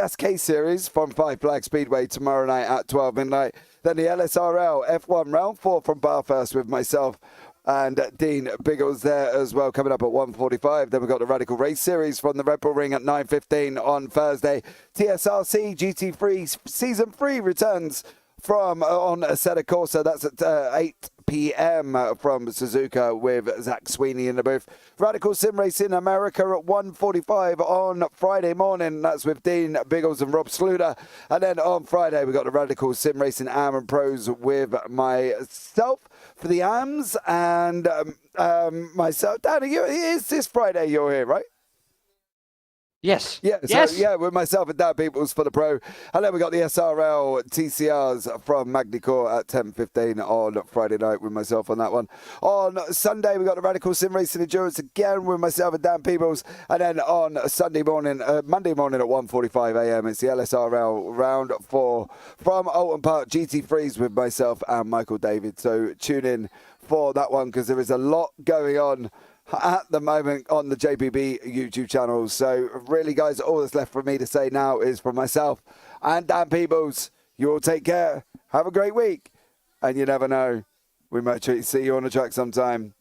SK Series from Five Flag Speedway tomorrow night at 12 midnight. Then the LSRL F1 Round 4 from Bathurst with myself and Dean Biggles there as well, coming up at 1:45. Then we've got the Radical Race Series from the Red Bull Ring at 9:15 on Thursday. TSRC GT3 Season 3 returns from on Assetto Corsa. That's at 8 p.m. from Suzuka with Zach Sweeney in the booth. Radical Sim Racing America at 1:45 on Friday morning. That's with Dean Biggles and Rob Sluder. And then on Friday, we've got the Radical Sim Racing Am and Pros with myself for the AMs and myself. Dan, it's this Friday you're here, right? Yes. Yeah, yes. Yeah, with myself and Daan Peoples for the Pro. And then we got the SRL TCRs from Magnicor at 10:15 on Friday night with myself on that one. On Sunday, we got the Radical Sim Racing Endurance again with myself and Daan Peoples. And then on Monday morning at 1:45 a.m., it's the LSRL Round 4 from Alton Park GT3s with myself and Michael David. So tune in for that one, because there is a lot going on at the moment on the JPB YouTube channel. So really, guys, all that's left for me to say now is from myself and Daan Peoples, you all take care, have a great week, and you never know, we might see you on the track sometime.